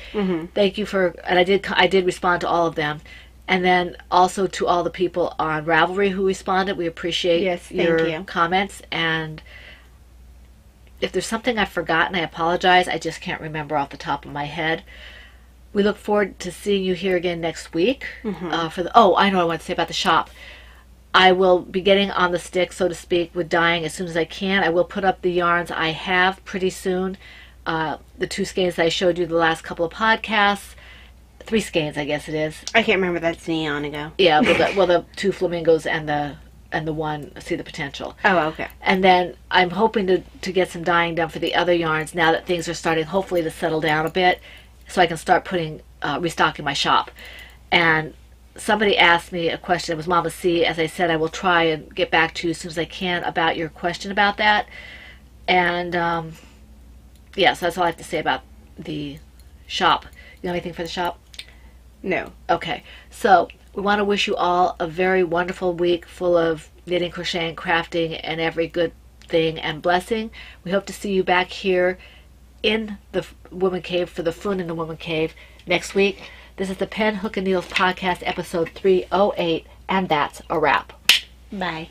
Speaker 3: Thank you for, and I did respond to all of them. And then also to all the people on Ravelry who responded. We appreciate your
Speaker 2: you.
Speaker 3: comments. And if there's something I've forgotten, I apologize. I just can't remember off the top of my head. We look forward to seeing you here again next week. I know what I want to say about the shop. I will be getting on the stick, so to speak, with dyeing as soon as I can. I will put up the yarns I have pretty soon. The 2 skeins that I showed you the last couple of podcasts. 3 skeins, I guess it is.
Speaker 2: I can't remember. That's an eon ago.
Speaker 3: Yeah, the 2 flamingos and the one See the Potential.
Speaker 2: Oh, okay.
Speaker 3: And then I'm hoping to get some dyeing done for the other yarns now that things are starting hopefully to settle down a bit, so I can start restocking my shop. And somebody asked me a question. It was Mama C. As I said, I will try and get back to you as soon as I can about your question about that. And so that's all I have to say about the shop. You know anything for the shop?
Speaker 2: No.
Speaker 3: Okay. So we want to wish you all a very wonderful week full of knitting, crocheting, crafting, and every good thing and blessing. We hope to see you back here in the Woman Cave for the Fun in the Woman Cave next week. This is the Pen, Hook, and Needles Podcast, episode 308, and that's a wrap.
Speaker 2: Bye.